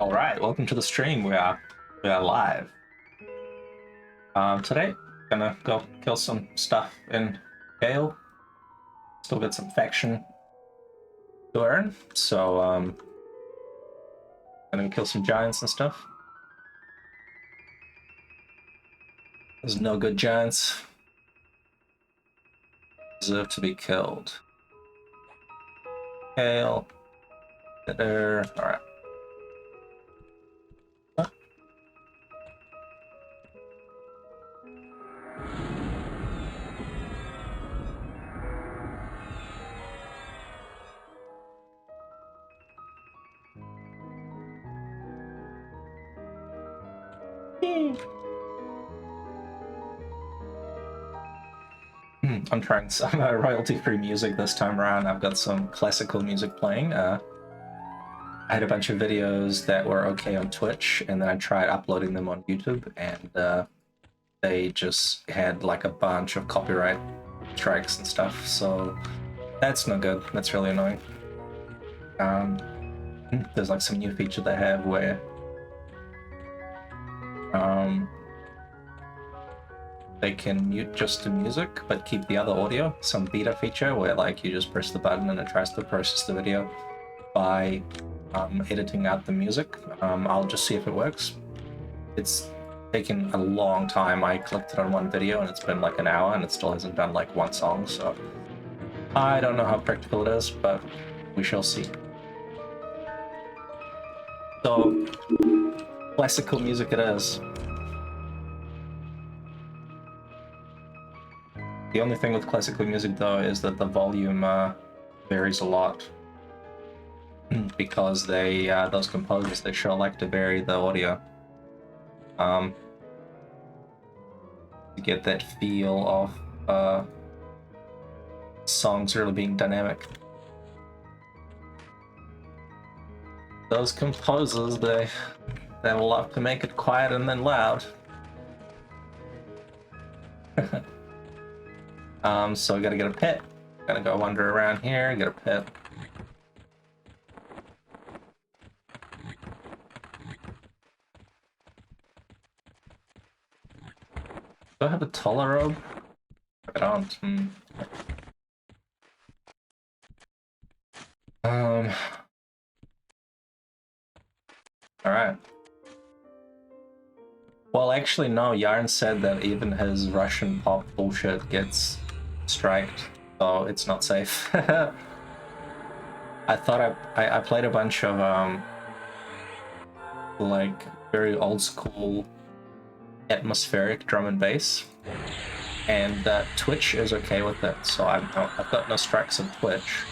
All right, welcome to the stream. We are live. Today, gonna go kill some stuff in Kael. Still got some faction to earn, so gonna kill some giants and stuff. There's no good giants. Deserve to be killed. Kael. There. All right. I'm trying some royalty-free music this time around. I've got some classical music playing. I had a bunch of videos that were okay on Twitch, and then I tried uploading them on YouTube, and they just had like a bunch of copyright strikes and stuff, so that's no good. That's really annoying. There's like some new feature they have where they can mute just the music but keep the other audio. Some beta feature where like you just press the button and it tries to process the video by editing out the music. I'll just see if it works. It's taken a long time. I clicked it on one video and it's been like an hour and it still hasn't done like one song, so I don't know how practical it is, but we shall see. So, classical music it is. The only thing with classical music though is that the volume varies a lot because they those composers, they sure like to vary the audio to get that feel of songs really being dynamic. Those composers, they will love to make it quiet and then loud. So we gotta get a pit. Gotta go wander around here, get a pit. Do I have a taller robe? I don't. Alright. Well, actually, no. Yarn said that even his Russian pop bullshit gets striked, so it's not safe. I thought I played a bunch of like very old school atmospheric drum and bass, and Twitch is okay with it, so I've got no strikes on Twitch.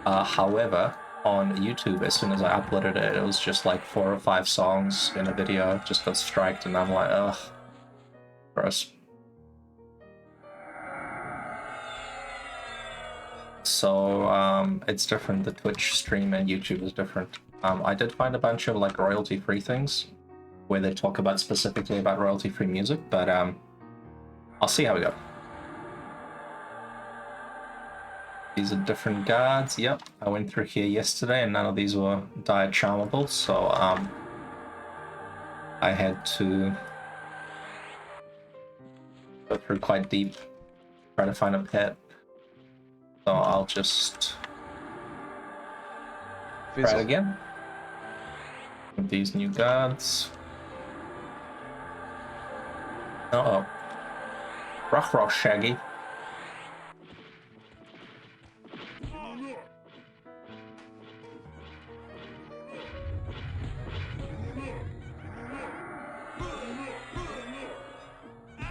However, on YouTube, as soon as I uploaded it, it was just like 4 or 5 songs in a video just got striked, and I'm like, ugh, gross. So it's different. The Twitch stream and YouTube is different. I did find a bunch of like royalty-free things where they talk about specifically about royalty-free music, but I'll see how we go. These are different guards. Yep, I went through here yesterday and none of these were diet charmable, so I had to go through quite deep, try to find a pet. So I'll just try it again with these new guards. Uh-oh. Rock, Shaggy.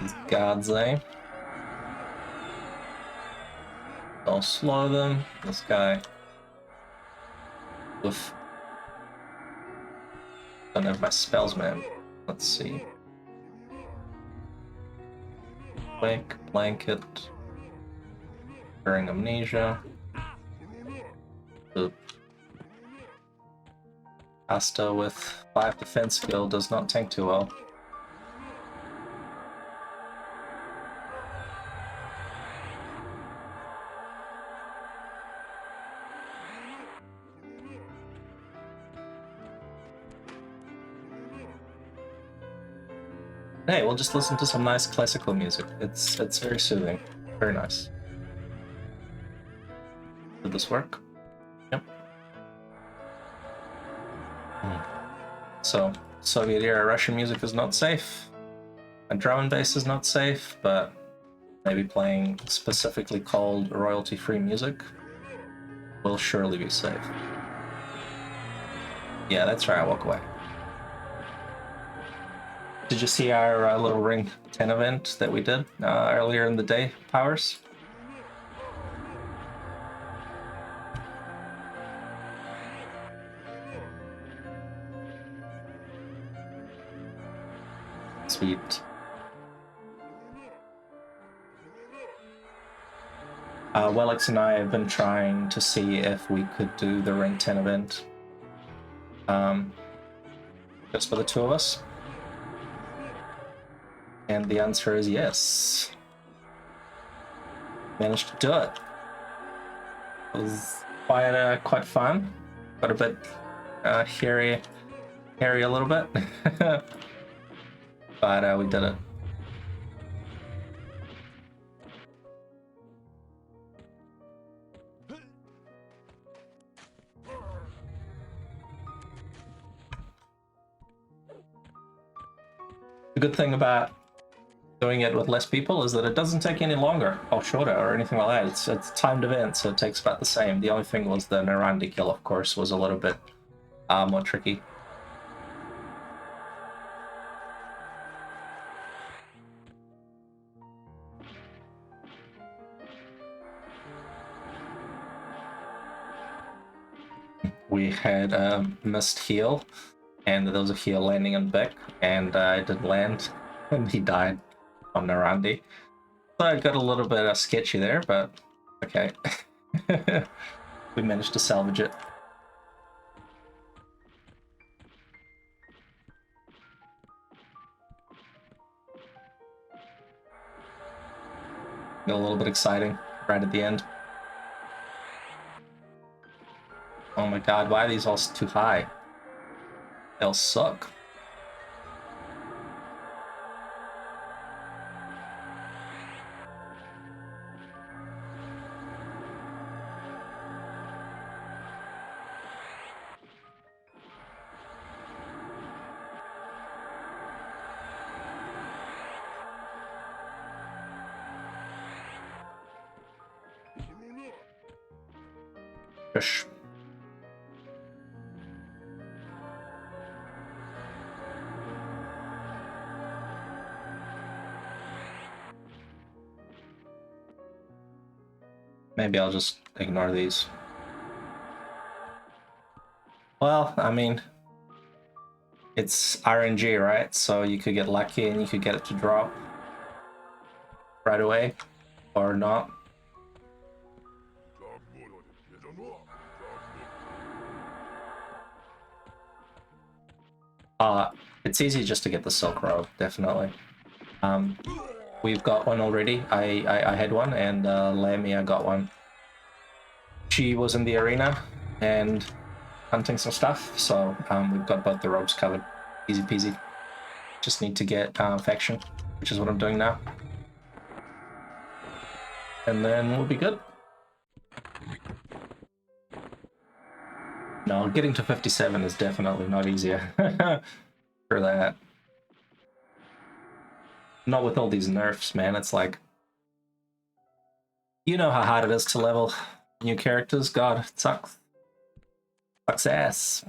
These guards, eh? Don't slow them. This guy. Oof. Don't have my spells, man. Let's see. Wake, blanket. During amnesia. Oop. Asta with 5 defense skill does not tank too well. Hey, we'll just listen to some nice classical music. It's very soothing, very nice. Did this work? Yep. So, Soviet era Russian music is not safe. And drum and bass is not safe, but maybe playing specifically called royalty-free music will surely be safe. Yeah, that's right, walk away. Did you see our little Ring 10 event that we did earlier in the day, Powers? Sweet. Wellix and I have been trying to see if we could do the Ring 10 event. Just for the two of us. And the answer is yes. Managed to do it. It was quite fun. Got a bit hairy a little bit. But we did it. The good thing about doing it with less people is that it doesn't take any longer or shorter or anything like that. It's a timed event, so it takes about the same. The only thing was the Narandi kill, of course, was a little bit more tricky. We had a missed heal, and there was a heal landing on Beck, and I didn't land, and he died on Narandi. So I got a little bit sketchy there, but okay. We managed to salvage it. Got a little bit exciting right at the end. Oh my god, why are these all too high? They'll suck. Fish. Maybe I'll just ignore these. Well, I mean, it's RNG, right? So you could get lucky and you could get it to drop right away, or not. It's easy just to get the Silk Robe, definitely. We've got one already. I had one, and Lamia got one. She was in the arena and hunting some stuff, so we've got both the robes covered. Easy peasy. Just need to get faction, which is what I'm doing now. And then we'll be good. No, getting to 57 is definitely not easier for that. Not with all these nerfs, man. It's like, you know how hard it is to level new characters. God, it sucks. Sucks ass.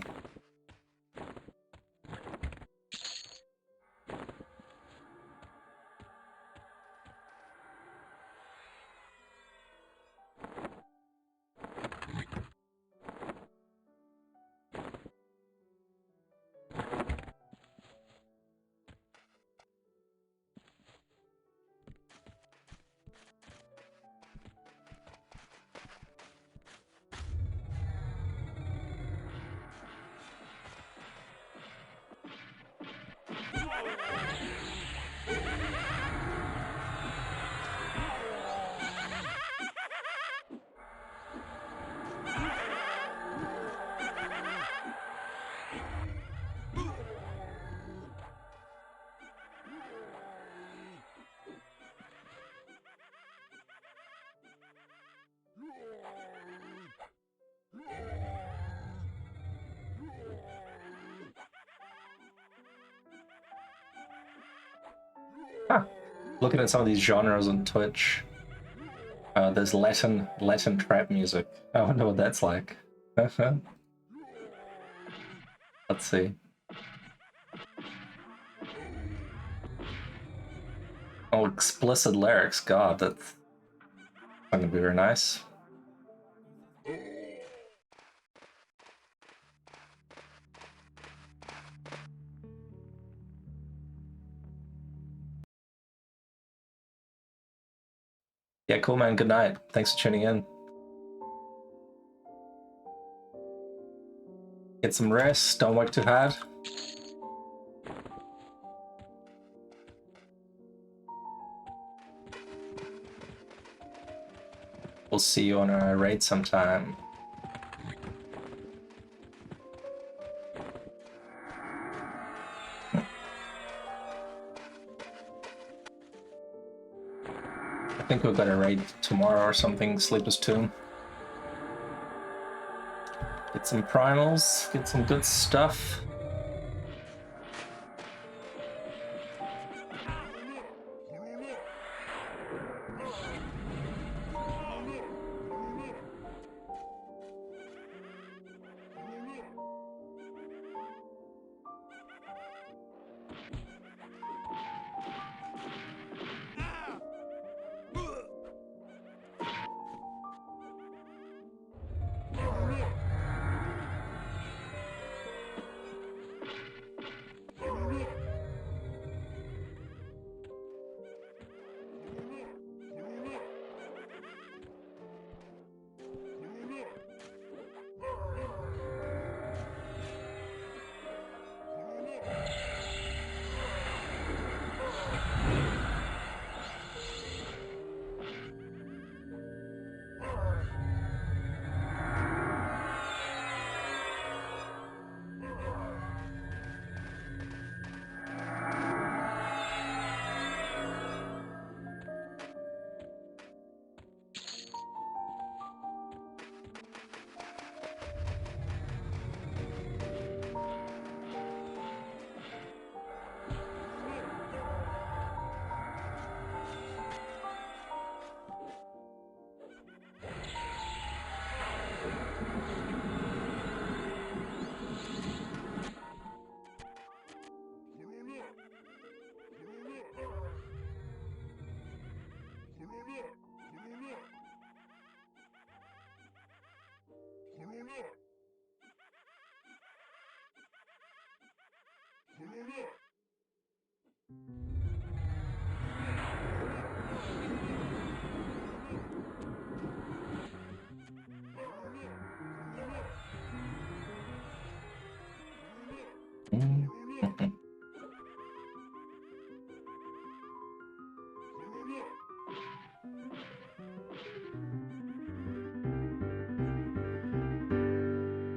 looking at some of these genres on Twitch. There's Latin trap music. I wonder what that's like. Let's see. Oh, explicit lyrics. God, that's not gonna be very nice. Yeah, cool, man. Good night. Thanks for tuning in. Get some rest. Don't work too hard. We'll see you on a raid sometime. I think we've got a raid tomorrow or something, Sleeper's Tomb. Get some primals, get some good stuff.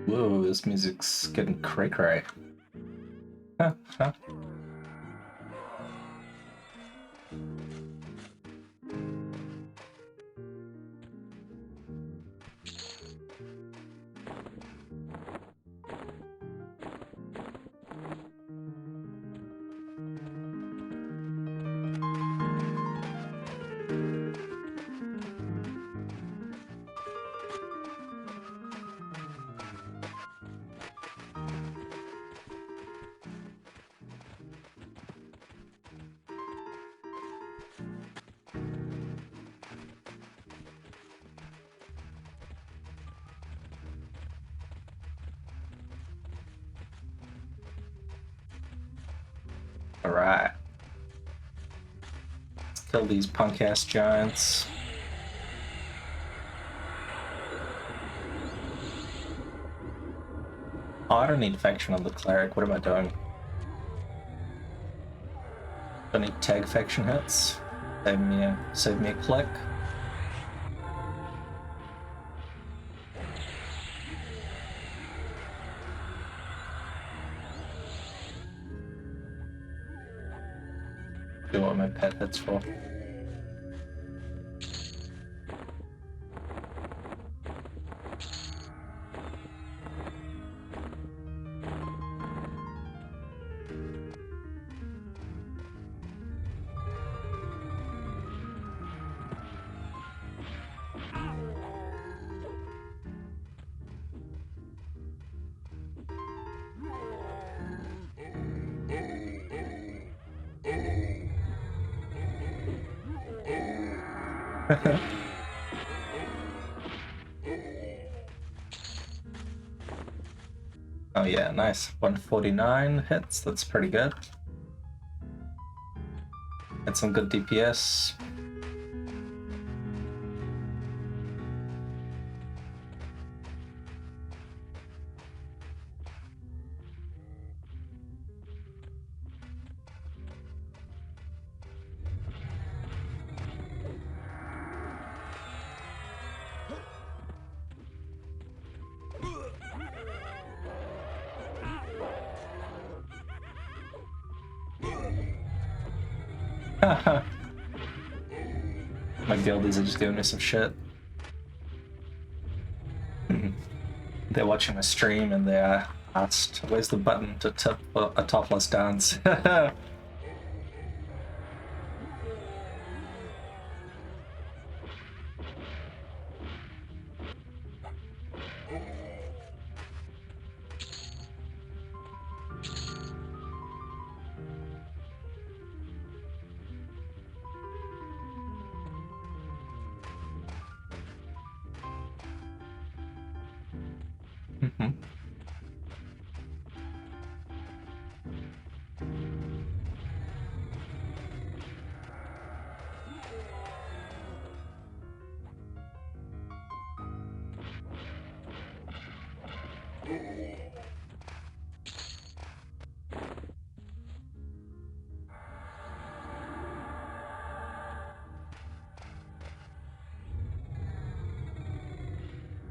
Whoa, this music's getting cray-cray. Huh. Alright. Let's kill these punk-ass giants. Oh, I don't need faction on the cleric. What am I doing? Don't need tag faction hits. Save me a click. Do what my pet hits for. Oh yeah, nice. 149 hits, that's pretty good. Had some good DPS. My guildies are just giving me some shit. They're watching a stream and they asked, where's the button to tip a topless dance?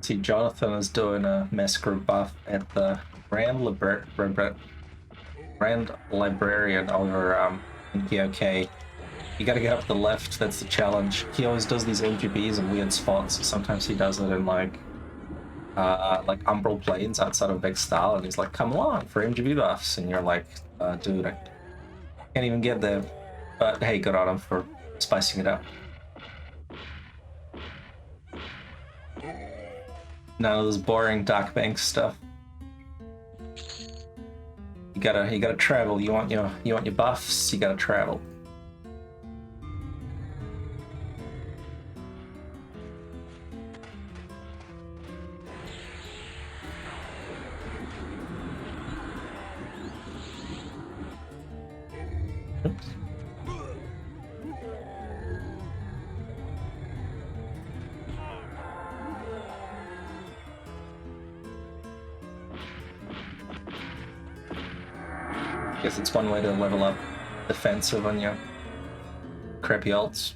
See, Jonathan is doing a mess group buff at the Grand Librarian over in POK. You gotta get up the left, that's the challenge. He always does these MGBs in weird spots. Sometimes he does it in like umbral planes outside of Big Style, and he's like, come along for MGB buffs, and you're like, dude, I can't even get there. But hey, good on him for spicing it up. None of this boring Dark Bank stuff. You gotta travel. You want your buffs, you gotta travel. Oops. Guess it's one way to level up defensive on your crappy ults.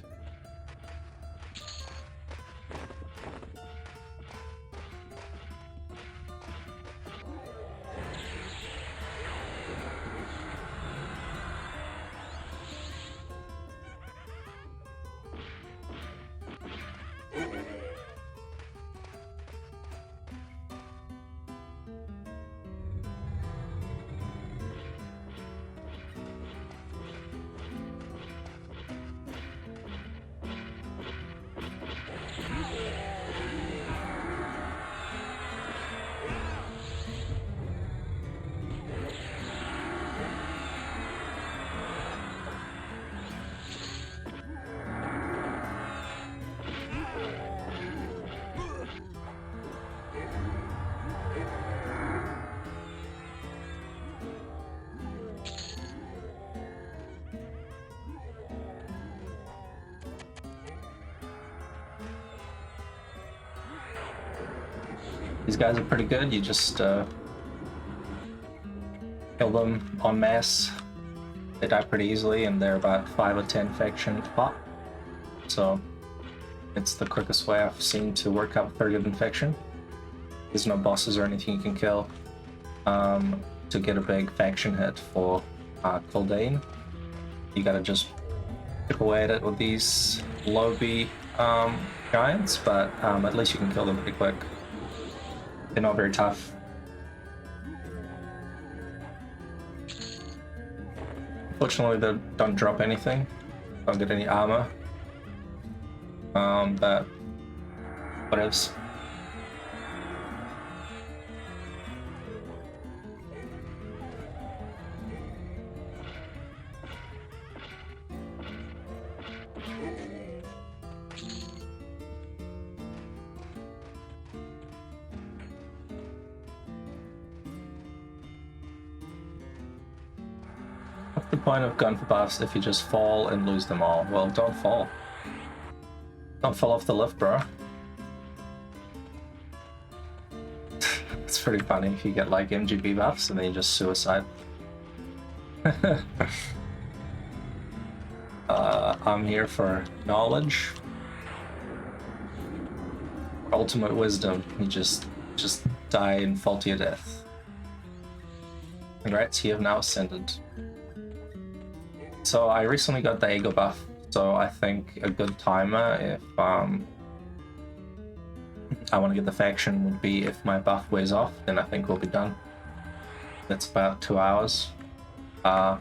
These guys are pretty good. You just kill them en masse. They die pretty easily, and they're about 5 or 10 faction pop. So it's the quickest way I've seen to work up 30th infection. There's no bosses or anything you can kill to get a big faction hit for coldain. You gotta just chip away at it with these low B giants, but at least you can kill them pretty quick. They're not very tough. Fortunately, they don't drop anything. Don't get any armor. But whatevs. the point of going for buffs if you just fall and lose them all? Well, don't fall. Don't fall off the lift, bro. It's pretty funny if you get like MGB buffs and then you just suicide. I'm here for knowledge. Ultimate wisdom. You just die and fall to your death. Congrats, you have now ascended. So I recently got the ego buff, so I think a good timer if I want to get the faction would be if my buff wears off, then I think we'll be done. That's about 2 hours. I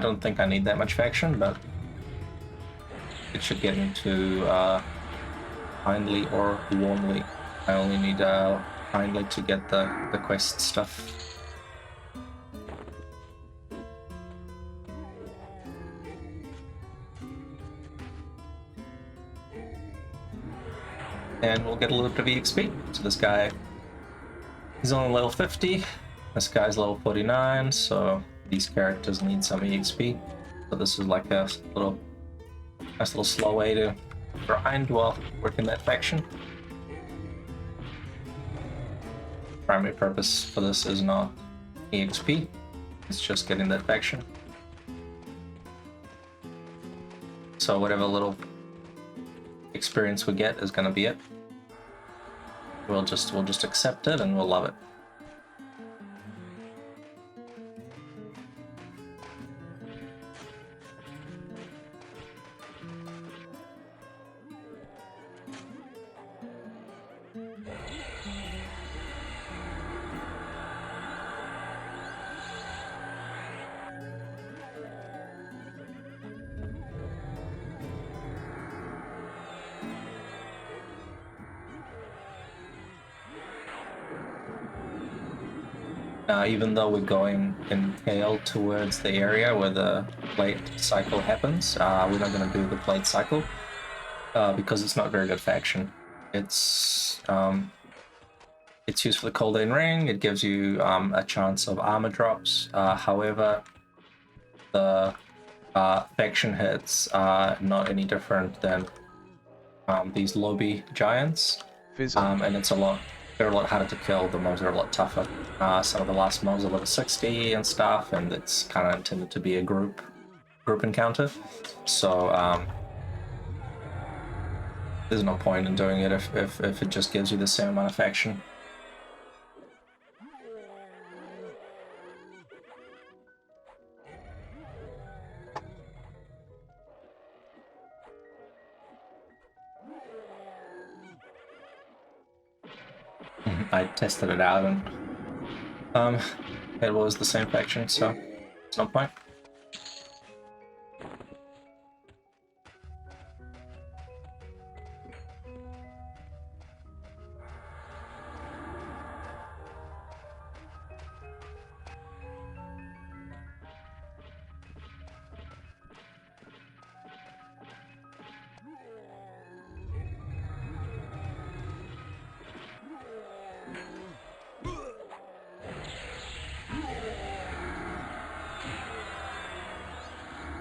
don't think I need that much faction, but it should get into kindly or warmly. I only need kindly to get the quest stuff. And we'll get a little bit of EXP. So this guy, he's only level 50. This guy's level 49, so these characters need some EXP. So this is like a nice little slow way to grind while working that faction. Primary purpose for this is not EXP, it's just getting that faction. So whatever little experience we get is gonna be it. We'll just accept it and we'll love it. Even though we're going in Kael towards the area where the plate cycle happens, we're not going to do the plate cycle because it's not a very good faction. It's used for the coldain ring. It gives you a chance of armor drops. However, the faction hits are not any different than these lobby giants, and they're a lot harder to kill. The mobs are a lot tougher. Some of the last mobs are level 60 and stuff, and it's kind of intended to be a group encounter. So there's no point in doing it if it just gives you the same amount of faction. I tested it out and it was the same faction, so it's no point.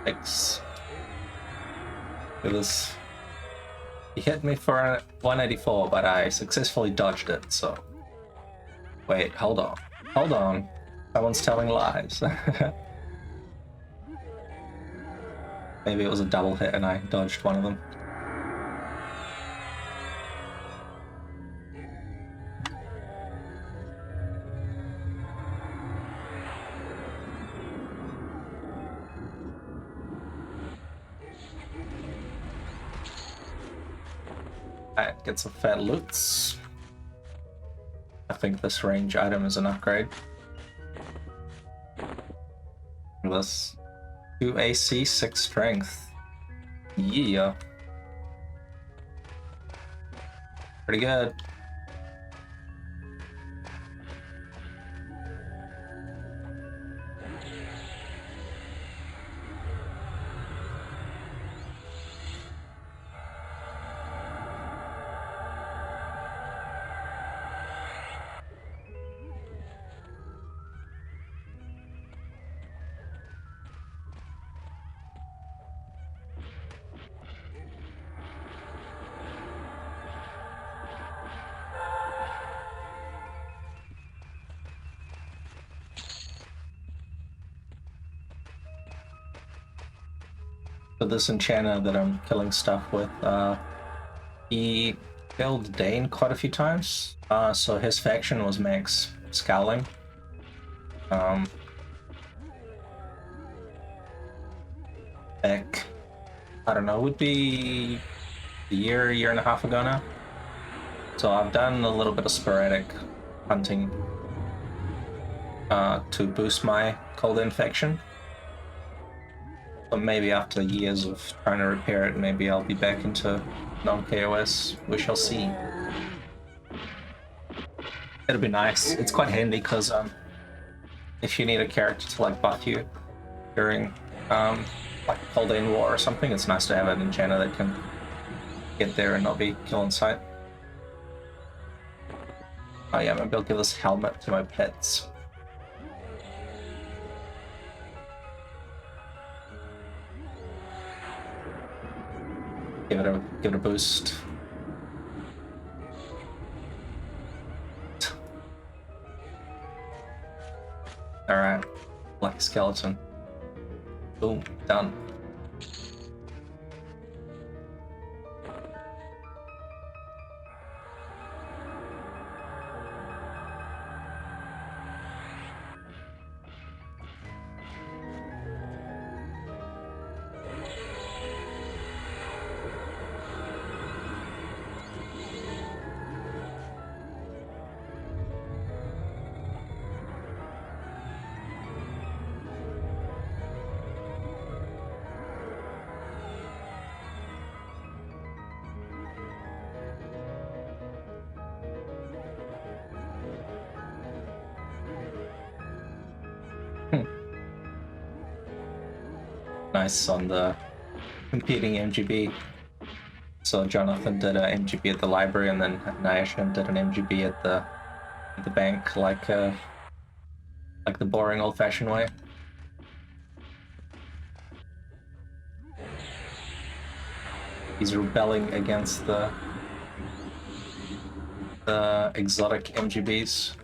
Thanks. It was... He hit me for a 184, but I successfully dodged it, so... Wait, hold on. Hold on. Someone's telling lies. Maybe it was a double hit and I dodged one of them. Alright, get some fat loots. I think this range item is an upgrade. This 2 AC, 6 strength. Yeah. Pretty good. So this enchanter that I'm killing stuff with, he killed Dane quite a few times. So his faction was max scowling. Back, I don't know, would be a year and a half ago now. So I've done a little bit of sporadic hunting to boost my coldain faction. But maybe after years of trying to repair it, maybe I'll be back into non-KOS. We shall see. It'll be nice. It's quite handy because if you need a character to like buff you during like a coldain war or something, it's nice to have an enchanter that can get there and not be kill on sight. Oh yeah, maybe I'll give this helmet to my pets. Give it a boost. Alright, black skeleton. Boom, done. Nice on the competing MGB. So Jonathan did a MGB at the library, and then Nyashan did an MGB at the bank, like the boring old-fashioned way. He's rebelling against the exotic MGBs.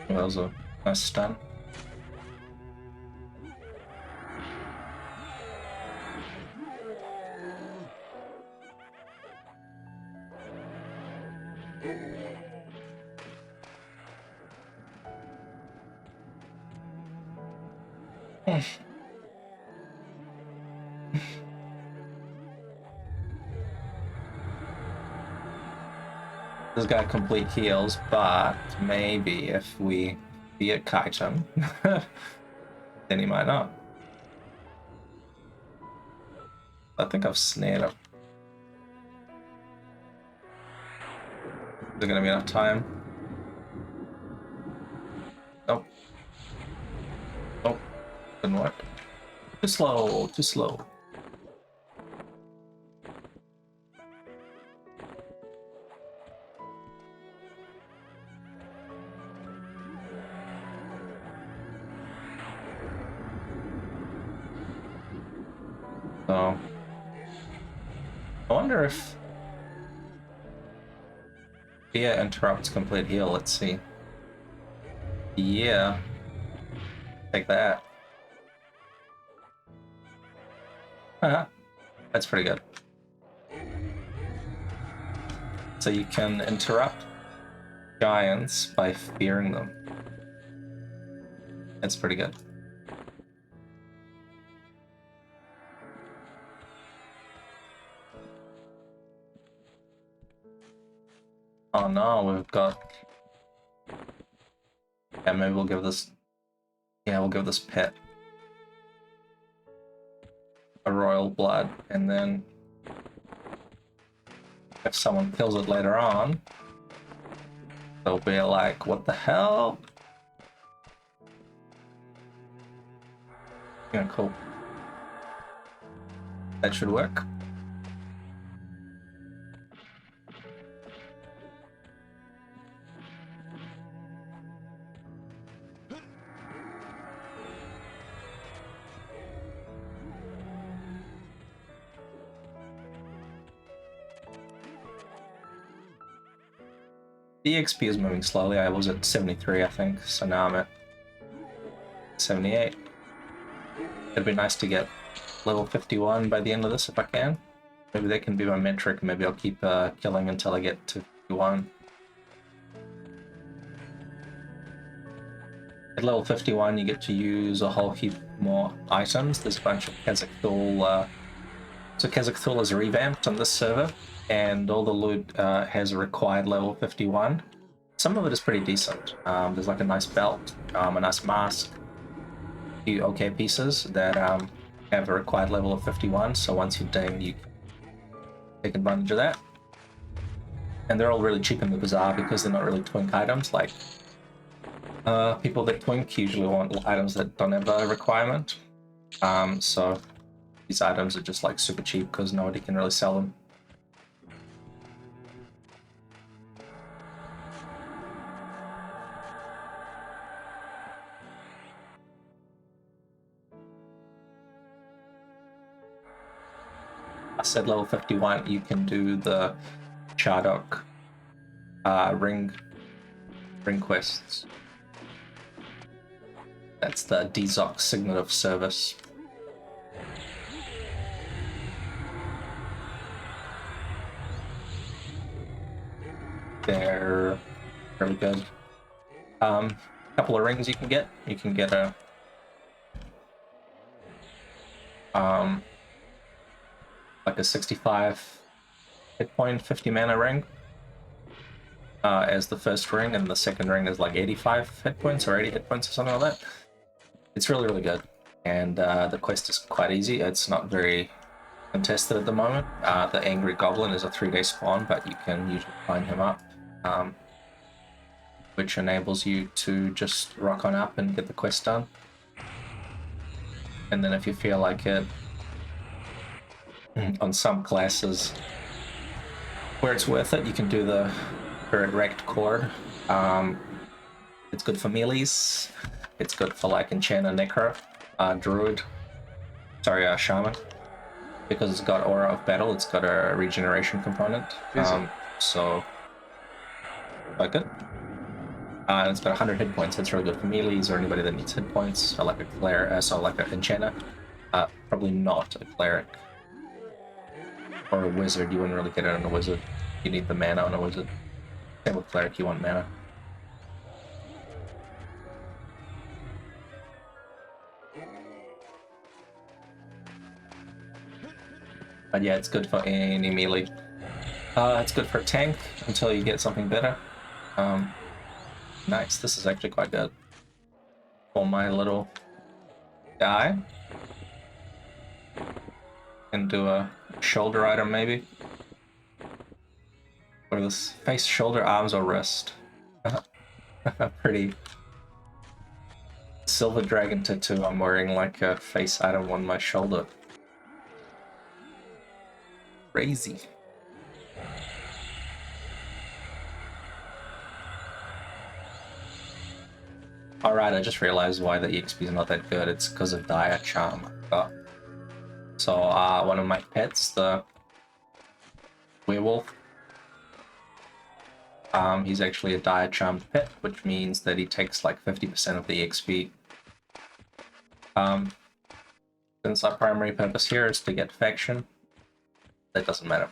That was a nice stun. This guy complete heals, but maybe if we beat Kaiten, then he might not. I think I've snared him. Is there gonna be enough time? Nope. Nope. Didn't work. Too slow, too slow. So, I wonder if Fear interrupts complete heal. Let's see. Yeah. Take that. That's pretty good. So you can interrupt giants by fearing them. That's pretty good. Oh no, we've got... Yeah, maybe we'll give this Yeah, we'll give this pet a royal blood, and then if someone kills it later on, they'll be like, what the hell? Yeah, cool. That should work. The XP is moving slowly. I was at 73, I think, so now I'm at 78. It'd be nice to get level 51 by the end of this if I can. Maybe that can be my metric. Maybe I'll keep killing until I get to 51. At level 51, you get to use a whole heap more items. There's a bunch of Kazakh Thul. So Kazakh Thul is revamped on this server, and all the loot has a required level 51. Some of it is pretty decent. There's like a nice belt, a nice mask, a few okay pieces that have a required level of 51, so once you're done, you take advantage of that. And they're all really cheap in the bazaar because they're not really twink items. Like, people that twink usually want items that don't have a requirement. So these items are just like super cheap because nobody can really sell them. I said level 51, you can do the Chardok ring quests. That's the Dzok Signet of Service. They're really good. Couple of rings you can get. You can get a like a 65 hit point, 50 mana ring as the first ring, and the second ring is like 85 hit points or 80 hit points or something like that. It's really, really good, and the quest is quite easy. It's not very contested at the moment. The Angry Goblin is a 3-day spawn, but you can usually find him up, which enables you to just rock on up and get the quest done. And then if you feel like it, on some classes where it's worth it, you can do the Erect Chord. It's good for melees. It's good for like Enchanter, Necro, Druid, Shaman. Because it's got Aura of Battle, it's got a regeneration component. So, like it. And it's got 100 hit points. It's really good for melees or anybody that needs hit points, or like a cleric, so like an Enchanter. Probably not a cleric. Or a wizard, you wouldn't really get it on a wizard. You need the mana on a wizard. Same with cleric, you want mana. But yeah, it's good for any melee. It's good for tank until you get something better. Nice, this is actually quite good for my little guy. And do a shoulder item maybe. Or this face, shoulder, arms, or wrist. Pretty silver dragon tattoo. I'm wearing like a face item on my shoulder. Crazy. Alright, I just realized why the EXP is not that good. It's because of Dire Charm. So, one of my pets, the werewolf, he's actually a Dire Charmed pet, which means that he takes like 50% of the EXP. Since our primary purpose here is to get faction, that doesn't matter.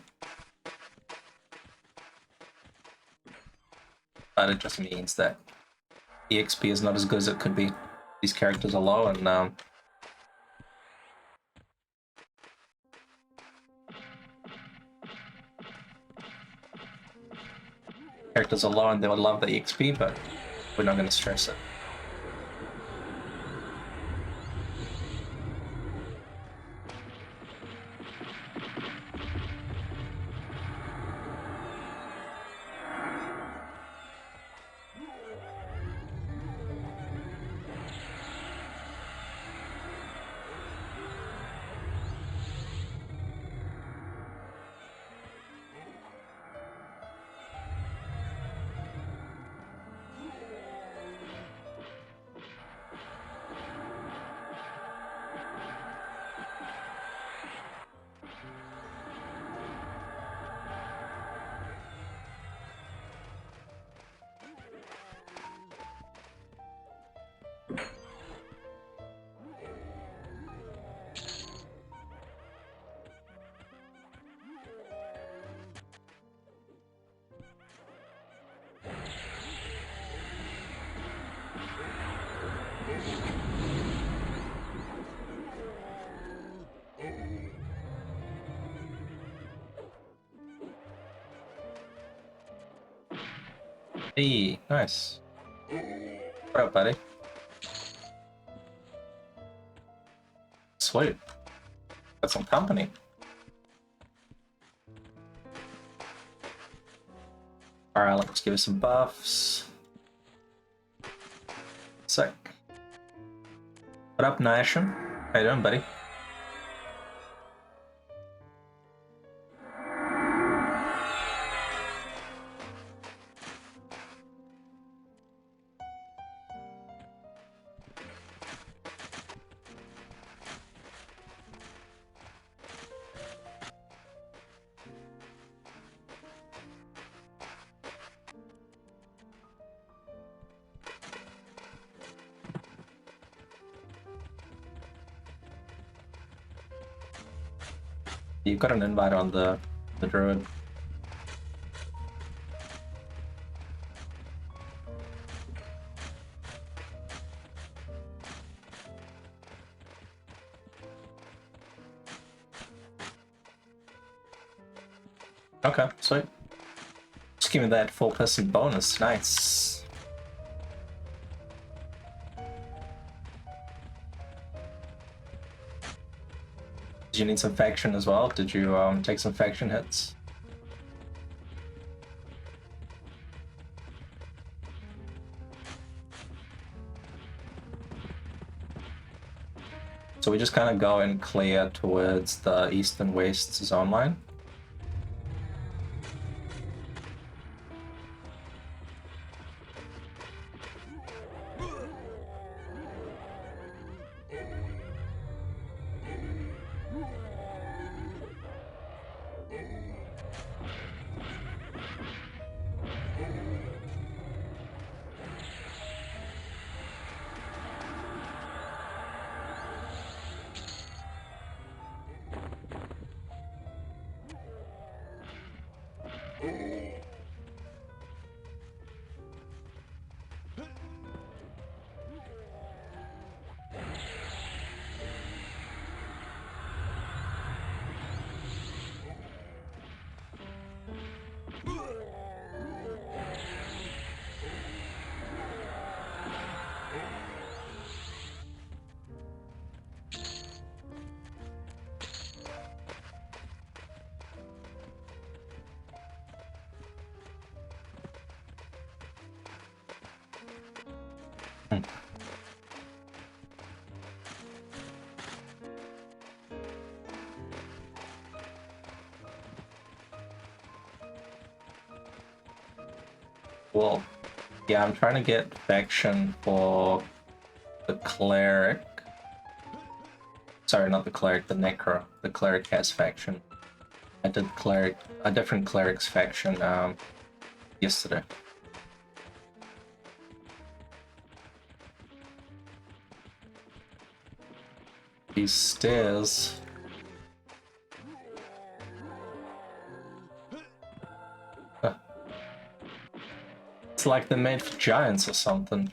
But it just means that EXP is not as good as it could be. These characters are low, and characters are low and they would love the EXP, but we're not going to stress it. Hey, nice. What up, buddy? Sweet. Got some company. Alright, let's give it some buffs. Sick. What up, Nasham? How you doing, buddy? You've got an invite on the druid. Okay, sweet. Just give me that 4% bonus. Nice. Did you need some faction as well? Did you take some faction hits? So we just kind of go and clear towards the east and west zone line. Well, yeah, I'm trying to get faction for the cleric. Sorry, not the cleric, the necro. The cleric has faction. I did cleric, a different cleric's faction yesterday. These stairs. It's like they're made for giants or something.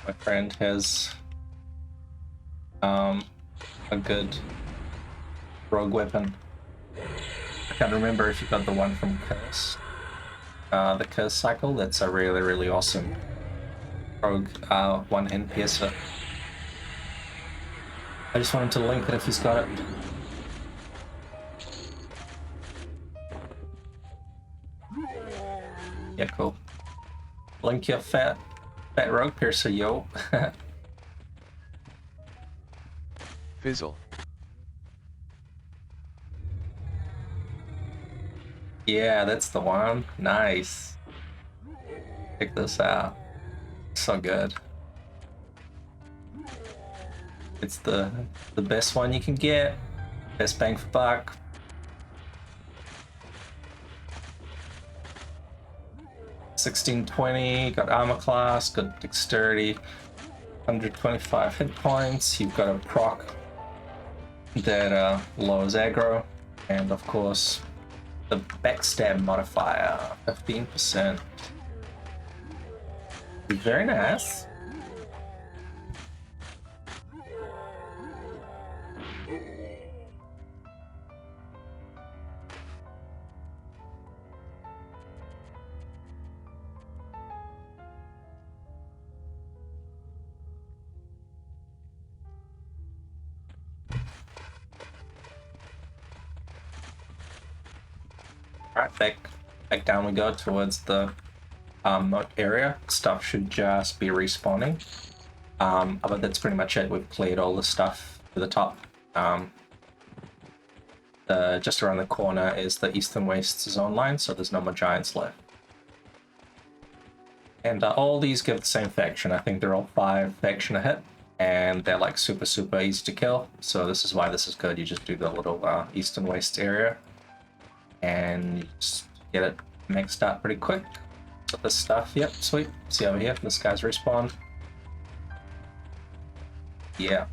My friend has a good rogue weapon. I can't remember if you got the one from Curse. The Curse cycle, that's a really, really awesome rogue one-hand piercer. I just want him to link it if he's got it. Yeah, cool. Link your fat rogue piercer, yo. Fizzle. Yeah, that's the one. Nice. Check this out. So good. It's the best one you can get. Best bang for buck. $16.20, got armor class, got dexterity, 125 hit points. You've got a proc that lowers aggro, and of course the backstab modifier, 15%. Very nice. Alright, back down we go towards the moat area. Stuff should just be respawning. But that's pretty much it. We've cleared all the stuff to the top. Just around the corner is the Eastern Wastes zone line, so there's no more giants left. And all these give the same faction. I think they're all 5 faction a hit, and they're like super easy to kill. So this is why this is good. You just do the little Eastern Wastes area, and you just get it maxed out pretty quick. So this stuff, yep, sweet. See over here, this guy's respawned. Yeah.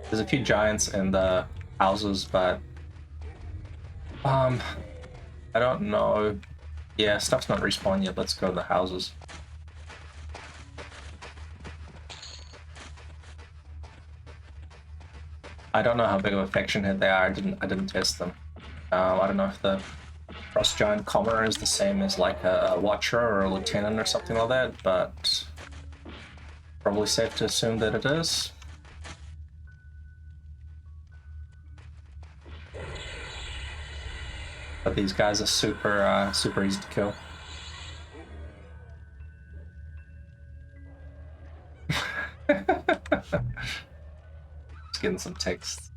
There's a few giants in the houses, but I don't know. Yeah, stuff's not respawned yet. Let's go to the houses. I don't know how big of a faction hit they are. I didn't test them. I don't know if the Frost Giant Commoner is the same as like a Watcher or a Lieutenant or something like that, but probably safe to assume that it is. But these guys are super easy to kill. Just getting some text.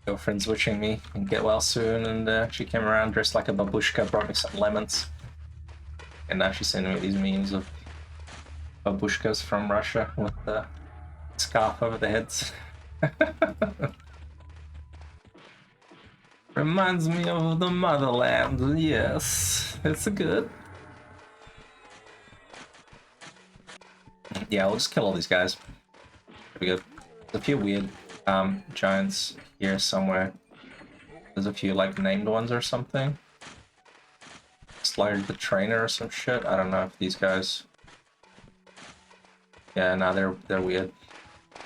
Girlfriend's wishing me and get well soon, and she came around dressed like a babushka, brought me some lemons, and now she's sending me these memes of babushkas from Russia with the scarf over their heads. Reminds me of the motherland. Yes, it's good. Yeah, we'll just kill all these guys. Pretty good. There's a few weird giants here somewhere. There's a few like named ones or something. Slide the trainer or some shit. I don't know if these guys. Yeah, no, they're weird. I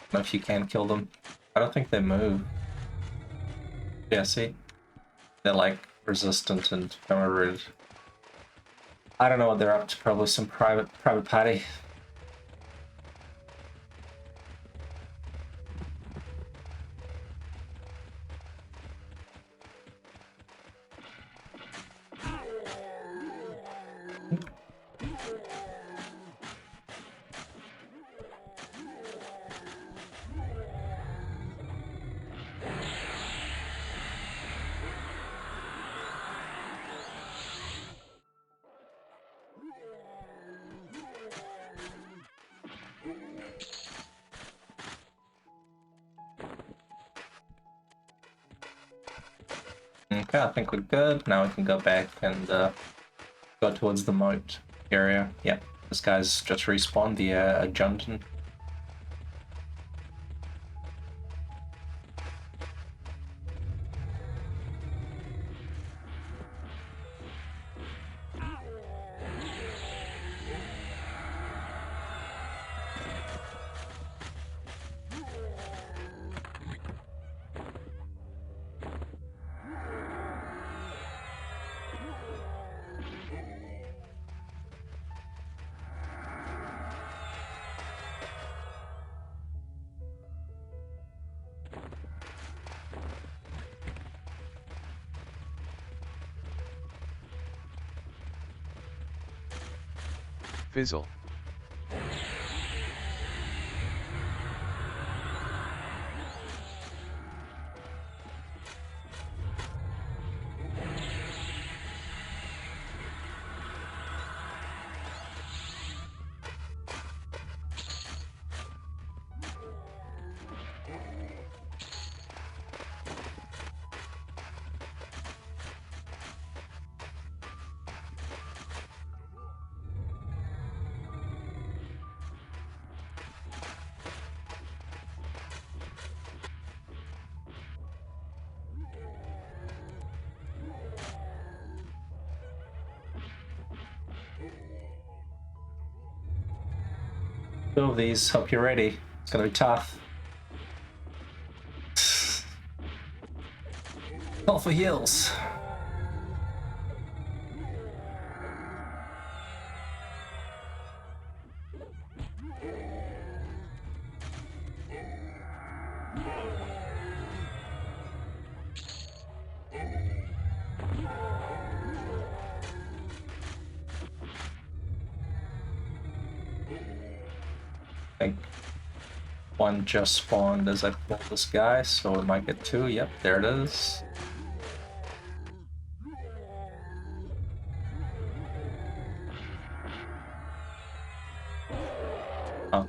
don't know if you can kill them. I don't think they move. Yeah, see? They're like resistant and ephemerid. I don't know what they're up to, probably some private party. Okay, I think we're good. Now we can go back and go towards the moat area. Yep, this guy's just respawned, the Jundon. Fizzle. Two of these, hope you're ready. It's gonna be tough. Call for heals. I think one just spawned as I pulled this guy, so we might get two. Yep, there it is. Oh.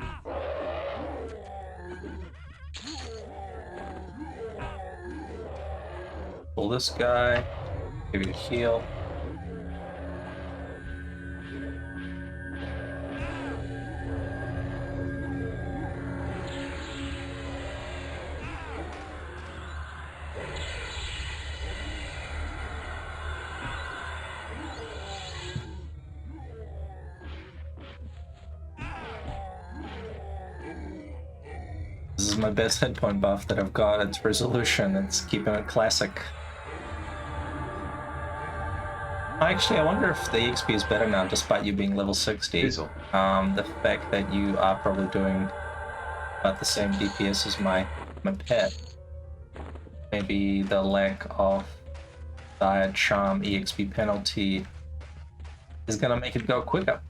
Pull this guy, give you a heal. This is my best hit point buff that I've got. It's resolution. It's keeping it classic. Actually, I wonder if the EXP is better now, despite you being level 60. Fizzle. The fact that you are probably doing about the same DPS as my pet. Maybe the lack of Dire Charm EXP penalty is gonna make it go quicker.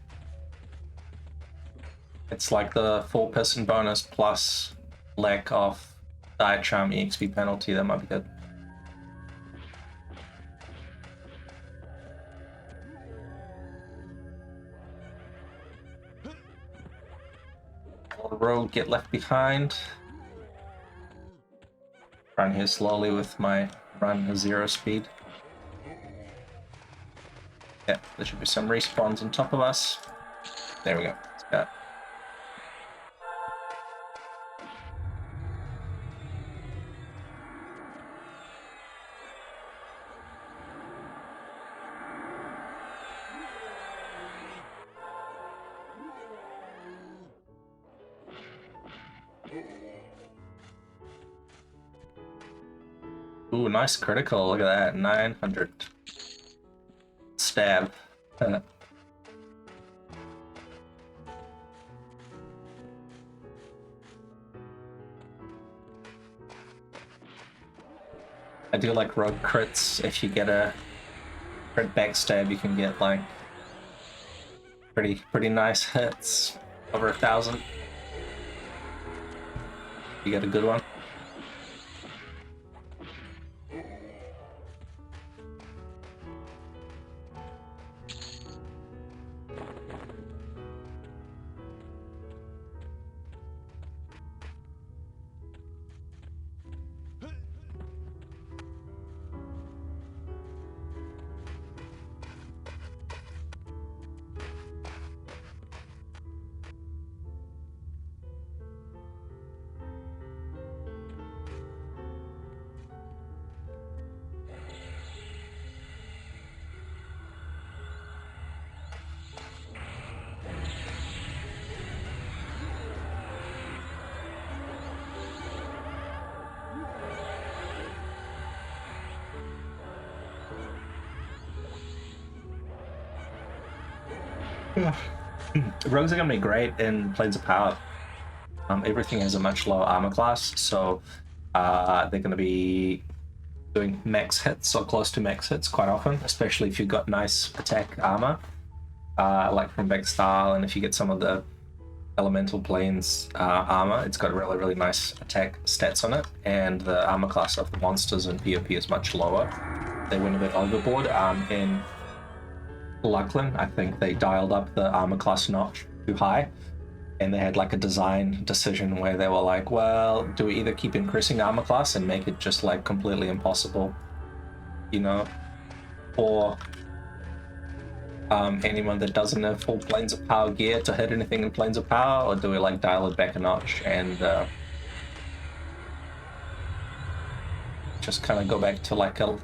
It's like the 4-person bonus plus lack of Dire Charm EXP penalty. That might be good. The rogue get left behind. Run here slowly with my run 0 speed. Yeah, there should be some respawns on top of us. There we go. Let's go. Ooh, nice critical. Look at that. 900. Stab. I do like rogue crits. If you get a crit backstab, you can get like pretty nice hits. Over 1,000. You get a good one. Rogues are going to be great in Planes of Power. Everything has a much lower armor class, so they're going to be doing max hits or close to max hits quite often, especially if you've got nice attack armor. like from Style, and if you get some of the elemental planes armor, it's got really, really nice attack stats on it, and the armor class of the monsters in PvP is much lower. They went a bit overboard. In Lachlan, I think they dialed up the armor class notch too high, and they had like a design decision where they were like, well, do we either keep increasing armor class and make it just like completely impossible, you know, or anyone that doesn't have full planes of power gear to hit anything in planes of power, or do we like dial it back a notch and just kind of go back to like a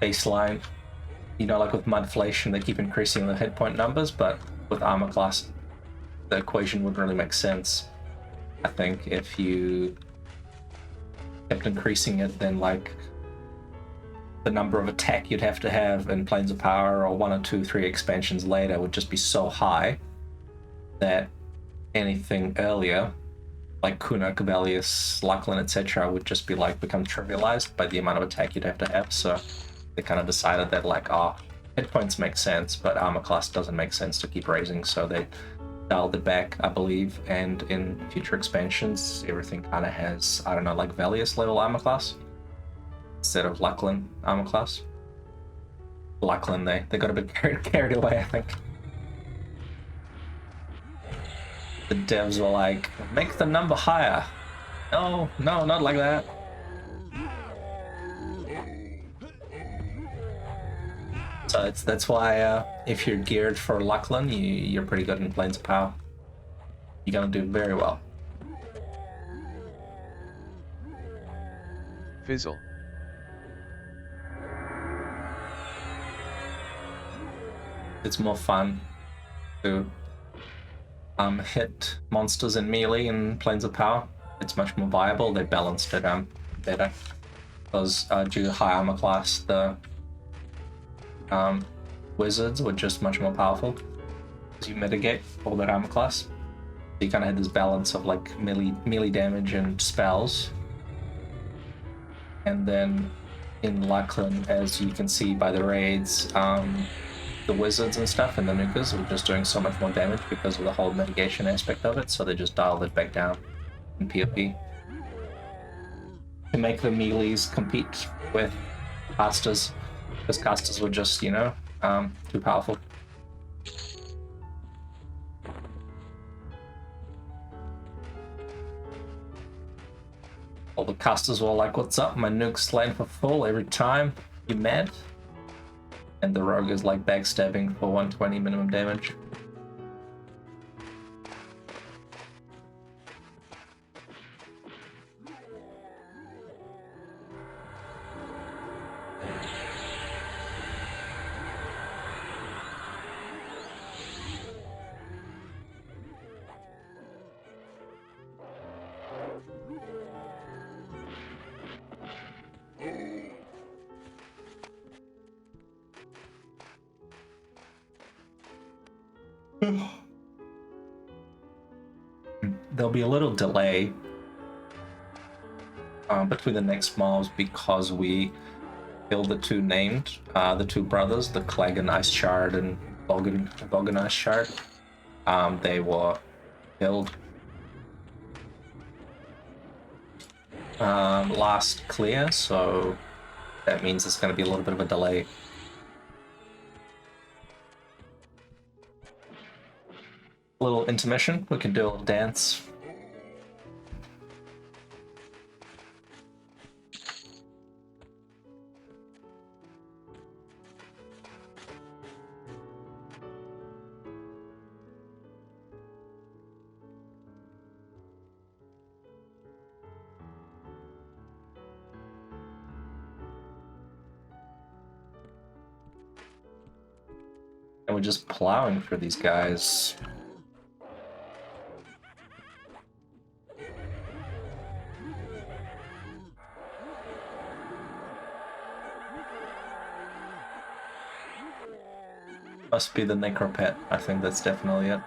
baseline, you know, like with Mudflation, they keep increasing the hit point numbers, but with armor class, the equation wouldn't really make sense. I think if you kept increasing it, then like the number of attack you'd have to have in Planes of Power or 1 or 2, 3 expansions later would just be so high that anything earlier, like Kuna, Cabelius, Lachlan, etc., would just be like become trivialized by the amount of attack you'd have to have. So they kind of decided that like, oh, hit points make sense, but armor class doesn't make sense to keep raising, so they dialed it back, I believe, and in future expansions, everything kind of has, I don't know, like Valius level armor class instead of Lachlan armor class. Lachlan, they got a bit carried away, I think. The devs were like, make the number higher. No, not like that. So that's why if you're geared for Lachlan, you're pretty good in Planes of Power. You're gonna do very well. Fizzle. It's more fun to hit monsters in melee in Planes of Power. It's much more viable. They balanced it better because due to high armor class, the wizards were just much more powerful as you mitigate all that armor class. So you kind of had this balance of like melee damage and spells, and then in Lachlan, as you can see by the raids, the wizards and stuff and the nukers were just doing so much more damage because of the whole mitigation aspect of it, so they just dialed it back down in PvP to make the melees compete with casters, because casters were just, you know, too powerful. All the casters were like, what's up, my nuke's slain for full every time, you mad? And the rogue is like backstabbing for 120 minimum damage. There'll be a little delay between the next mobs because we killed the two named, the two brothers, the Klagan Ice Shard and Bogan Ice Shard. They were killed last clear, so that means it's going to be a little bit of a delay. Little intermission, we can do a little dance. And we're just plowing through these guys. Must be the Necropet. I think that's definitely it.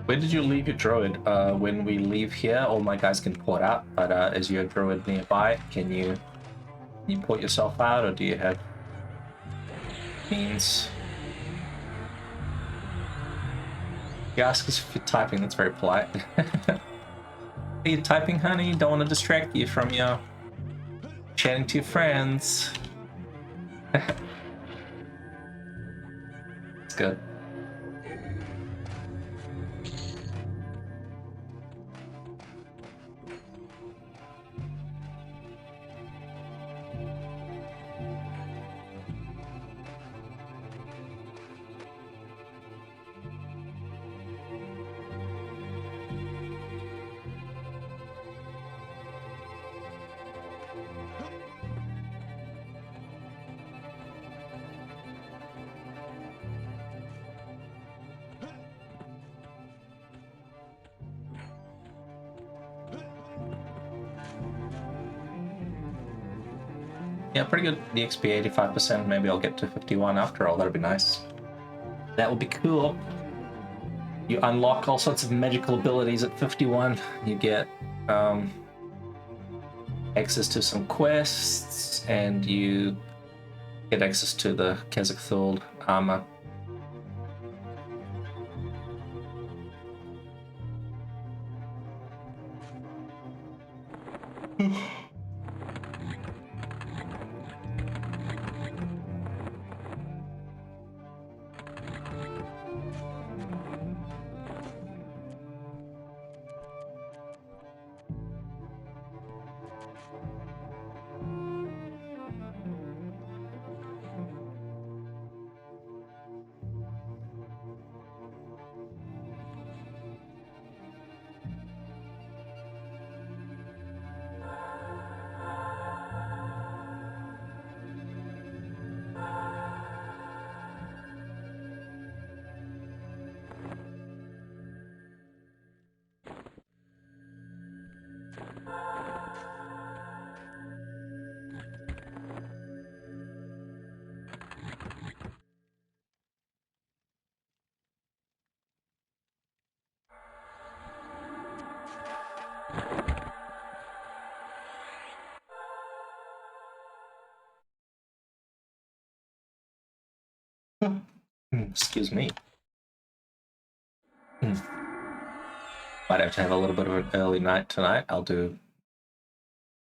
Where did you leave your druid? When we leave here, all my guys can port out, but is your druid nearby? Can you port yourself out, or do you have means? You ask us if you're typing, that's very polite. Are you typing, honey? Don't want to distract you from your chatting to your friends. It's good. Yeah, pretty good. The XP 85%. Maybe I'll get to 51 after all. That'd be nice. That would be cool. You unlock all sorts of magical abilities at 51. You get access to some quests, and you get access to the Kazakh armor. Excuse me. Might have to have a little bit of an early night tonight. I'll do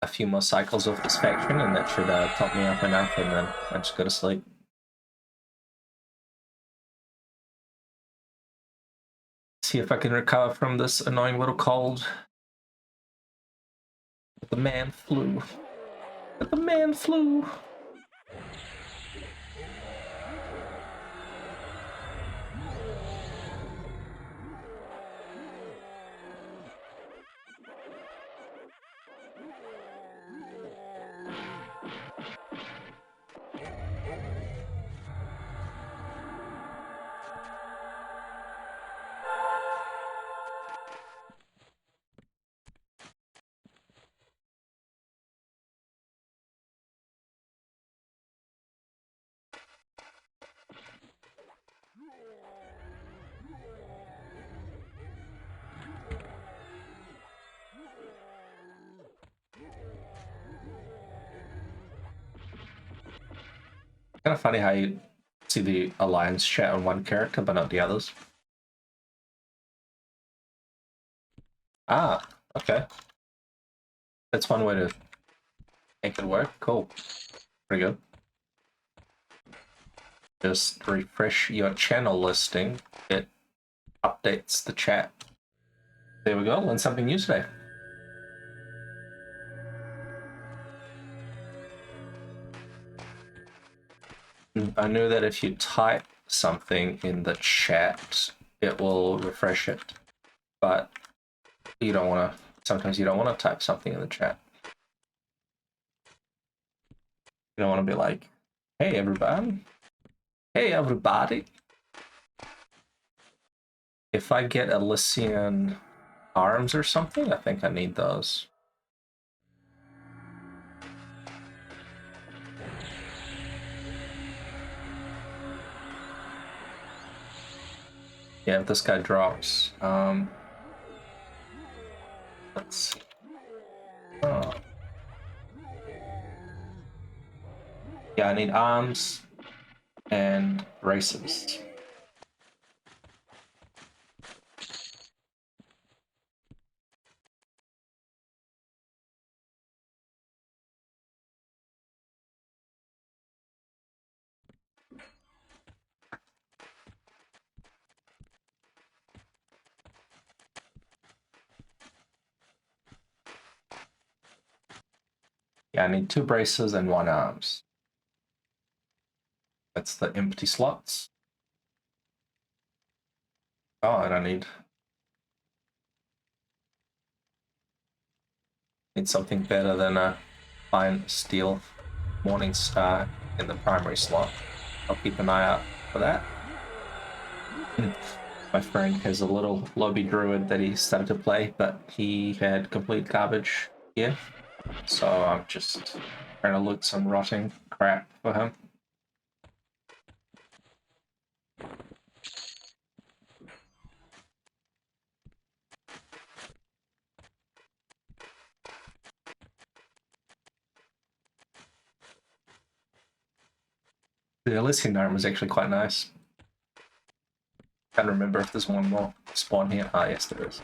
a few more cycles of this faction, and that should top me up enough, and then I just go to sleep. See if I can recover from this annoying little cold. The man flu. The man flu. Kind of funny how you see the alliance chat on one character but not the others. Ah, okay. That's one way to make it work. Cool. Pretty good. Just refresh your channel listing. It updates the chat. There we go. Learn something new today. I knew that if you type something in the chat, it will refresh it, but you don't want to. Sometimes you don't want to type something in the chat. You don't want to be like, "Hey everybody, hey everybody." If I get Elysian arms or something, I think I need those. Yeah, if this guy drops, let's see. Oh. Yeah, I need arms and braces. Yeah, I need 2 braces and 1 arms. That's the empty slots. Oh, and I need something better than a fine steel morning star in the primary slot. I'll keep an eye out for that. My friend has a little lobby druid that he started to play, but he had complete garbage here. So I'm just trying to loot some rotting crap for him. The Elysian Gnome was actually quite nice. Can't remember if there's one more spawn here. Ah, yes, there is.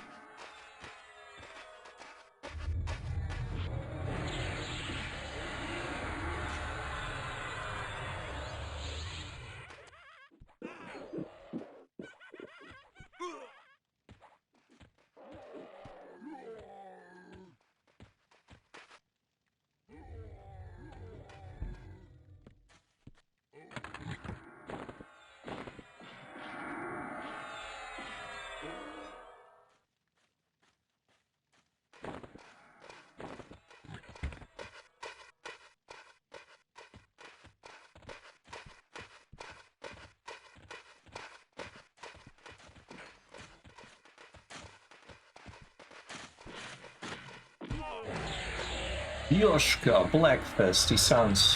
Yoshka, Blackfist. He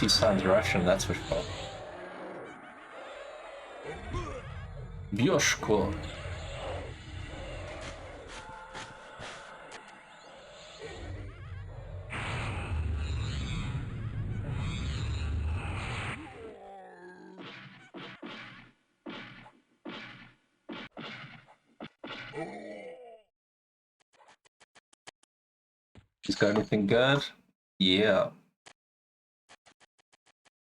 sounds Russian, that's for sure. Yoshko. He's got anything good? Yeah.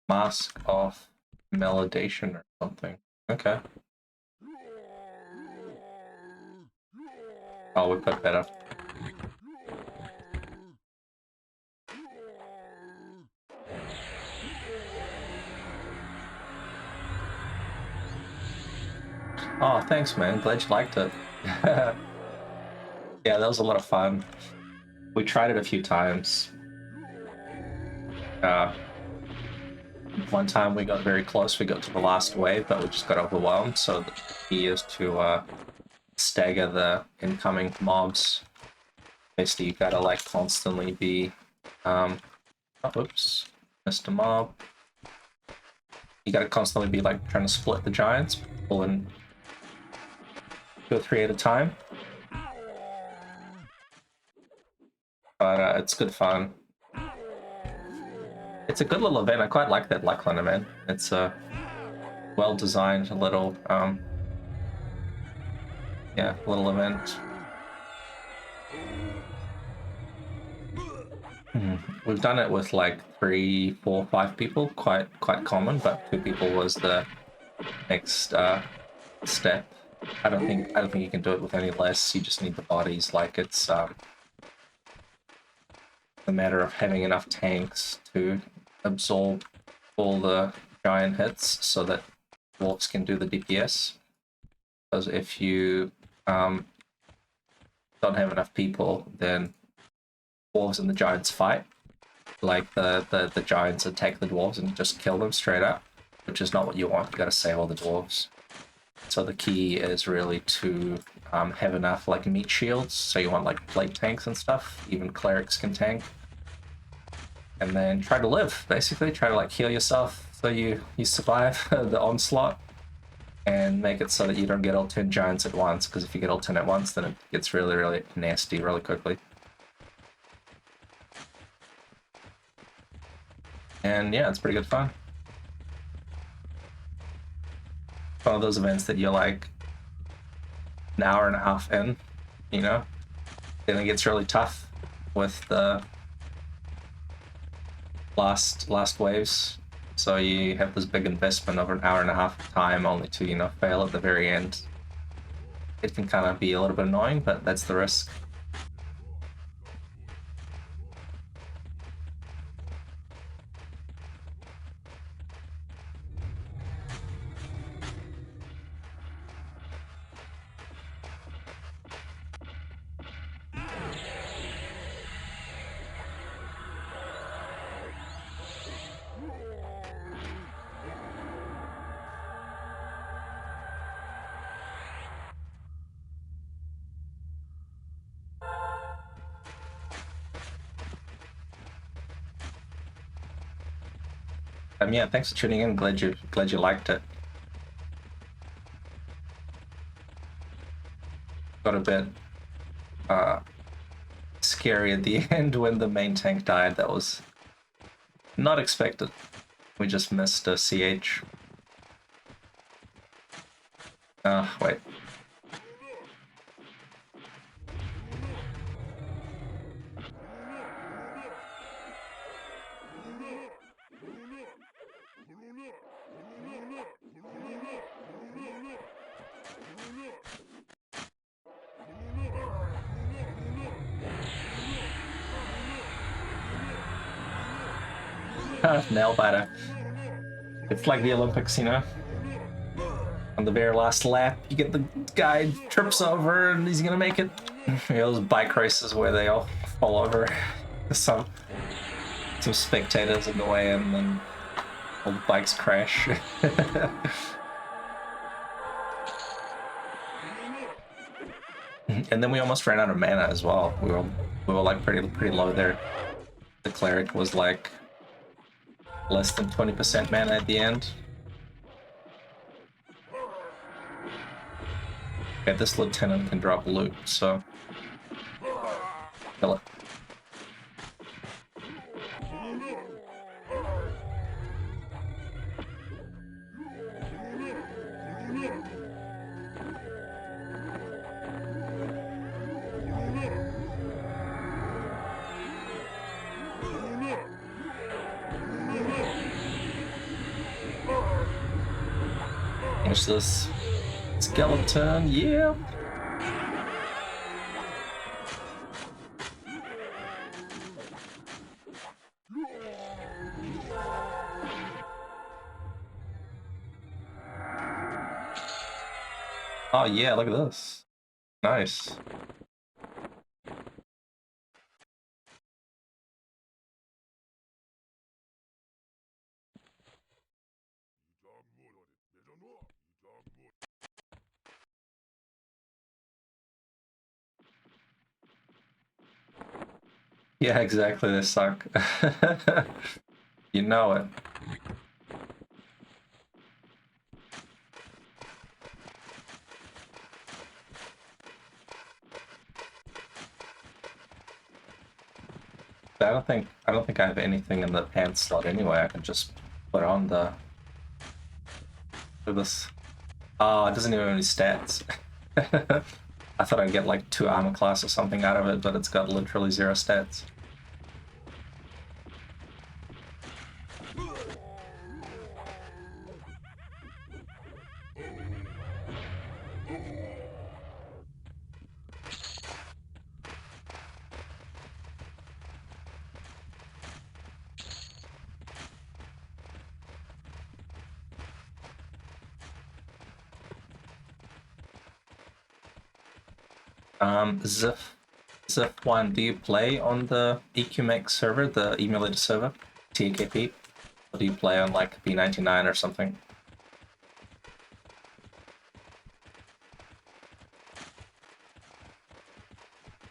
Mask of Melodation or something. Okay. Oh, we've got better. Oh, thanks, man. Glad you liked it. Yeah, that was a lot of fun. We tried it a few times. One time we got very close. We got to the last wave, but we just got overwhelmed. So the key is to stagger the incoming mobs. Basically, you gotta like constantly be, oh, oops, missed a mob. You gotta constantly be like trying to split the giants, pull in 2 or 3 at a time. But it's good fun. It's a good little event. I quite like that Luckland event. It's a well-designed little, yeah, little event. We've done it with like 3, 4, 5 people, quite common, but 2 people was the next step. I don't think you can do it with any less. You just need the bodies. Like it's a matter of having enough tanks to absorb all the giant hits so that dwarves can do the DPS. Because if you don't have enough people, then dwarves and the giants fight. Like the giants attack the dwarves and just kill them straight up, which is not what you want. You gotta save all the dwarves. So the key is really to have enough like meat shields. So you want like plate tanks and stuff. Even clerics can tank. And then try to live, basically. Try to like heal yourself so you survive the onslaught. And and make it so that you don't get all 10 giants at once, because if you get all 10 at once, then it gets really, really nasty really quickly. And yeah, it's pretty good fun. One of those events that you're like an hour and a half in, you know? Then it gets really tough with the last waves. So you have this big investment of an hour and a half of time only to, you know, fail at the very end. It can kind of be a little bit annoying, but that's the risk. Yeah, thanks for tuning in. Glad you liked it. Got a bit scary at the end when the main tank died. That was not expected. We just missed a CH. Wait. Nail biter. It's like the Olympics, you know? On the very last lap, you get the guy trips over and he's gonna make it. You know, those bike races where they all fall over. Some spectators in the way and then all the bikes crash. And then we almost ran out of mana as well. We were like pretty low there. The cleric was like less than 20% mana at the end. Okay, this lieutenant can drop loot, so kill it. Finish this skeleton, yeah. Oh yeah, look at this. Nice. Yeah, exactly, they suck. You know it. I don't think I have anything in the pants slot anyway. I can just put on the this. Oh, it doesn't even have any stats. I thought I'd get like 2 armor class or something out of it, but it's got literally 0 stats. Zif1, do you play on the EQMX server, the emulator server, TAKP? Or do you play on like B99 or something?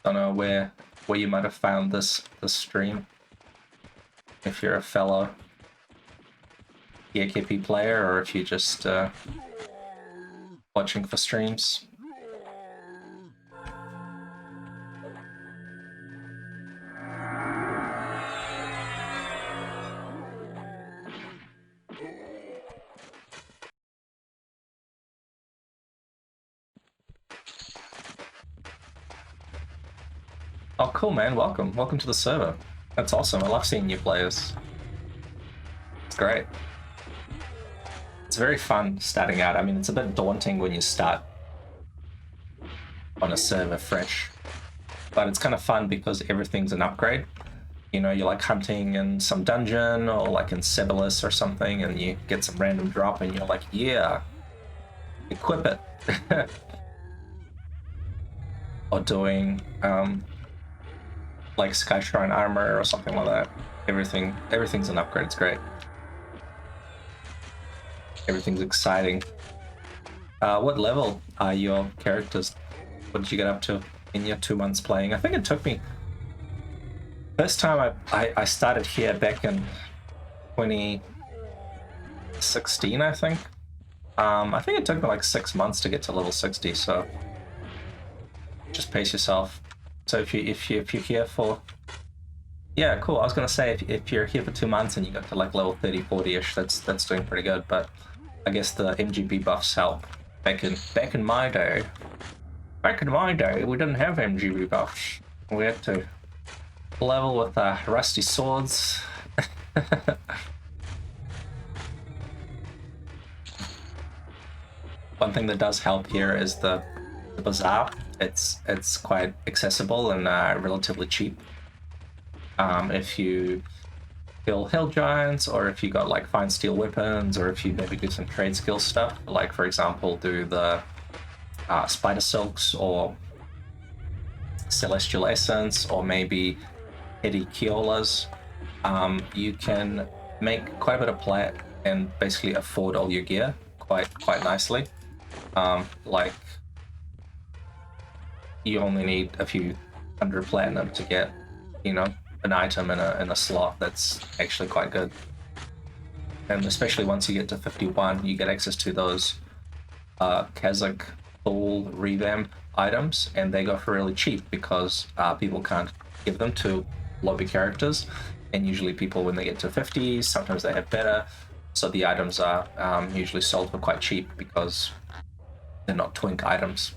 Don't know where you might have found this stream. If you're a fellow TAKP player, or if you just watching for streams. Oh, cool, man. Welcome. Welcome to the server. That's awesome. I love seeing new players. It's great. It's very fun starting out. I mean, it's a bit daunting when you start on a server fresh, but it's kind of fun because everything's an upgrade. You know, you're like hunting in some dungeon or like in Sibyllus or something, and you get some random drop and you're like, yeah, equip it. Or doing like Sky Shrine armor or something like that. Everything's an upgrade. It's great. Everything's exciting. What level are your characters? What did you get up to in your 2 months playing? I think it took me... First time I started here back in 2016, I think. I think it took me like 6 months to get to level 60, so just pace yourself. So if you're here for... Yeah, cool. I was gonna say if you're here for 2 months and you got to like level 30, 40-ish, that's doing pretty good. But I guess the MGB buffs help. Back in my day, we didn't have MGB buffs. We had to level with rusty swords. One thing that does help here is the bazaar. It's quite accessible and relatively cheap. If you kill hill giants, or if you got like fine steel weapons, or if you maybe do some trade skill stuff, like for example do the spider silks or celestial essence, or maybe heady keolas, you can make quite a bit of plat and basically afford all your gear quite nicely. Like you only need a few hundred platinum to get, you know, an item in a slot that's actually quite good. And especially once you get to 51, you get access to those Kazakh full revamp items, and they go for really cheap because people can't give them to lobby characters, and usually people, when they get to 50, sometimes they have better, so the items are usually sold for quite cheap because they're not twink items.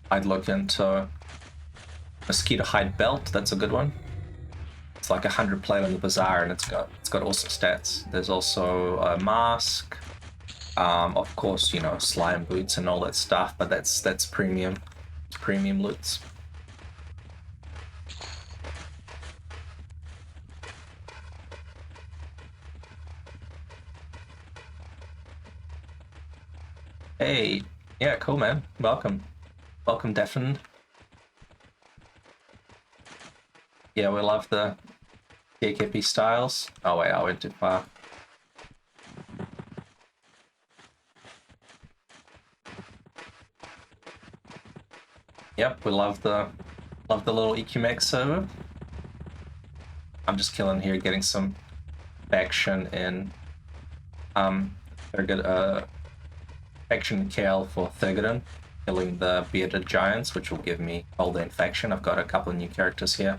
I'd look into mosquito hide belt. That's a good one. It's like 100 plate on the bazaar, and it's got awesome stats. There's also a mask, of course, you know, slime boots and all that stuff, but that's premium. It's premium loots. Hey, yeah, cool, man. Welcome, Deafened. Yeah, we love the TAKP styles. Oh wait, I went too far. Yep, we love the little EQemulator server. I'm just killing here, getting some faction in faction Kael for Thurgoden, killing the bearded giants, which will give me coldain faction. I've got a couple of new characters here,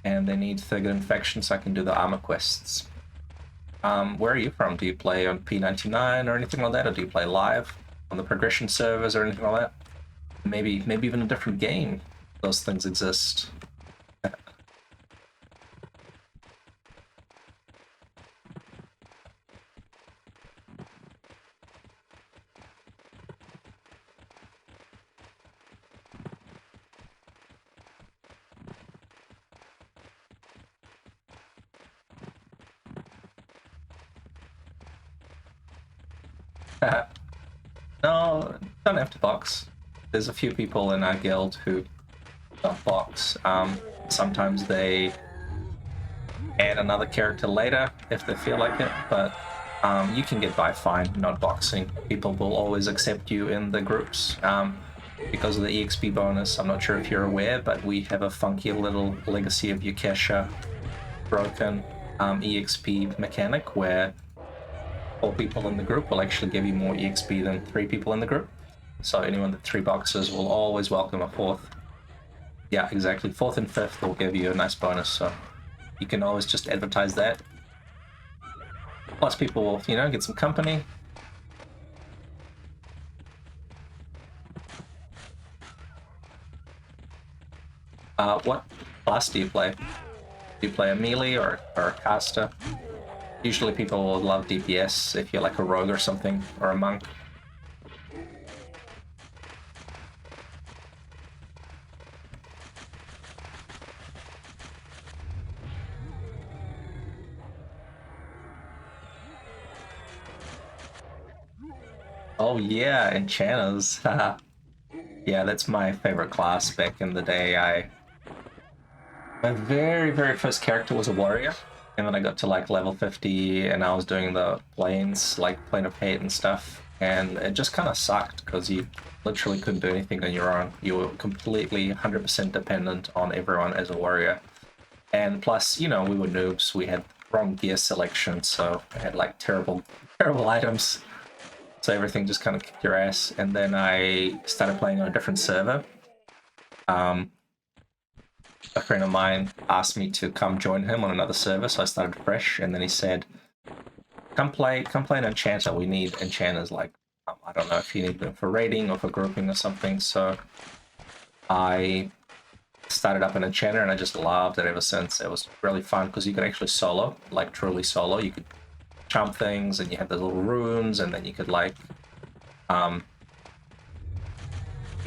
and they need Thurgoden faction so I can do the armor quests. Where are you from? Do you play on P99 or anything like that, or do you play live on the progression servers or anything like that? Maybe even a different game. Those things exist. No, don't have to box. There's a few people in our guild who don't box. Sometimes they add another character later if they feel like it, but you can get by fine not boxing. People will always accept you in the groups because of the EXP bonus. I'm not sure if you're aware, but we have a funky little Legacy of Yukesha broken EXP mechanic where 4 people in the group will actually give you more EXP than 3 people in the group. So anyone with 3 boxes will always welcome a 4th. Yeah, exactly. 4th and 5th will give you a nice bonus, so you can always just advertise that. Plus people will, you know, get some company. What class do you play? Do you play a melee or a caster? Usually people will love DPS if you're like a rogue or something, or a monk. Oh yeah, enchanters. Yeah, that's my favorite class back in the day. My very first character was a warrior, and then I got to like level 50 and I was doing the planes, like Plane of Hate and stuff, and it just kind of sucked because you literally couldn't do anything on your own. You were completely 100% dependent on everyone as a warrior. And plus, you know, we were noobs, we had wrong gear selection, so I had like terrible items. So everything just kind of kicked your ass. And then I started playing on a different server. A friend of mine asked me to come join him on another server, so I started fresh. And then he said, "Come play an enchanter. We need enchanters. Like, I don't know if you need them for raiding or for grouping or something." So I started up an enchanter, and I just loved it ever since. It was really fun because you could actually solo, like truly solo. You could jump things, and you had the little runes, and then you could like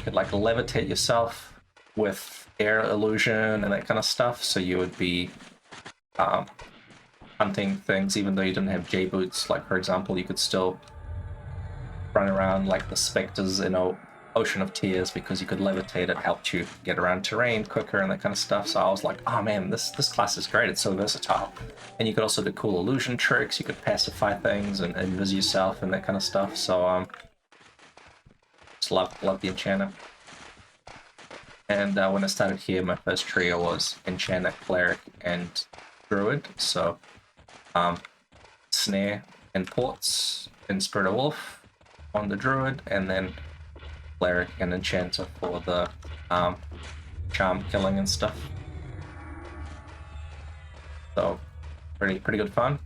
levitate yourself with air illusion and that kind of stuff. So you would be hunting things even though you didn't have J boots. Like for example, you could still run around like the specters in an ocean of tears because you could levitate. It helped you get around terrain quicker and that kind of stuff. So I was like, oh man, this class is great. It's so versatile. And you could also do cool illusion tricks. You could pacify things and invis yourself and that kind of stuff. So just love the enchanter. And when I started here, my first trio was enchanter, cleric, and druid. So snare and ports and spirit of wolf on the druid, and then cleric and enchanter for the charm killing and stuff. So pretty good fun.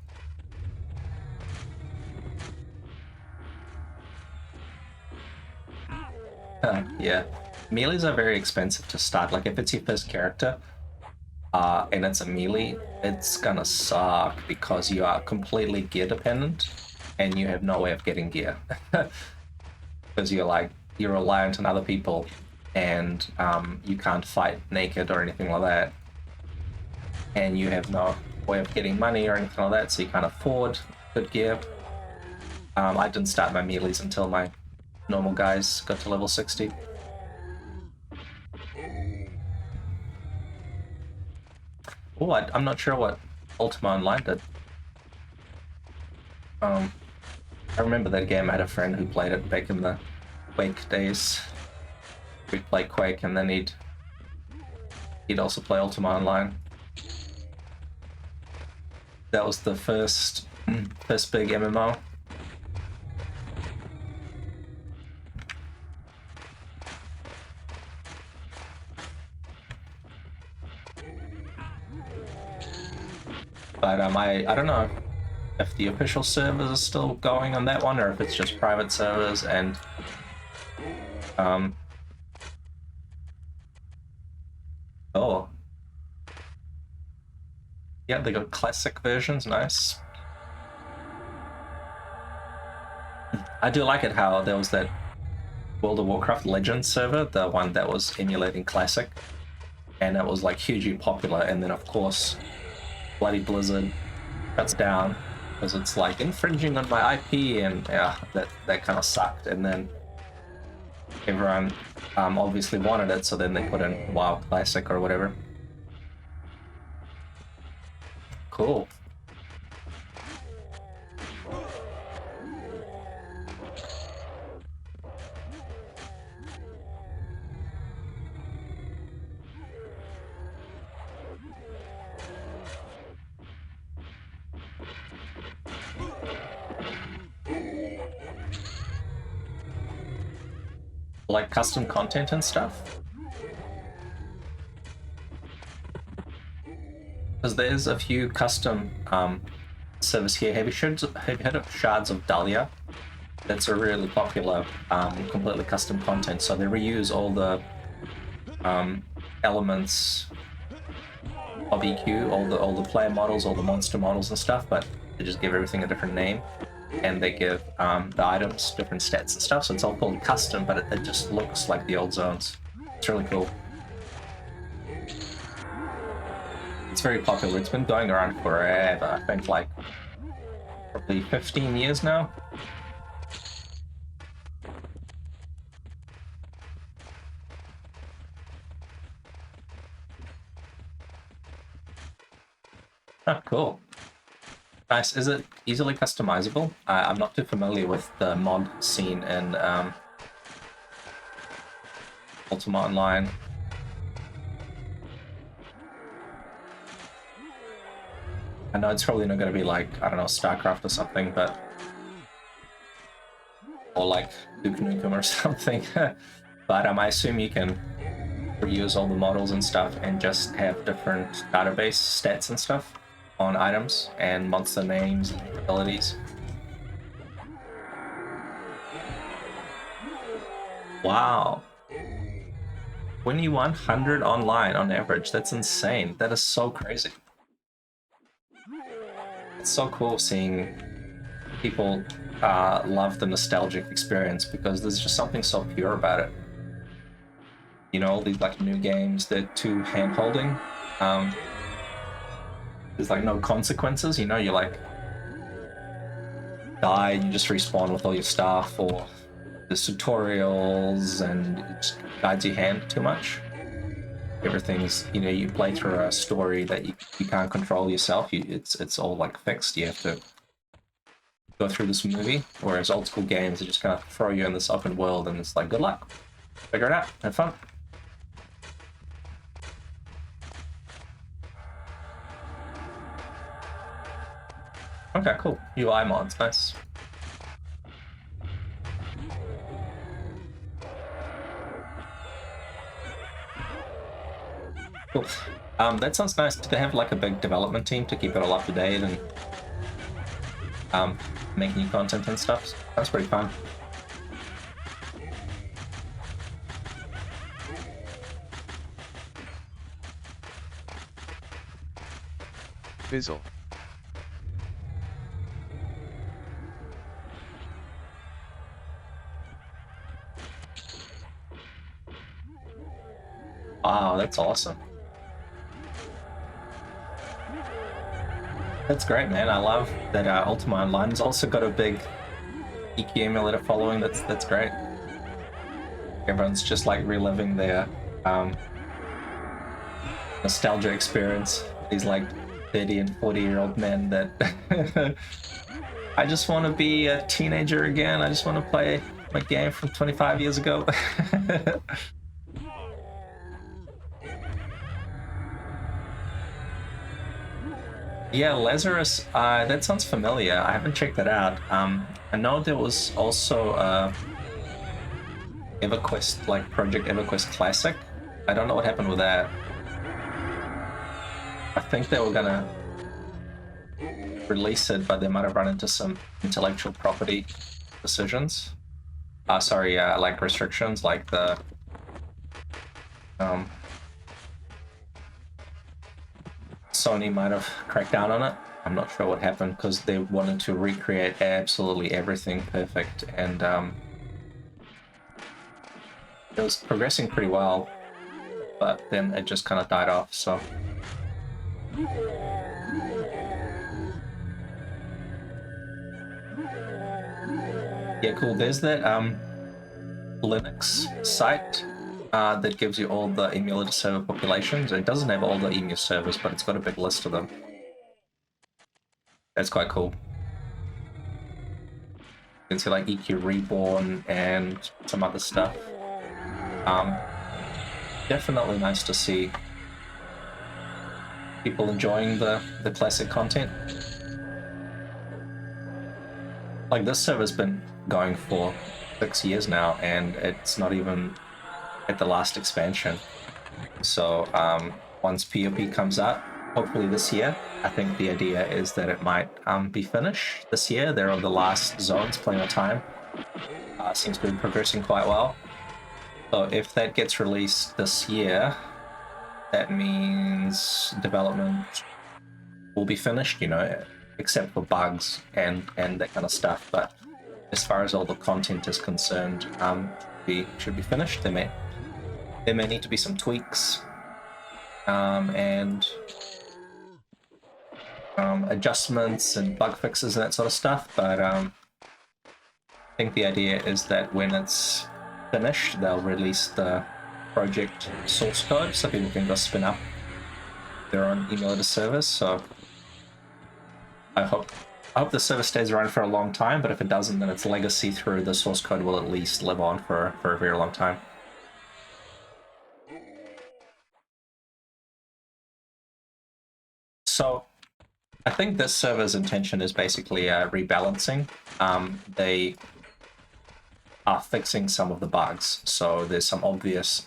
Yeah, melees are very expensive to start. Like if it's your first character and it's a melee, it's gonna suck because you are completely gear dependent and you have no way of getting gear because you're reliant on other people and you can't fight naked or anything like that, and you have no way of getting money or anything like that, so you can't afford good gear. I didn't start my melees until my normal guys got to level 60. Oh, I'm not sure what Ultima Online did. I remember that game. I had a friend who played it back in the Quake days. We'd play Quake and then he'd also play Ultima Online. That was the first big MMO. But I don't know if the official servers are still going on that one or if it's just private servers. And oh yeah, they got classic versions. Nice. I do like it how there was that World of Warcraft Legends server, the one that was emulating classic, and it was like hugely popular. And then of course bloody Blizzard shuts down because it's like infringing on my IP, and yeah, that kind of sucked. And then everyone obviously wanted it, so then they put in WoW Classic or whatever. Cool. like custom content and stuff. Because there's a few custom servers here. Have you heard of Shards of Dahlia? That's a really popular completely custom content. So they reuse all the elements of EQ, all the player models, all the monster models and stuff, but they just give everything a different name, and they give the items different stats and stuff. So it's all called custom, but it just looks like the old zones. It's really cool. It's very popular. It's been going around forever. I think like probably 15 years now. Oh, cool. Nice. Is it easily customizable? I'm not too familiar with the mod scene in Ultima Online. I know it's probably not going to be like, I don't know, StarCraft or something, but... or like Duke Nukem or something. But I assume you can reuse all the models and stuff and just have different database stats and stuff on items and monster names and abilities. Wow. 2100 online on average. That's insane. That is so crazy. It's so cool seeing people love the nostalgic experience, because there's just something so pure about it. You know, all these like new games, they're too hand-holding. There's like no consequences, you know, you like die, you just respawn with all your stuff, or there's tutorials and it just guides your hand too much. Everything's, you know, you play through a story that you can't control yourself. It's all like fixed. You have to go through this movie, whereas old school games are just gonna throw you in this open world and it's like, good luck, figure it out, have fun. Okay, cool. UI mods, nice. Cool. That sounds nice. Do they have like a big development team to keep it all up to date and make new content and stuff? That's pretty fun. Fizzle. Wow, that's awesome. That's great, man. I love that Ultima Online's also got a big EQemulator following. That's great. Everyone's just like reliving their nostalgia experience. These like 30 and 40-year-old men that I just want to be a teenager again. I just want to play my game from 25 years ago. Yeah, Lazarus, that sounds familiar. I haven't checked that out. I know there was also EverQuest, like Project EverQuest Classic. I don't know what happened with that. I think they were gonna release it, but they might have run into some intellectual property decisions. Like restrictions, like the Sony might have cracked down on it. I'm not sure what happened, because they wanted to recreate absolutely everything perfect, and it was progressing pretty well, but then it just kind of died off, so... Yeah, cool. There's that Linux site that gives you all the emulator server populations. It doesn't have all the emu servers, but it's got a big list of them. That's quite cool. You can see like EQ Reborn and some other stuff. Definitely nice to see people enjoying the classic content. Like, this server's been going for 6 years now, and it's not even at the last expansion. So once POP comes out, hopefully this year, I think the idea is that it might be finished this year. They're on the last zones, plenty of time. Seems to be progressing quite well. So if that gets released this year, that means development will be finished, you know, except for bugs and that kind of stuff. But as far as all the content is concerned, should be finished. There may need to be some tweaks and adjustments and bug fixes and that sort of stuff. But I think the idea is that when it's finished, they'll release the project source code so people can go spin up their own emulator servers. So I hope the server stays around for a long time, but if it doesn't, then its legacy through the source code will at least live on for a very long time. So I think this server's intention is basically rebalancing. They are fixing some of the bugs, so there's some obvious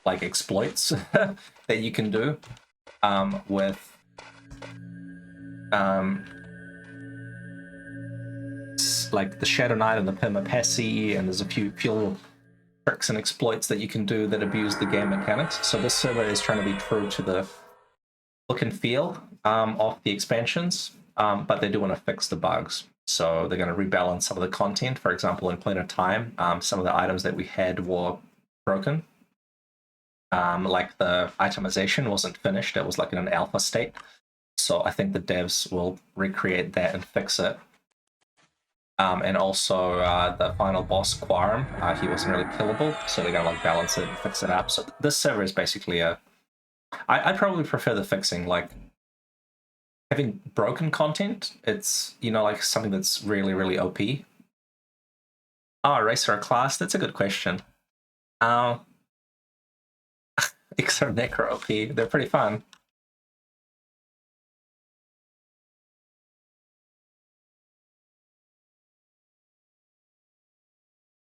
like exploits that you can do with like the Shadow Knight and the Permapessy, and there's a few tricks and exploits that you can do that abuse the game mechanics. So this server is trying to be true to the look and feel of the expansions, but they do want to fix the bugs. So they're going to rebalance some of the content. For example, in Planet Time, some of the items that we had were broken. Like the itemization wasn't finished. It was like in an alpha state. So I think the devs will recreate that and fix it. And also the final boss, Quarum, he wasn't really killable. So they're going to like balance it and fix it up. So this server is basically I'd probably prefer the fixing, like having broken content. It's, you know, like something that's really, really OP. Oh, Eraser class, that's a good question. Ixar Necro OP, they're pretty fun.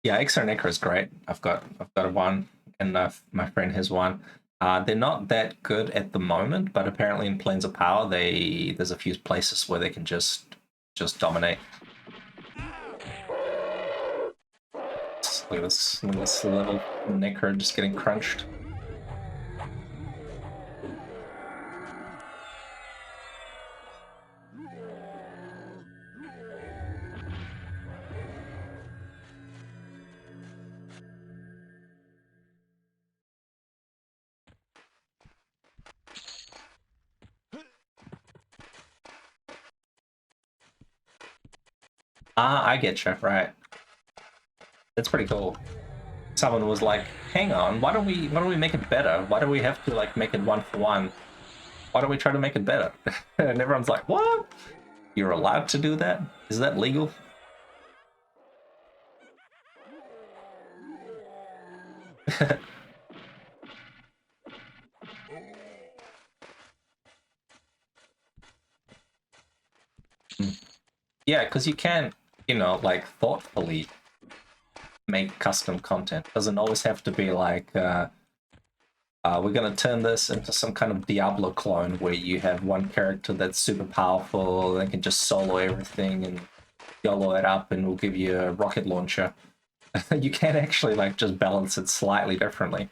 Yeah, Ixar Necro is great. I've got one, and my friend has one. They're not that good at the moment, but apparently in Planes of Power, there's a few places where they can just dominate. Look at this little Necro just getting crunched. I get you, right. That's pretty cool. Someone was like, hang on, why don't we make it better? Why do we have to like make it 1-for-1? Why don't we try to make it better? And everyone's like, what? You're allowed to do that? Is that legal? Yeah, because you can, you know, like thoughtfully make custom content. It doesn't always have to be like, we're gonna turn this into some kind of Diablo clone where you have one character that's super powerful and can just solo everything and YOLO it up and we'll give you a rocket launcher. You can actually like just balance it slightly differently.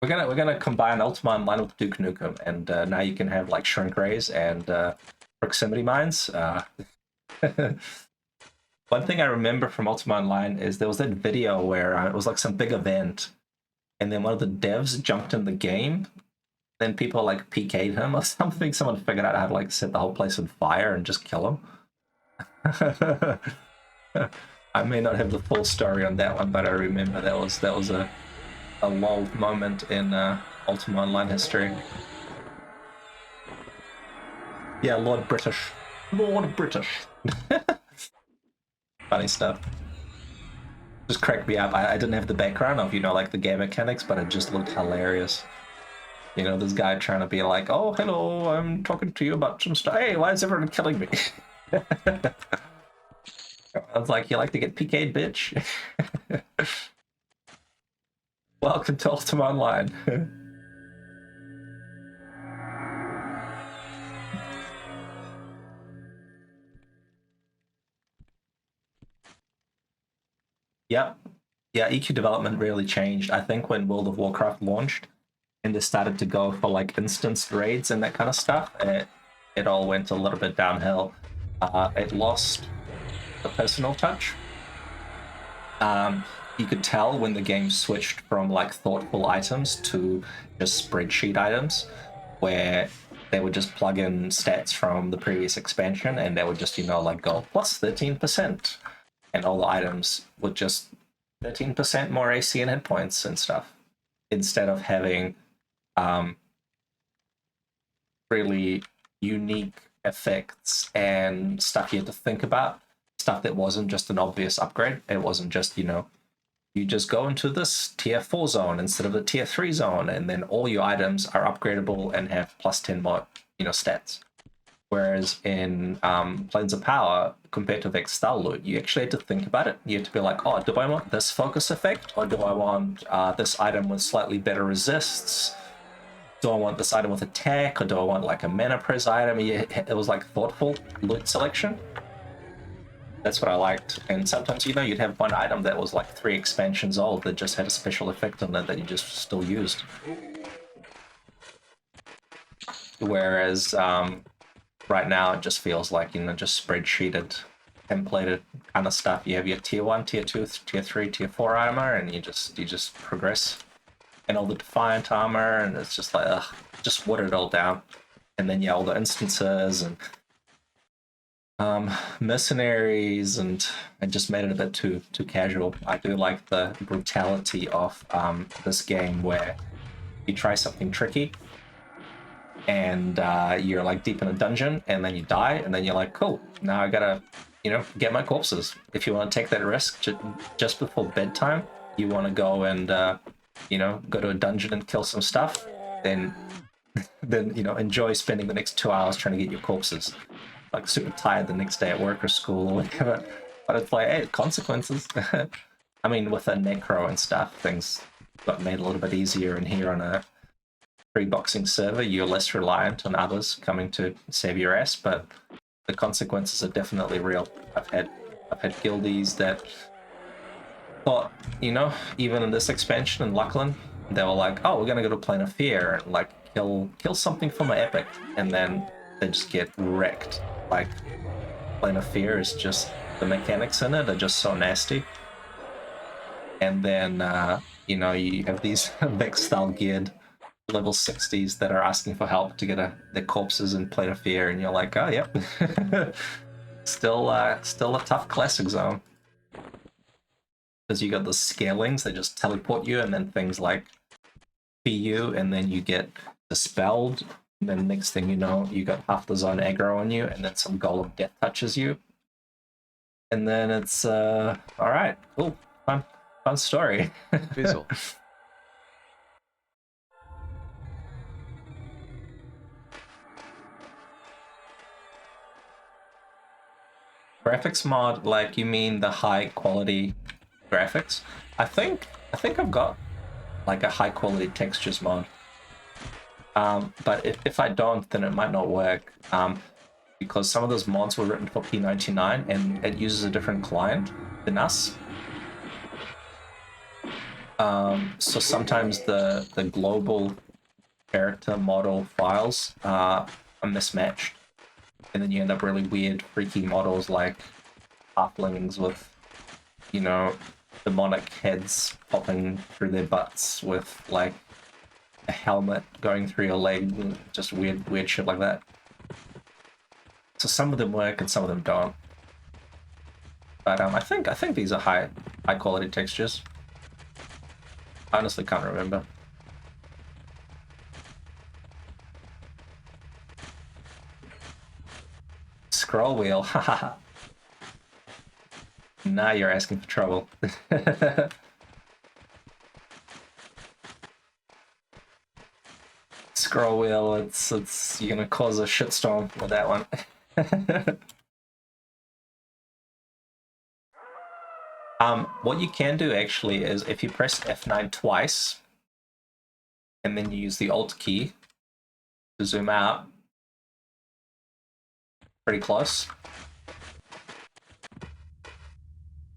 We're gonna combine Ultima Online with Duke Nukem, and now you can have like shrink rays and proximity mines. One thing I remember from Ultima Online is there was that video where it was like some big event, and then one of the devs jumped in the game. Then people like PK'd him or something. Someone figured out how to like set the whole place on fire and just kill him. I may not have the full story on that one, but I remember that was a lull moment in Ultima Online history. Yeah, Lord British. Funny stuff. Just cracked me up. I didn't have the background of, you know, like the game mechanics, but it just looked hilarious. You know, this guy trying to be like, oh, hello, I'm talking to you about some stuff. Hey, why is everyone killing me? I was like, you like to get PK'd, bitch? Welcome to Ultima Online. Yep. Yeah, EQ development really changed. I think when World of Warcraft launched and they started to go for like instance raids and that kind of stuff, it all went a little bit downhill. It lost the personal touch. You could tell when the game switched from like thoughtful items to just spreadsheet items, where they would just plug in stats from the previous expansion and they would just, you know, like go plus 13%. And all the items would just 13% more AC and hit points and stuff, instead of having really unique effects and stuff you had to think about, stuff that wasn't just an obvious upgrade. It wasn't just, you know, you just go into this tier 4 zone instead of the tier 3 zone, and then all your items are upgradable and have plus 10 more, you know, stats. Whereas in Planes of Power, compared to the style loot, you actually had to think about it. You had to be like, oh, do I want this focus effect? Or do I want this item with slightly better resists? Do I want this item with attack? Or do I want like a mana pres item? It was like thoughtful loot selection. That's what I liked. And sometimes, you know, you'd have one item that was like 3 expansions old that just had a special effect on it that you just still used. Whereas right now it just feels like, you know, just spreadsheeted, templated kind of stuff. You have your tier 1, tier 2, tier 3, tier 4 armor, and you just progress. And all the Defiant armor, and it's just like, ugh, just water it all down. And then, yeah, all the instances and mercenaries, and it just made it a bit too casual. I do like the brutality of this game, where you try something tricky and you're like deep in a dungeon and then you die, and then you're like, cool, now I gotta, you know, get my corpses. If you want to take that risk just before bedtime, you want to go and you know, go to a dungeon and kill some stuff, then you know, enjoy spending the next 2 hours trying to get your corpses. Like super tired the next day at work or school or whatever. But it's like, hey, consequences. I mean, with a necro and stuff, things got made a little bit easier. And here on a pre-boxing server, you're less reliant on others coming to save your ass, but the consequences are definitely real. I've had guildies that thought, you know, even in this expansion in Luckland, they were like, oh, we're gonna go to Plane of Fear and like kill something from an epic, and then they just get wrecked. Like, Plane of Fear is just, the mechanics in it are just so nasty. And then you know, you have these Vex style geared level 60s that are asking for help to get their corpses in Plane of Fear, and you're like, oh yep. still a tough classic zone. Because you got the scalings that just teleport you, and then things like you, and then you get dispelled, and then next thing you know, you got half the zone aggro on you, and then some golem death touches you, and then it's all right, cool, fun story. Fizzle. Graphics mod, like, you mean the high quality graphics? I think I've got like a high quality textures mod. But if I don't, then it might not work. Because some of those mods were written for P99 and it uses a different client than us. So sometimes the global character model files are mismatched. And then you end up really weird, freaky models like halflings with, you know, demonic heads popping through their butts with like a helmet going through your leg, just weird shit like that. So some of them work and some of them don't. But I think these are high quality textures. I honestly can't remember. Scroll wheel, haha. Now you're asking for trouble. Scroll wheel, it's you're gonna cause a shitstorm with that one. What you can do actually is if you press F9 twice, and then you use the Alt key to zoom out, pretty close.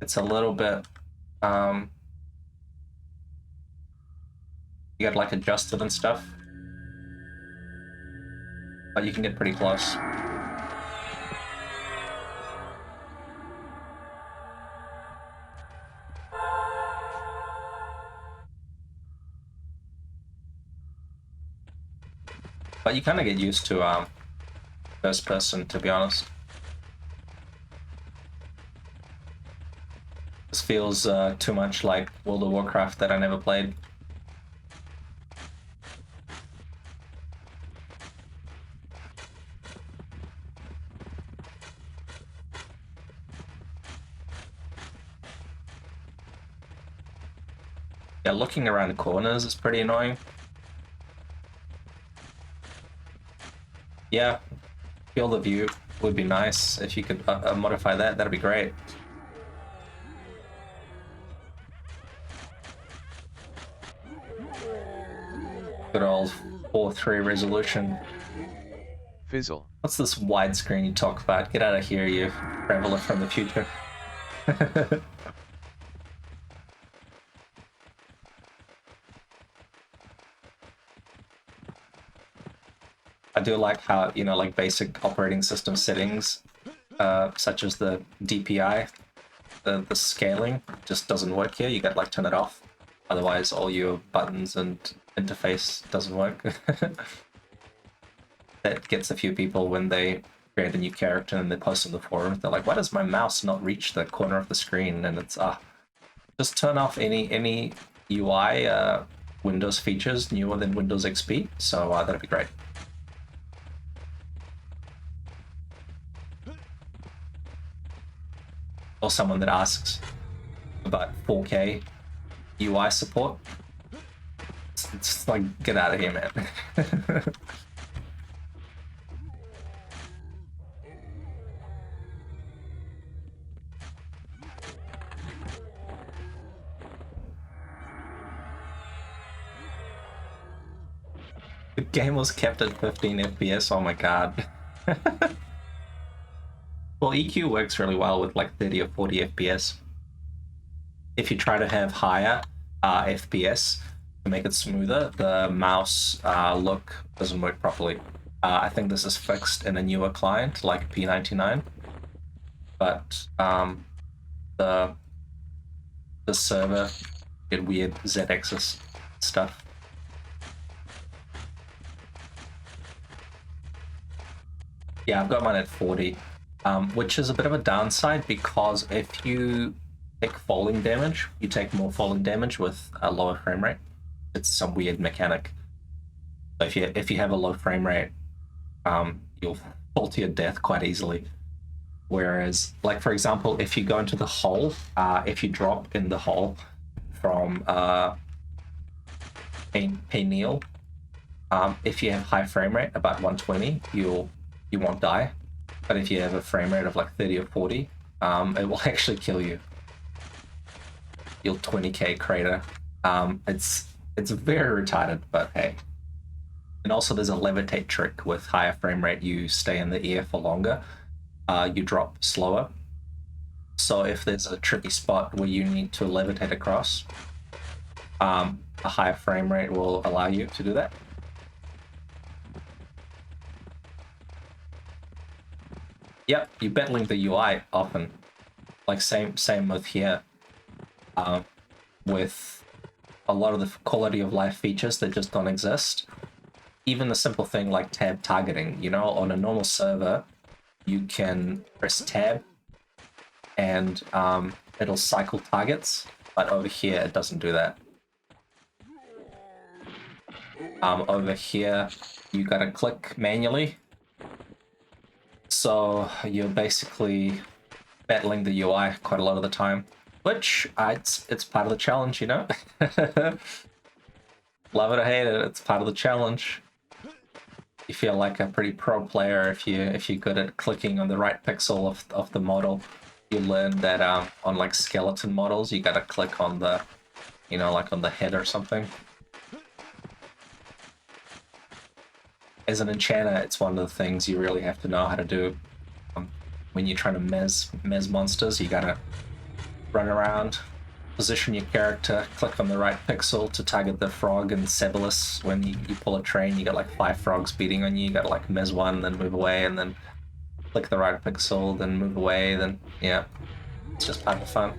It's a little bit, you gotta like adjust it and stuff, but you can get pretty close. But you kind of get used to first person, to be honest. This feels too much like World of Warcraft that I never played. Yeah, looking around the corners is pretty annoying. Yeah, field of view would be nice. If you could modify that, that'd be great. Good old 4:3 resolution. Fizzle. What's this widescreen you talk about? Get out of here, you traveler from the future. I do like how, you know, like basic operating system settings, such as the DPI, the scaling, just doesn't work here. You gotta like turn it off. Otherwise, all your buttons and interface doesn't work. That gets a few people when they create a new character and they post on the forum. They're like, why does my mouse not reach the corner of the screen? And it's, just turn off any UI Windows features newer than Windows XP. So that'd be great. Or someone that asks about 4K UI support. It's like, get out of here, man. The game was kept at 15 FPS, oh my god. Well, EQ works really well with like 30 or 40 FPS. If you try to have higher FPS to make it smoother, the mouse look doesn't work properly. I think this is fixed in a newer client like P99, but the server get weird Z-axis stuff. Yeah, I've got mine at 40, which is a bit of a downside because if you take falling damage, you take more falling damage with a lower frame rate. It's some weird mechanic. So if you have a low frame rate, you'll fall to your death quite easily. Whereas, like for example, if you go into the hole, if you drop in the hole from Neil, if you have high frame rate, about 120, you won't die. But if you have a frame rate of like 30 or 40, it will actually kill you. You'll 20k crater. It's very retarded, but hey. And also there's a levitate trick with higher frame rate. You stay in the air for longer. You drop slower. So if there's a tricky spot where you need to levitate across, a higher frame rate will allow you to do that. Yep, you're battling the UI often. Like same with here. With a lot of the quality of life features that just don't exist. Even the simple thing like tab targeting, you know, on a normal server, you can press tab and it'll cycle targets, but over here it doesn't do that. Over here, you gotta click manually. So you're basically battling the UI quite a lot of the time, which it's part of the challenge, you know? Love it or hate it, it's part of the challenge. You feel like a pretty pro player if you're good at clicking on the right pixel of the model you learn that on like skeleton models, you gotta click on the, you know, like on the head or something. As an enchanter, it's one of the things you really have to know how to do. When you're trying to mez monsters, you gotta run around, position your character, click on the right pixel to target the frog and Cebalus. When you pull a train, you got like 5 frogs beating on you. You gotta like mez one, then move away, and then click the right pixel, then move away, then yeah. It's just part of the fun.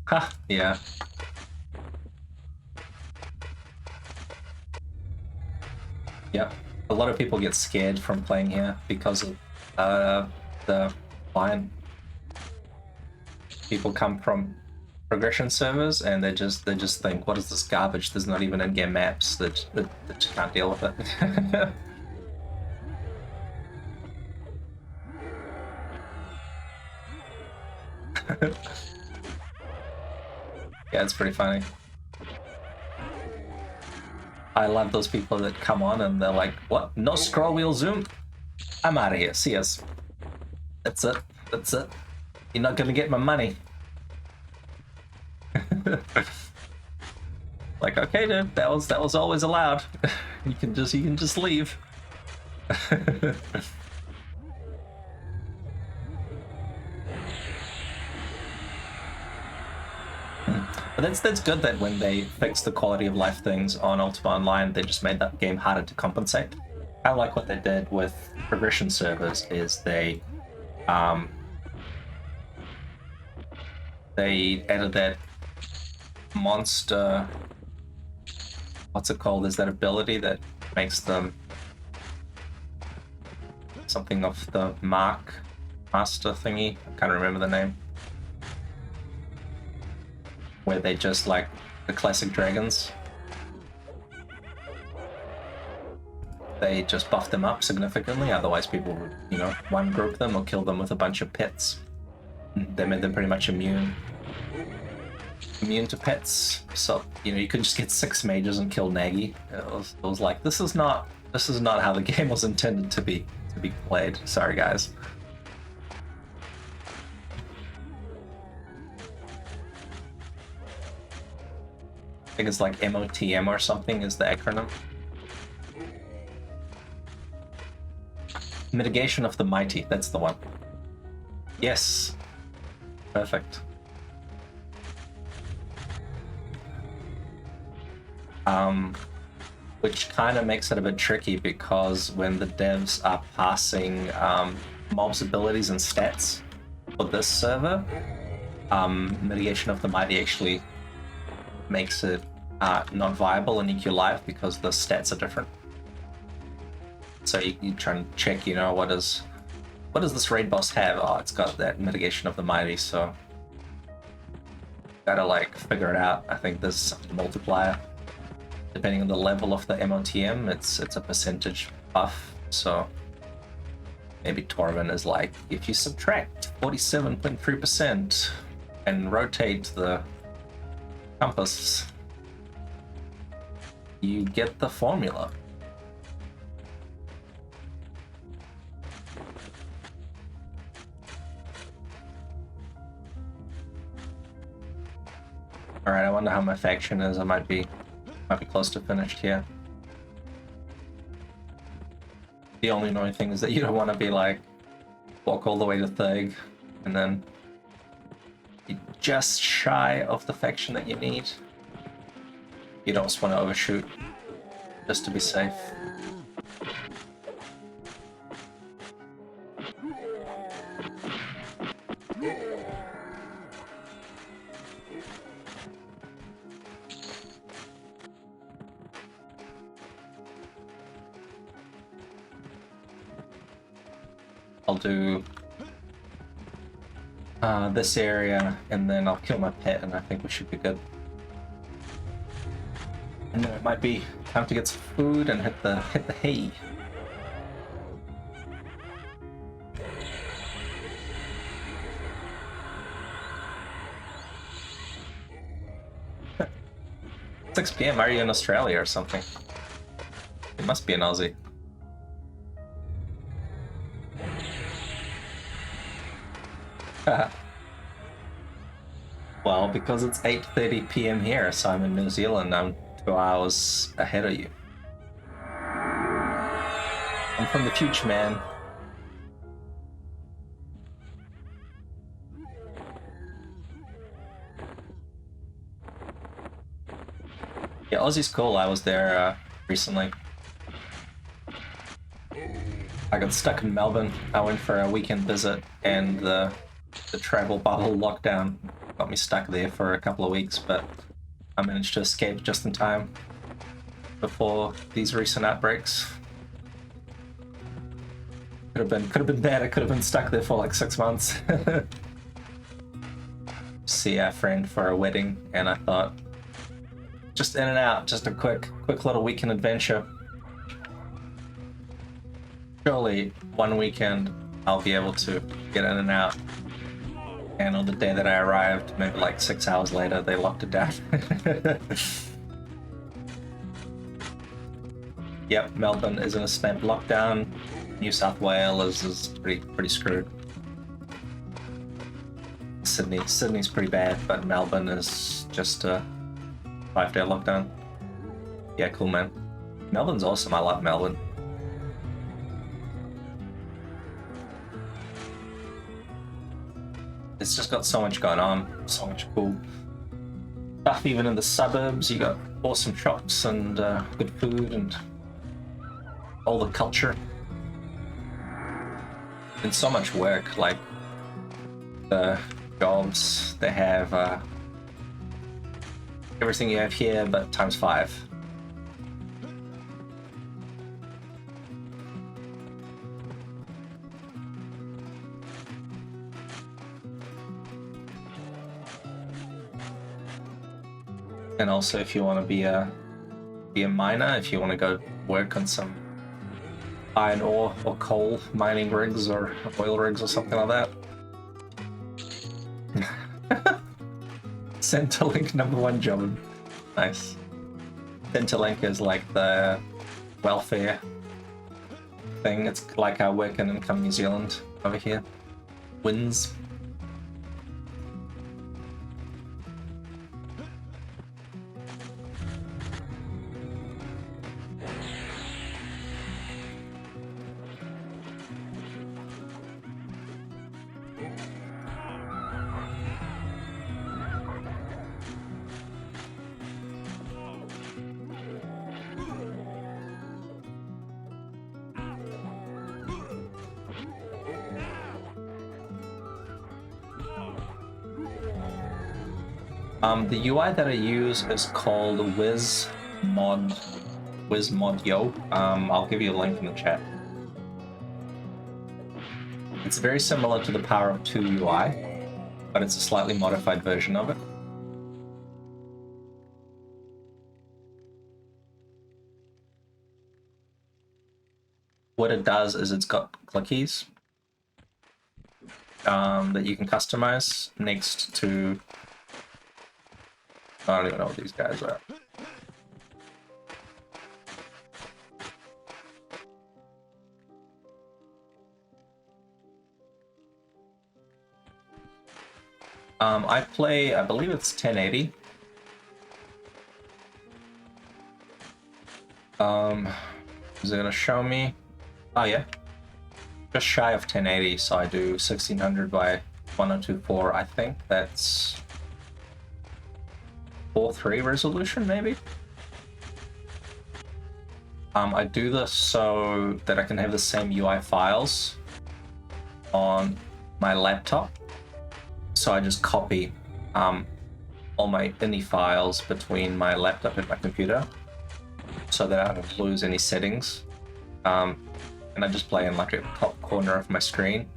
Ha, yeah. Yep. A lot of people get scared from playing here because of the line. People come from progression servers and they just think, what is this garbage? There's not even in-game maps. That just can't deal with it. Yeah, it's pretty funny. I love those people that come on and they're like, what? No scroll wheel zoom? I'm out of here. See us. That's it. That's it. You're not gonna get my money. Like, okay, dude, that was always allowed. You can just leave. But that's good that when they fixed the quality of life things on Ultima Online, they just made that game harder to compensate. I like what they did with progression servers is they added that monster, what's it called? There's that ability that makes them something of the master thingy. I can't remember the name. Where they just like the classic dragons. They just buff them up significantly, otherwise people would, you know, one group them or kill them with a bunch of pets. They made them pretty much immune to pets. So, you know, you could just get 6 mages and kill Nagi. It was like, this is not how the game was intended to be played. Sorry guys. I think it's like MOTM or something is the acronym. Mitigation of the Mighty, that's the one. Yes. Perfect. Which kind of makes it a bit tricky because when the devs are passing mobs' abilities and stats for this server, Mitigation of the Mighty actually makes it not viable in EQ Live because the stats are different. So you try and check, you know, what does this raid boss have? Oh, it's got that Mitigation of the Mighty, so gotta like figure it out. I think there's some multiplier. Depending on the level of the MOTM, it's a percentage buff, so maybe Torvin is like, if you subtract 47.3% and rotate the compass, you get the formula. Alright, I wonder how my faction is. I might be close to finished here. The only annoying thing is that you don't want to be like, walk all the way to Thug, and then you're just shy of the faction that you need. You don't just want to overshoot, just to be safe. I'll do this area, and then I'll kill my pet, and I think we should be good. And then it might be time to get some food and hit the hay. PM? Are you in Australia or something? It must be an Aussie. Well, because it's 8:30 PM here, so I'm in New Zealand. I'm 2 hours ahead of you. I'm from the future, man. Yeah, Aussie's cool. I was there recently. I got stuck in Melbourne. I went for a weekend visit, and the travel bubble lockdown got me stuck there for a couple of weeks, but I managed to escape just in time before these recent outbreaks. Could have been bad. I could have been stuck there for like 6 months. See a friend for a wedding, and I thought, just in and out, just a quick little weekend adventure. Surely one weekend I'll be able to get in and out. And on the day that I arrived, maybe like 6 hours later, they locked it down. Yep, Melbourne is in a snap lockdown. New South Wales is pretty screwed. Sydney's pretty bad, but Melbourne is just a 5-day lockdown. Yeah, cool, man. Melbourne's awesome. I love Melbourne. It's just got so much going on, so much cool stuff. Even in the suburbs, you got awesome shops and good food and all the culture. And so much work, like the jobs they have, everything you have here, but times 5. And also, if you want to be a miner, if you want to go work on some iron ore or coal mining rigs or oil rigs or something like that. Centrelink #1 job. Nice. Centrelink is like the welfare thing. It's like our work in Income New Zealand over here. Wins. The UI that I use is called WizModYo. I'll give you a link in the chat. It's very similar to the Power of 2 UI, but it's a slightly modified version of it. What it does is it's got clickies that you can customize next to... I don't even know what these guys are. I play, I believe it's 1080. Is it gonna show me? Oh yeah, just shy of 1080. So I do 1600 by 1024. I think that's 4:3 resolution, maybe. I do this so that I can have the same UI files on my laptop. So I just copy all my ini files between my laptop and my computer, so that I don't lose any settings. And I just play in like a top corner of my screen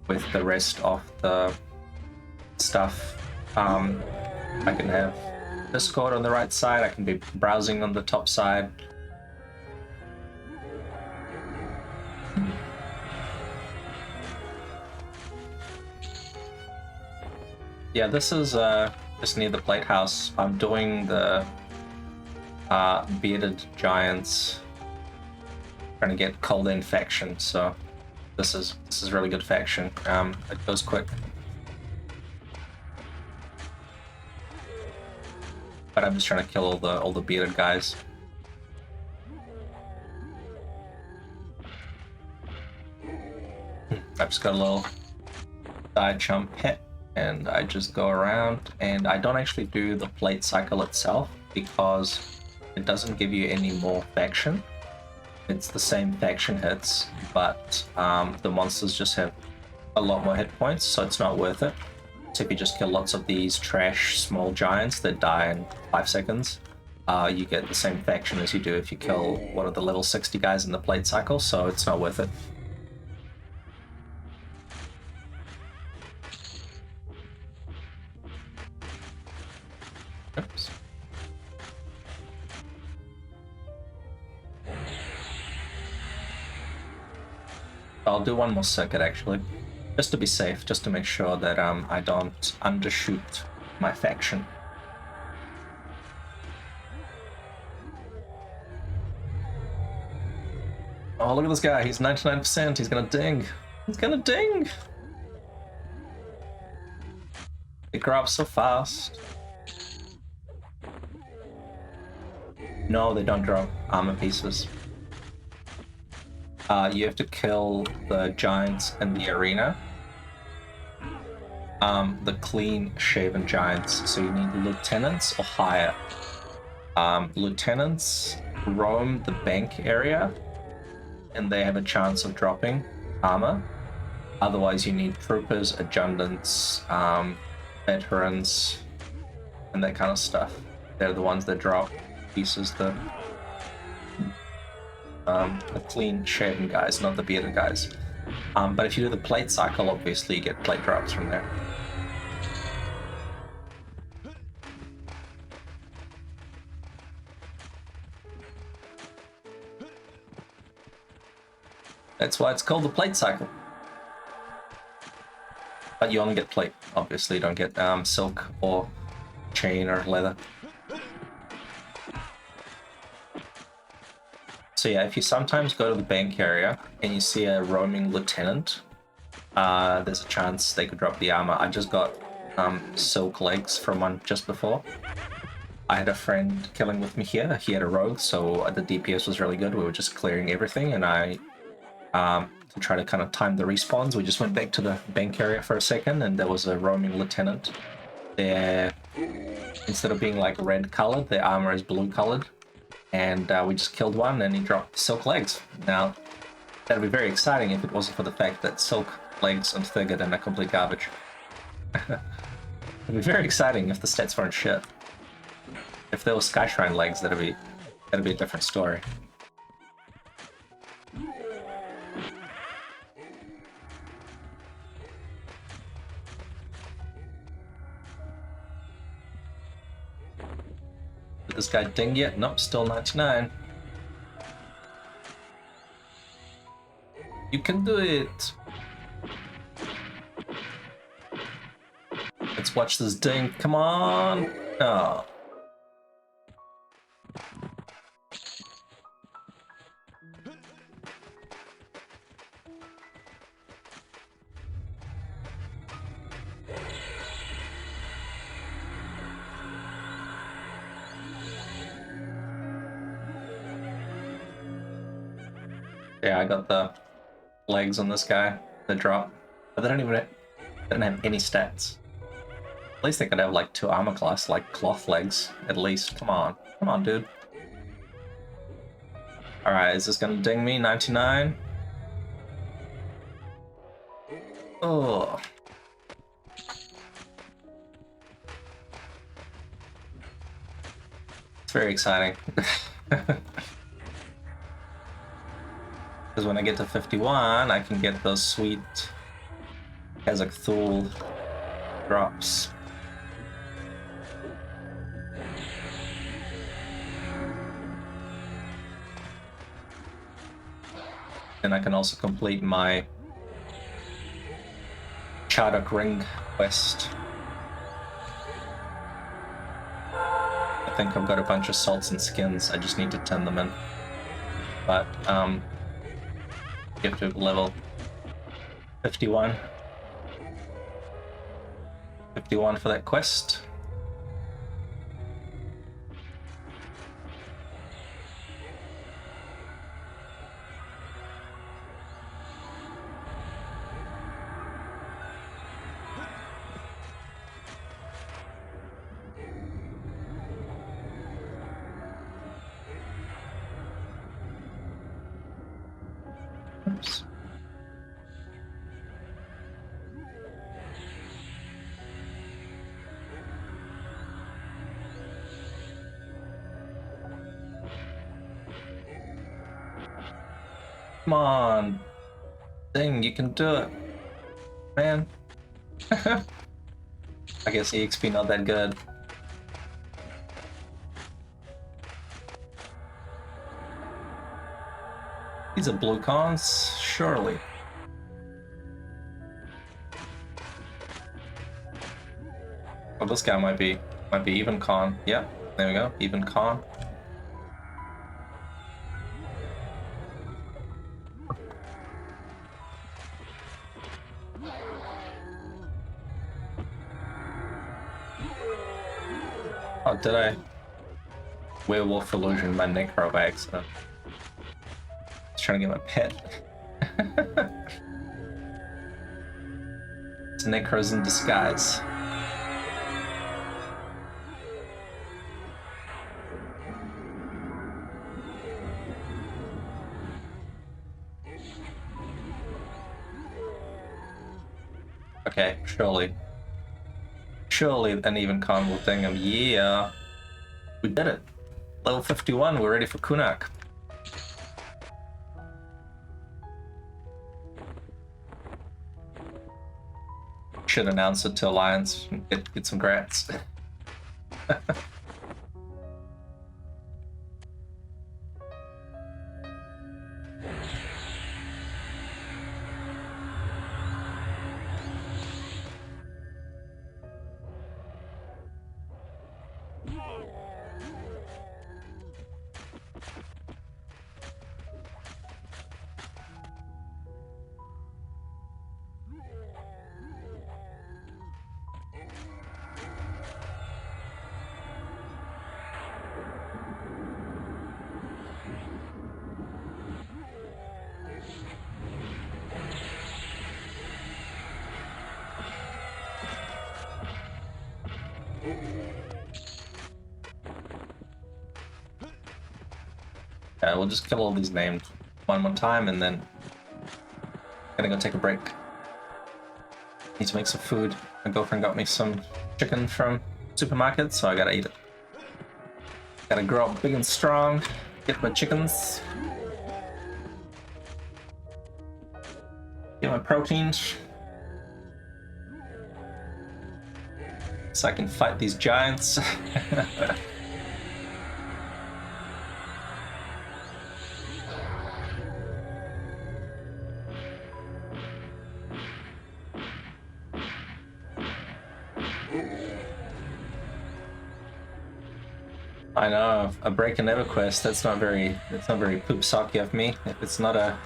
with the rest of the stuff. I can have Discord on the right side, I can be browsing on the top side. Yeah, this is just near the Plate House. I'm doing the bearded giants trying to get coldain faction, so this is really good faction. It goes quick. But I'm just trying to kill all the bearded guys. I've just got a little side jump hit, and I just go around, and I don't actually do the plate cycle itself because it doesn't give you any more faction. It's the same faction hits, but the monsters just have a lot more hit points, so it's not worth it. So if you just kill lots of these trash small giants that die in 5 seconds, you get the same faction as you do if you kill one of the level 60 guys in the plate cycle, so it's not worth it. Oops. I'll do one more circuit actually, just to be safe, just to make sure that I don't undershoot my faction. Oh, look at this guy, he's 99%, he's gonna ding. He's gonna ding! They grow up so fast. No, they don't drop armor pieces. You have to kill the giants in the arena. The clean-shaven giants, so you need lieutenants or higher. Lieutenants roam the bank area, and they have a chance of dropping armor. Otherwise, you need troopers, adjutants, veterans, and that kind of stuff. They're the ones that drop pieces, the clean-shaven guys, not the bearded guys. But if you do the plate cycle, obviously you get plate drops from there. That's why it's called the plate cycle. But you only get plate, obviously you don't get silk or chain or leather. So yeah, if you sometimes go to the bank area and you see a roaming lieutenant, there's a chance they could drop the armor. I just got silk legs from one just before. I had a friend killing with me here. He had a rogue, so the DPS was really good. We were just clearing everything, and I, to try to kind of time the respawns, we just went back to the bank area for a second, and there was a roaming lieutenant there. Instead of being like red colored, their armor is blue colored. And we just killed one, and he dropped silk legs. Now, that'd be very exciting if it wasn't for the fact that silk legs and Thurgood are complete garbage. It'd be very exciting if the stats weren't shit. If there was Skyshrine legs, that'd be a different story. Did this guy ding yet? Nope, still 99. You can do it! Let's watch this ding, come on! Oh. Yeah, I got the legs on this guy, the drop, but they don't have any stats. At least they could have like 2 armor class, like cloth legs, at least. Come on, dude. Alright, is this gonna ding me? 99? Oh. It's very exciting. Because when I get to 51, I can get those sweet Kazakh Thul drops. And I can also complete my Chardok Ring quest. think I've got a bunch of salts and skins. I just need to turn them in. But you have to level 51. 51 for that quest. Oops. Come on. Dang, you can do it. Man. I guess EXP not that good. These are blue cons, surely. Oh, this guy might be even con. Yeah, there we go, even con. Oh, did I werewolf illusion my necro by accident? I was trying to get my pet. It's necros in disguise. Okay, surely an even con will ding him. Yeah, we did it. Level 51, we're ready for Kunak. Should announce it to Alliance and get some grats. We'll just kill all these named one more time and then gonna go take a break. Need to make some food. My girlfriend got me some chicken from supermarket, so I gotta eat it. Gotta grow up big and strong, get my chickens, get my proteins, so I can fight these giants. I know, a break in EverQuest, that's not very poop socky of me. It's not a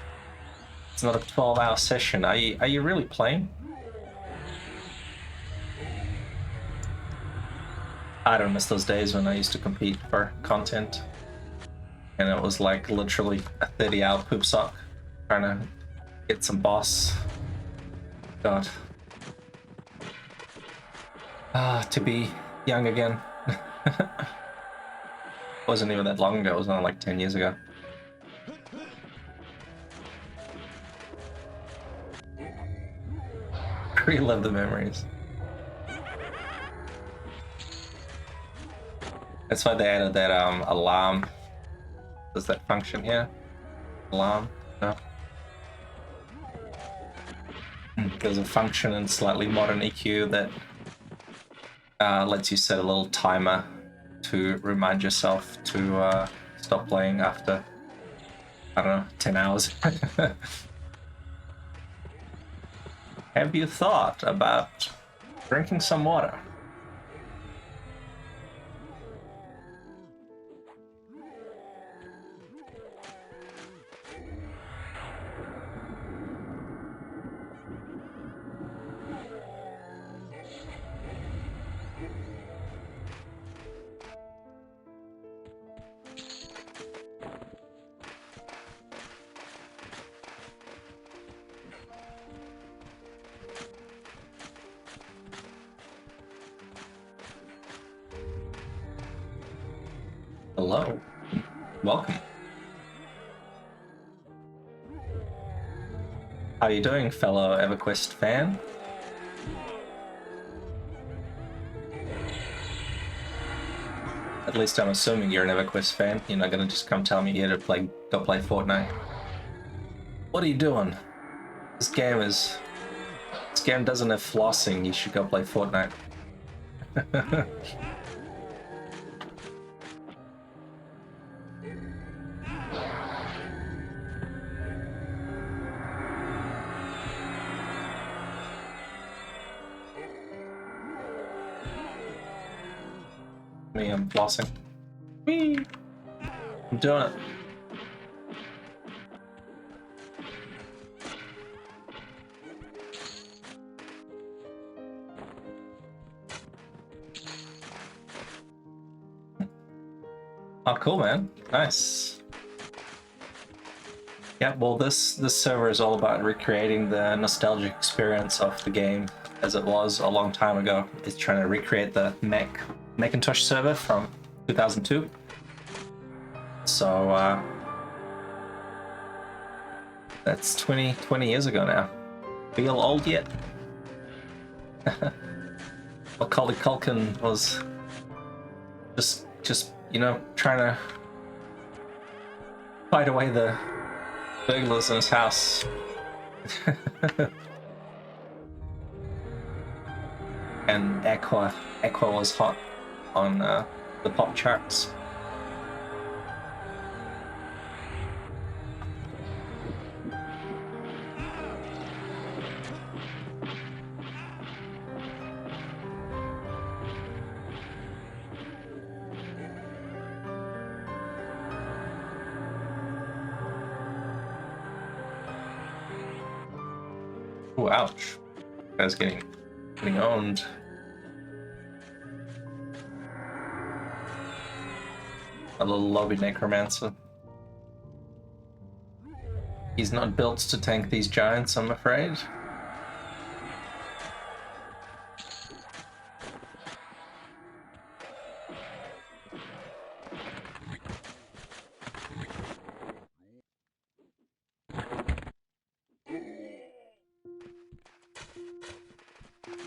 12-hour session. Are you really playing? I don't miss those days when I used to compete for content. And it was like literally a 30-hour poop sock trying to get some boss. God. To be young again. Wasn't even that long ago, it was only like 10 years ago. Relive the memories. That's why they added that alarm. Does that function here? Alarm? No. There's a function in slightly modern EQ that lets you set a little timer to remind yourself to stop playing after, I don't know, 10 hours. Have you thought about drinking some water? Hello. Welcome. How are you doing, fellow EverQuest fan? At least I'm assuming you're an EverQuest fan. You're not gonna just come tell me here to go play Fortnite. What are you doing? This game doesn't have flossing. You should go play Fortnite. Me, I'm flossing. Whee! I'm doing it. Oh, cool, man. Nice. Yeah, well, this server is all about recreating the nostalgic experience of the game as it was a long time ago. It's trying to recreate the Macintosh server from 2002. So, that's 20 years ago now. Feel old yet? Macaulay Culkin was just you know, trying to fight away the burglars in his house. And Aqua was hot on the pop charts. Ooh, ouch. Guy's getting owned. A little lobby necromancer. He's not built to tank these giants, I'm afraid.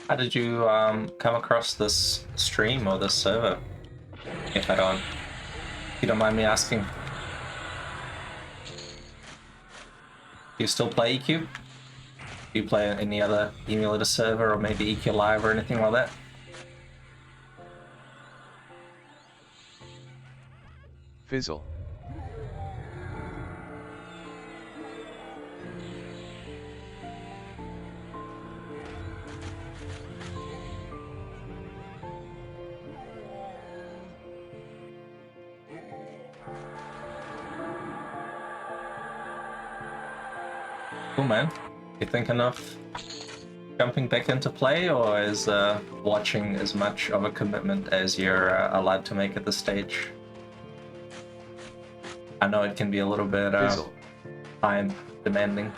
How did you come across this stream or this server? If you don't mind me asking. Do you still play EQ? Do you play any other emulator server or maybe EQ Live or anything like that? Fizzle. Cool, man. You thinking of jumping back into play, or is watching as much of a commitment as you're allowed to make at this stage? I know it can be a little bit time demanding.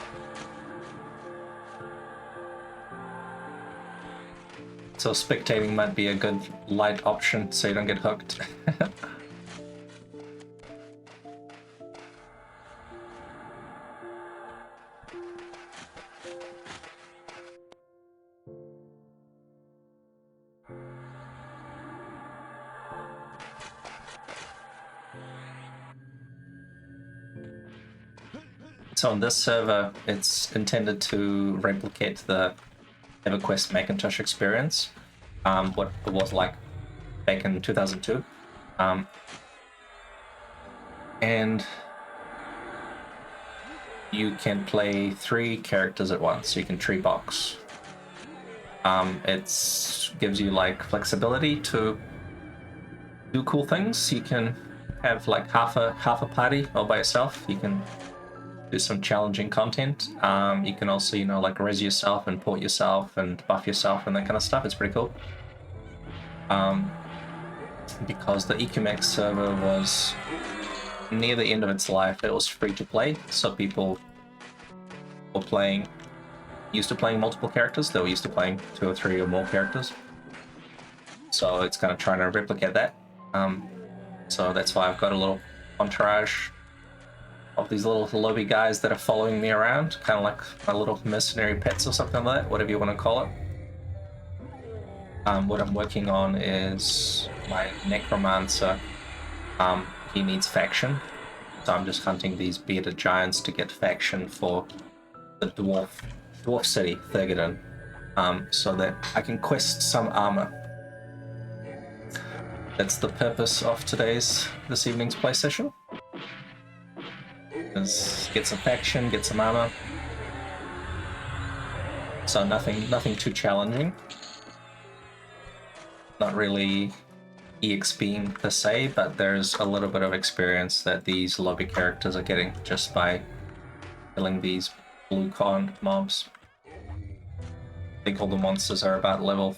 So spectating might be a good light option so you don't get hooked. So on this server, it's intended to replicate the EverQuest Macintosh experience, what it was like back in 2002. And you can play 3 characters at once, so you can tree box. It gives you like flexibility to do cool things. You can have like half a party all by yourself. You can do some challenging content. You can also, you know, like res yourself and port yourself and buff yourself and that kind of stuff. It's pretty cool. Because the EQMX server was near the end of its life, it was free to play, so people were used to playing multiple characters. They were used to playing 2 or 3 or more characters. So it's kind of trying to replicate that. So that's why I've got a little entourage of these little lobby guys that are following me around, kind of like my little mercenary pets or something like that, whatever you want to call it. What I'm working on is my necromancer. He needs faction, so I'm just hunting these bearded giants to get faction for the dwarf city, Thurgoden, so that I can quest some armor. That's the purpose of this evening's play session. Is get some faction, get some armor. So nothing too challenging. Not really EXPing per se, but there's a little bit of experience that these lobby characters are getting just by killing these blue con mobs. I think all the monsters are about level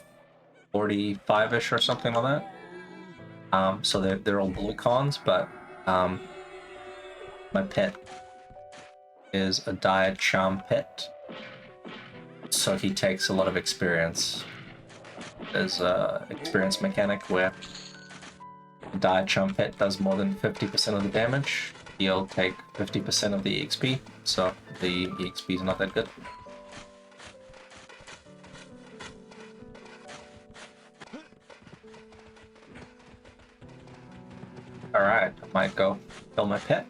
45-ish or something like that. So they're all blue cons, but my pet is a dire charm pet, so he takes a lot of experience. There's a experience mechanic where the dire charm pet does more than 50% of the damage. He'll take 50% of the EXP, so the EXP is not that good. Alright, I might go kill my pet.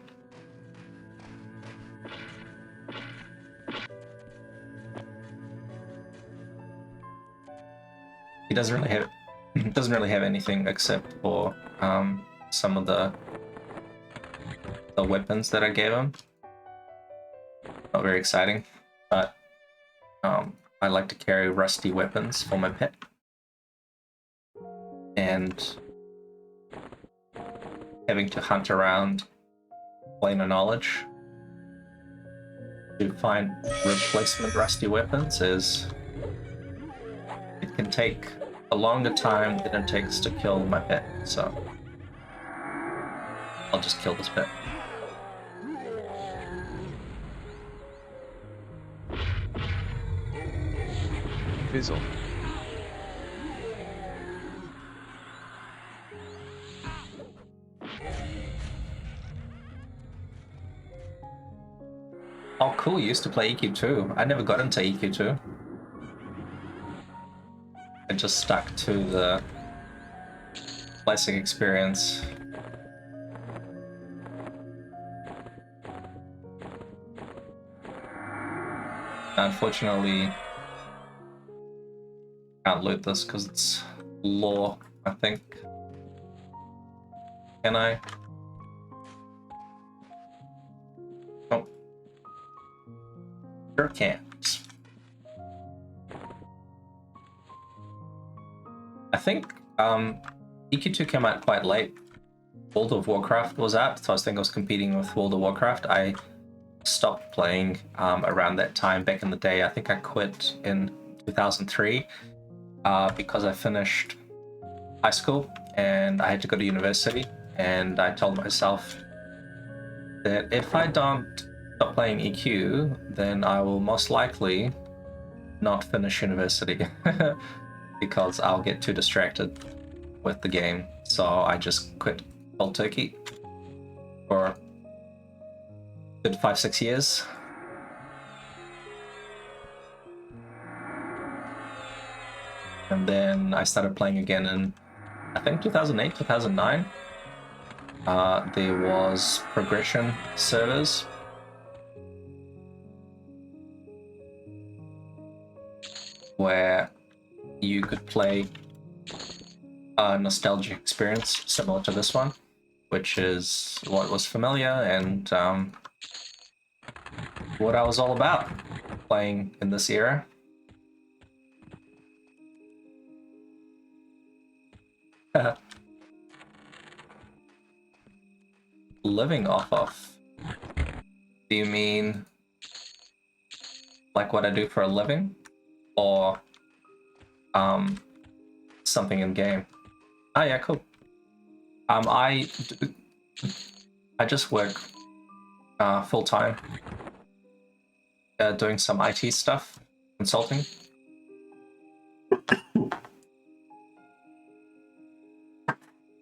He doesn't really have anything except for some of the weapons that I gave him. Not very exciting, but I like to carry rusty weapons for my pet. And having to hunt around planar knowledge to find replacement rusty weapons it can take a longer time than it takes to kill my pet, so I'll just kill this pet. Fizzle. Oh cool, you used to play EQ2. I never got into EQ2. I just stuck to the classic experience. Unfortunately, can't loot this because it's lore, I think. Can I? Oh. Sure can't. I think EQ2 came out quite late. World of Warcraft was out, so I think I was competing with World of Warcraft. I stopped playing around that time back in the day. I think I quit in 2003 because I finished high school and I had to go to university, and I told myself that if I don't stop playing EQ, then I will most likely not finish university because I'll get too distracted with the game. So I just quit cold turkey for a good 5-6 years. And then I started playing again in, I think, 2008, 2009. There was progression servers. Where you could play a nostalgic experience similar to this one, which is what was familiar and what I was all about playing in this era. Living off of? Do you mean like what I do for a living? Or something in game? Oh yeah, cool. I just work full time doing some IT stuff, consulting.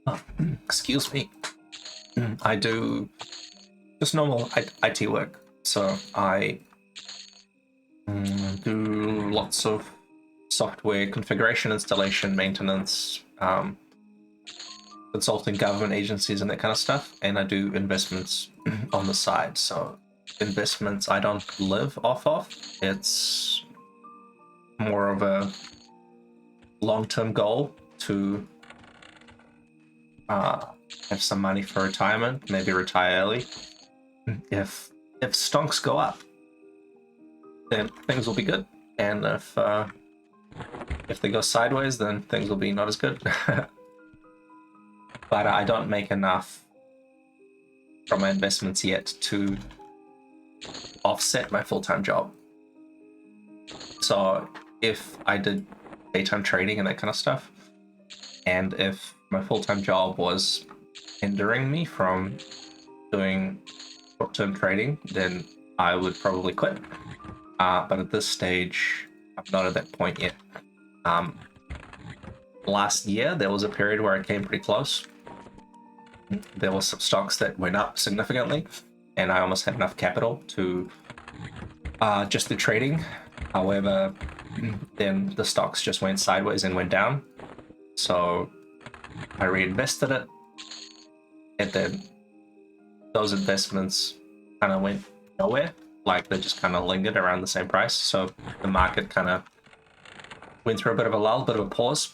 Oh, excuse me. I do just normal IT work. So I do lots of software configuration, installation, maintenance, consulting government agencies and that kind of stuff. And I do investments on the side. So investments I don't live off of. It's more of a long-term goal to have some money for retirement, maybe retire early. If stonks go up, then things will be good, and if they go sideways, then things will be not as good. But I don't make enough from my investments yet to offset my full-time job. So if I did daytime trading and that kind of stuff, and if my full-time job was hindering me from doing short-term trading, then I would probably quit. But at this stage, I'm not at that point yet. Last year, there was a period where I came pretty close. There were some stocks that went up significantly, and I almost had enough capital to just do trading. However, then the stocks just went sideways and went down. So I reinvested it, and then those investments kind of went nowhere. Like, they just kind of lingered around the same price. So the market kind of went through a bit of a lull, bit of a pause.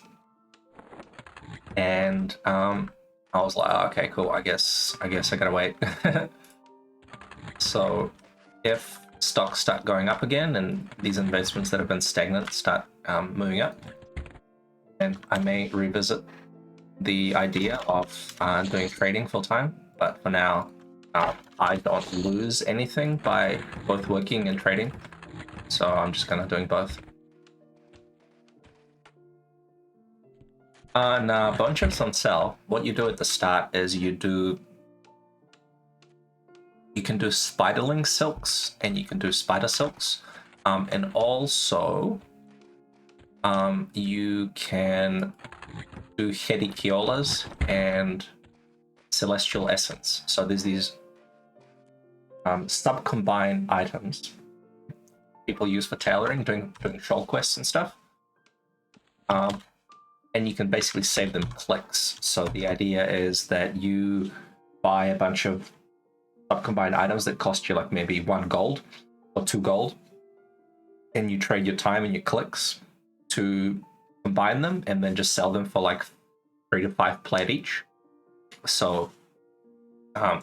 And I was like, oh, okay, cool. I guess I gotta wait. So if stocks start going up again and these investments that have been stagnant start moving up, then I may revisit the idea of doing trading full time. But for now, I don't lose anything by both working and trading, so I'm just kind of doing both. On bone chips on sale, what you do at the start is you can do spiderling silks and you can do spider silks, and also you can do hedicchiolas and celestial essence. So there's these sub-combined items people use for tailoring, doing shawl quests and stuff. And you can basically save them clicks. So the idea is that you buy a bunch of sub-combined items that cost you like maybe 1 gold or 2 gold, and you trade your time and your clicks to combine them and then just sell them for like 3 to 5 plat each. So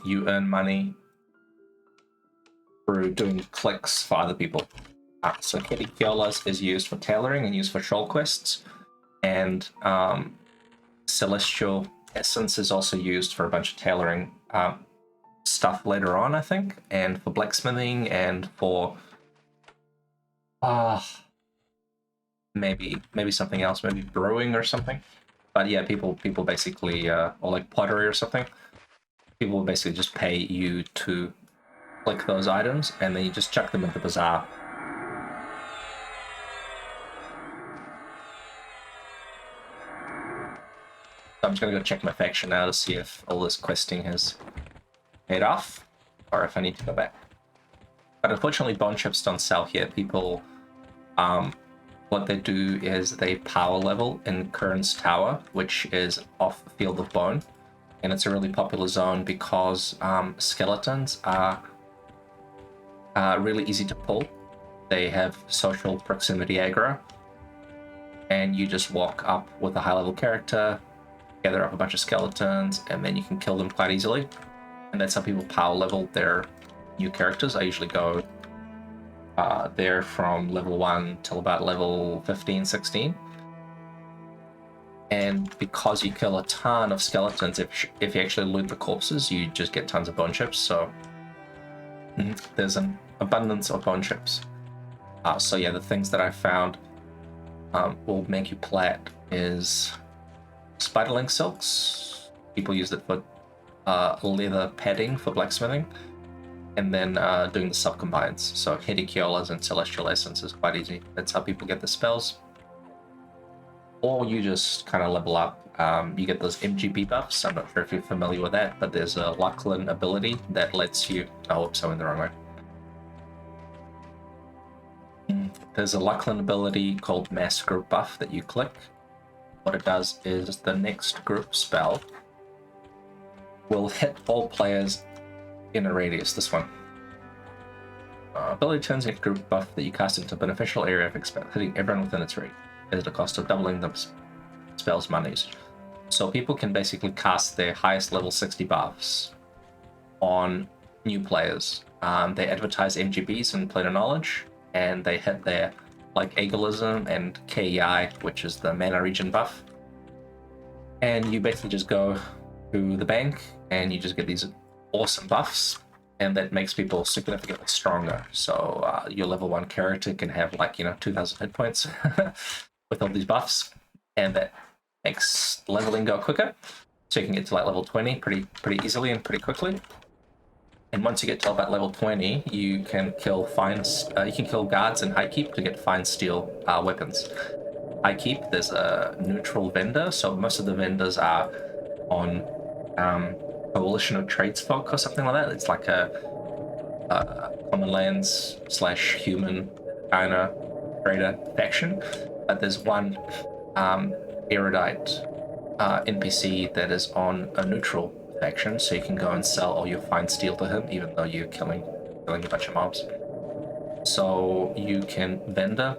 you earn money through doing clicks for other people. So hedicchiolas is used for tailoring and used for shawl quests, and celestial essence is also used for a bunch of tailoring stuff later on, I think, and for blacksmithing and for maybe something else, maybe brewing or something. But yeah, people basically or like pottery or something. People will basically just pay you to click those items, and then you just chuck them in the bazaar. So I'm just gonna go check my faction now to see if all this questing has paid off, or if I need to go back. But unfortunately, bone chips don't sell here. People, what they do is they power level in Kern's Tower, which is off the Field of Bone, and it's a really popular zone because skeletons are really easy to pull. They have social proximity aggro, and you just walk up with a high-level character, gather up a bunch of skeletons, and then you can kill them quite easily. And that's how people power level their new characters. I usually go there from level 1 till about level 15, 16. And because you kill a ton of skeletons, if you actually loot the corpses, you just get tons of bone chips. So there's an abundance of bone chips. So yeah, the things that I found will make you plat is spiderling silks. People use it for leather padding for blacksmithing, and then doing the sub-combines. So hedicchiolas and celestial essence is quite easy. That's how people get the spells. Or you just kind of level up you get those MGB buffs. I'm not sure if you're familiar with that, but there's a Lachlan ability that lets you... Oh, oops, I went the wrong way. There's a Lachlan ability called Mass Group Buff that you click. What it does is the next group spell will hit all players in a radius, this one. Ability turns next group buff that you cast into a beneficial area of hitting everyone within its reach at the cost of doubling the spell's mana usage. So people can basically cast their highest level 60 buffs on new players. They advertise MGBs and Plane of Knowledge, and they hit their like Agolism and KEI, which is the mana regen buff. And you basically just go to the bank and you just get these awesome buffs, and that makes people significantly stronger. So your level 1 character can have like, 2,000 hit points with all these buffs, and that makes leveling go quicker. So you can get to like level 20 pretty easily and pretty quickly. And once you get to about level 20, you can kill guards in High Keep to get fine steel weapons. High Keep, there's a neutral vendor, so most of the vendors are on Coalition of Tradesfolk or something like that. It's like a common lands / human kind of trader faction. But there's one erudite NPC that is on a neutral faction, so you can go and sell all your fine steel to him, even though you're killing a bunch of mobs. So you can vendor.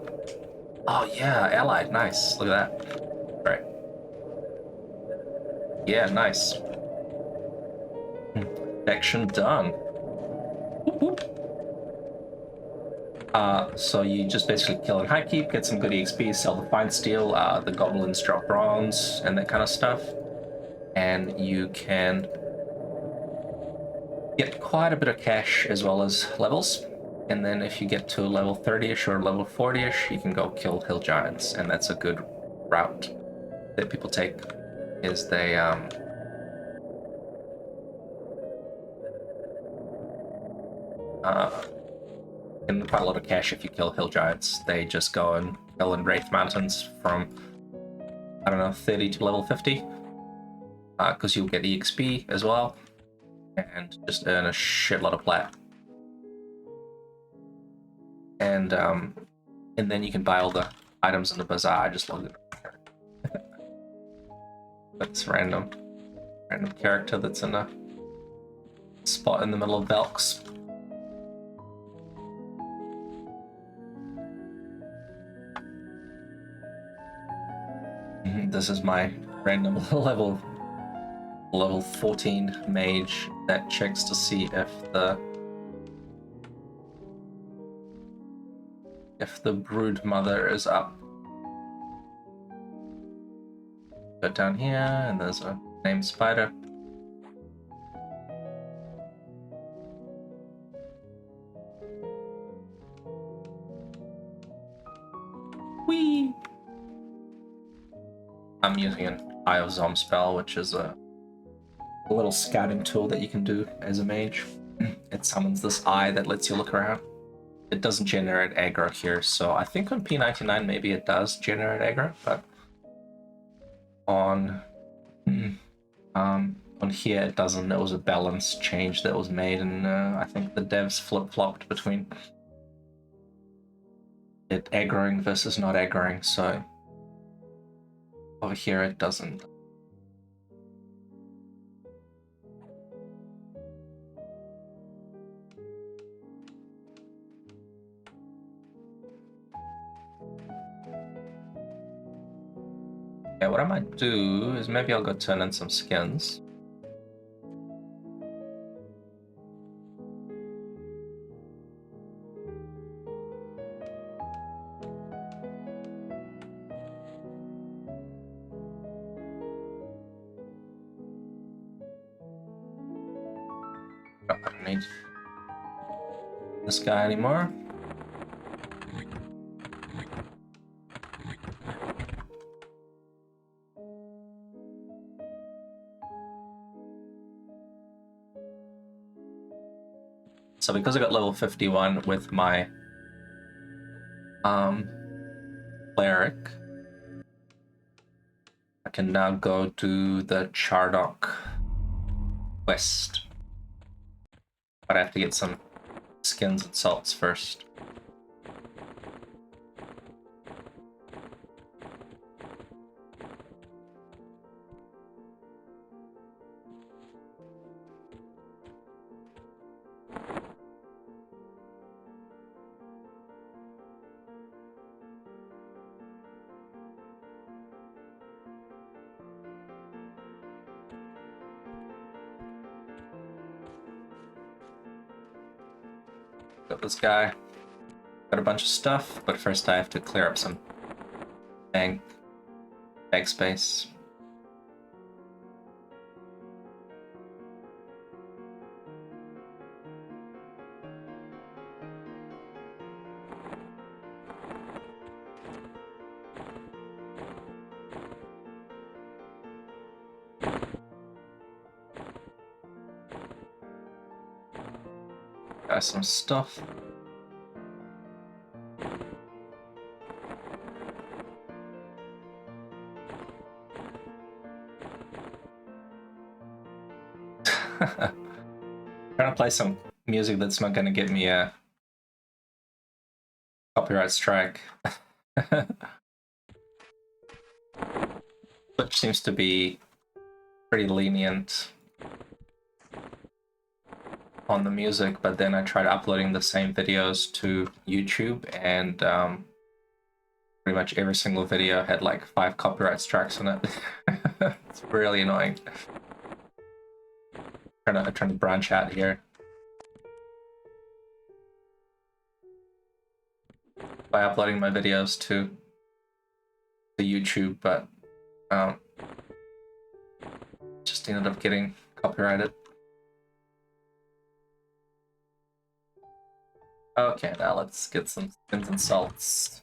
Oh yeah, allied, nice. Look at that. Right. Yeah, nice. Action done. Whoop, whoop. So you just basically kill in High Keep, get some good EXP, sell the fine steel, the goblins drop bronze, and that kind of stuff. And you can get quite a bit of cash as well as levels. And then if you get to level 30-ish or level 40-ish, you can go kill hill giants. And that's a good route that people take, is they get quite a lot of cash if you kill hill giants. They just go and kill in Wraith Mountains from, I don't know, 30 to level 50. Because you'll get EXP as well, and just earn a shitload of plat. And then you can buy all the items in the bazaar. I just logged it. That's random character that's in a spot in the middle of Velks. This is my random level 14 mage that checks to see if the brood mother is up. Go down here, and there's a named spider. Whee! I'm using an Eye of Zom spell, which is a little scouting tool that you can do as a mage. It summons this eye that lets you look around. It doesn't generate aggro here, so I think on P99 maybe it does generate aggro, but on here it doesn't. It was a balance change that was made, and I think the devs flip-flopped between it aggroing versus not aggroing, so over here it doesn't. Yeah, what I might do is maybe I'll go turn in some skins. I don't need this guy anymore. So because I got level 51 with my cleric, I I can now go to the Chardock quest. But I have to get some skins and salts first. Got this guy. Got a bunch of stuff, but first I have to clear up some bag space. Got some stuff. Trying to play some music that's not going to get me a copyright strike. Which seems to be pretty lenient on the music, but then I tried uploading the same videos to YouTube, and pretty much every single video had like 5 copyright strikes on it. It's really annoying. I'm trying to branch out here by uploading my videos to YouTube, but just ended up getting copyrighted. Okay, now let's get some skins and salts.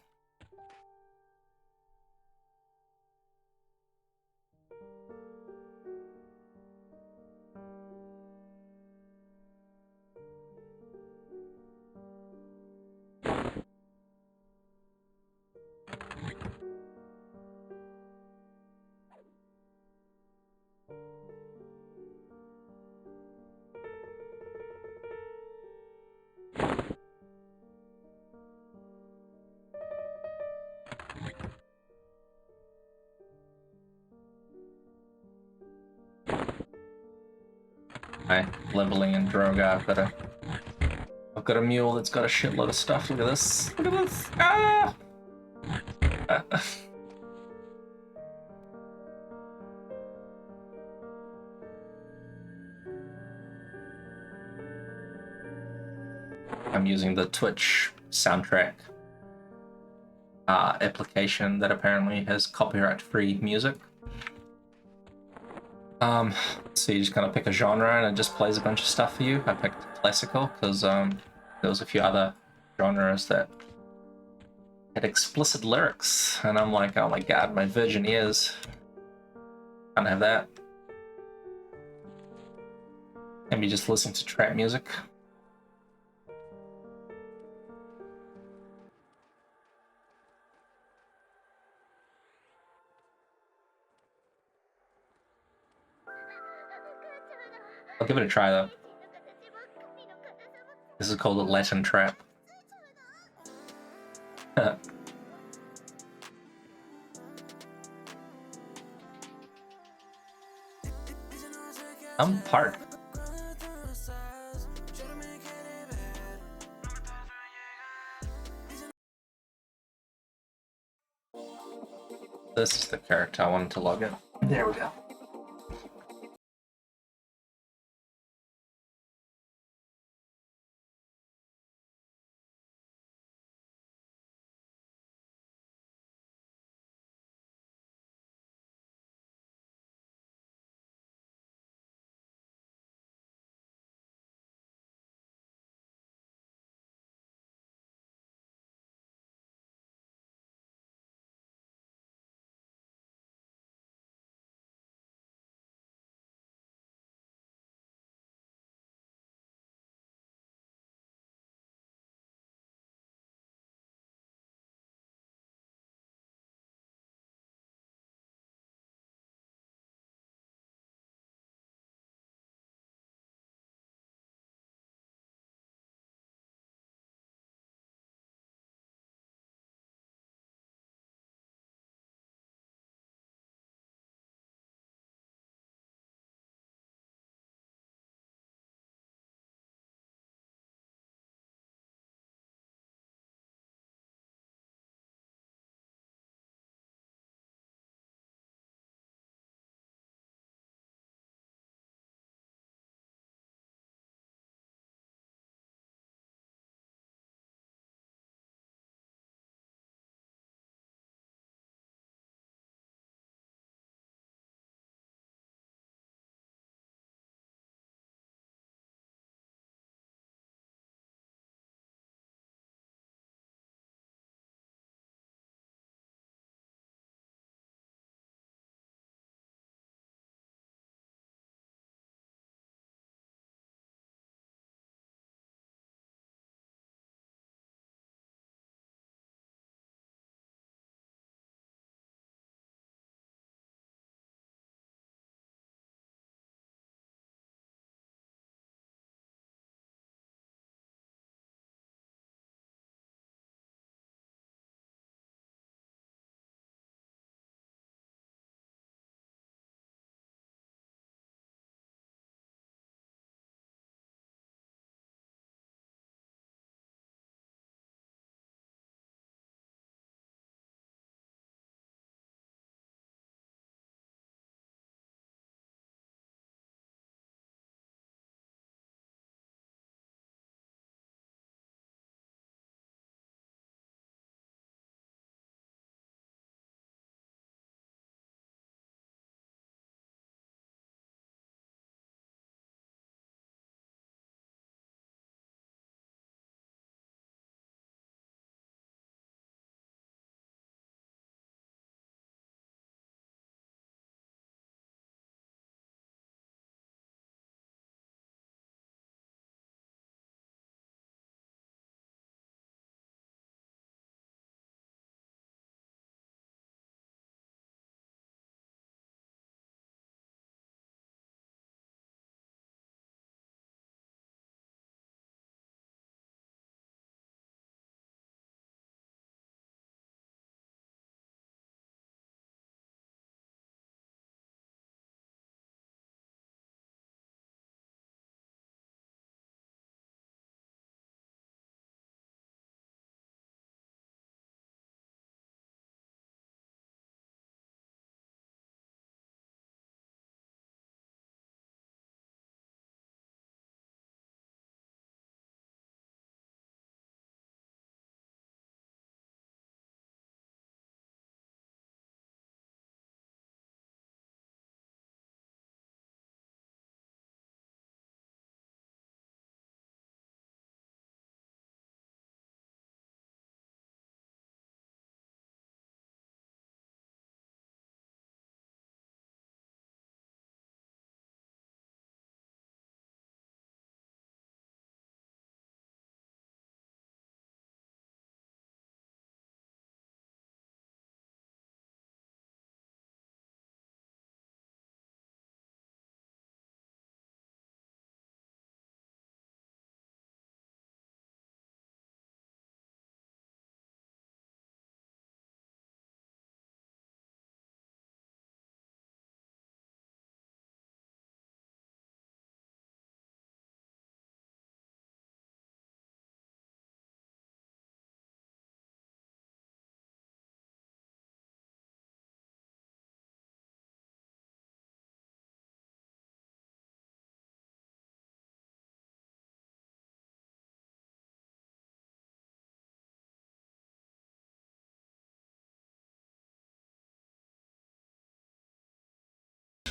Hi, leveling in Droga. I've got a mule that's got a shitload of stuff. Look at this. Look at this. Ah! I'm using the Twitch soundtrack application that apparently has copyright-free music. So you just kind of pick a genre and it just plays a bunch of stuff for you. I picked classical because there was a few other genres that had explicit lyrics, and I'm like, oh my god, my virgin ears. Can't have that. Can be just listening to trap music. I'll give it a try though. This is called a Latin trap. I'm part. This is the character I wanted to log in. There we go.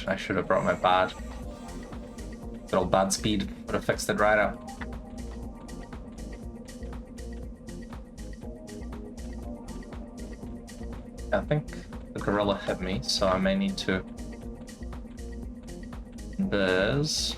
I should have brought my bad. Good old bad speed would have fixed it right up. I think the gorilla hit me, so I may need to. There's.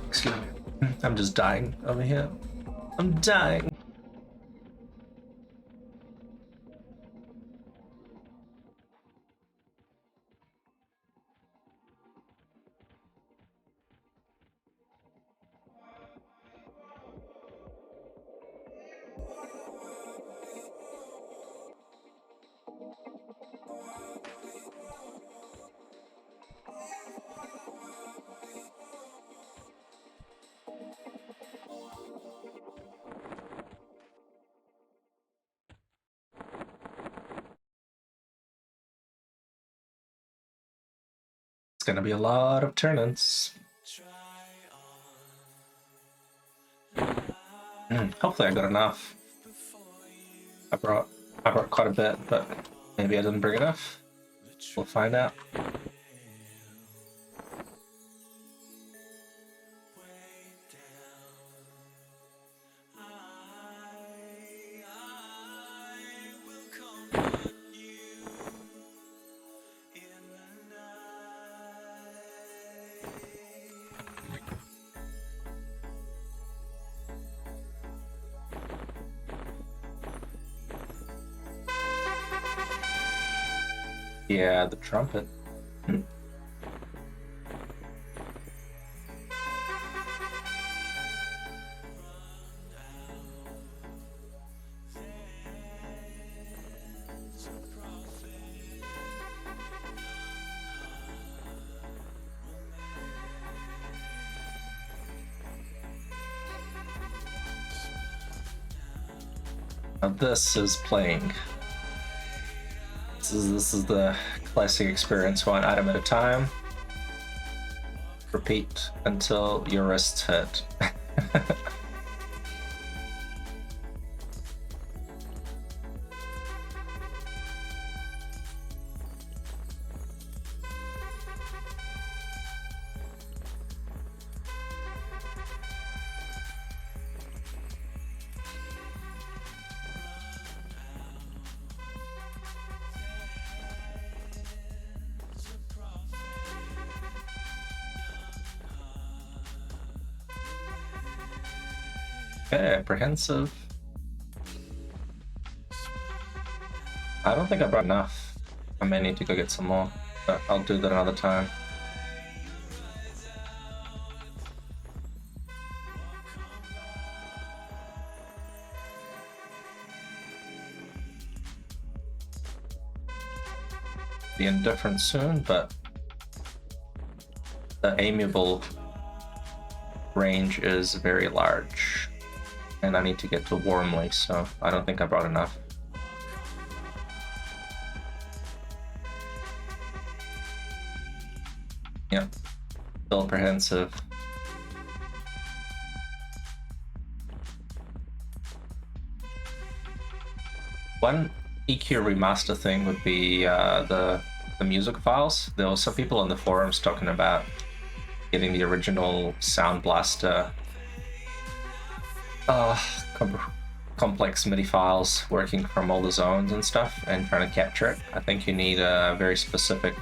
Excuse me. I'm just dying over here. I'm dying. It's gonna be a lot of turn-ins. Hopefully I got enough. I brought quite a bit, but maybe I didn't bring enough. We'll find out. Yeah, the trumpet. Now this is playing. This is the classic experience, one item at a time. Repeat until your wrists hurt. Okay, apprehensive. I don't think I brought enough. I may need to go get some more, but I'll do that another time. Be indifferent soon, but the amiable range is very large. And I need to get to warmly, so I don't think I brought enough. Yep, still apprehensive. One EQ remaster thing would be the music files. There were some people in the forums talking about getting the original Sound Blaster complex MIDI files working from all the zones and stuff and trying to capture it. I think you need a very specific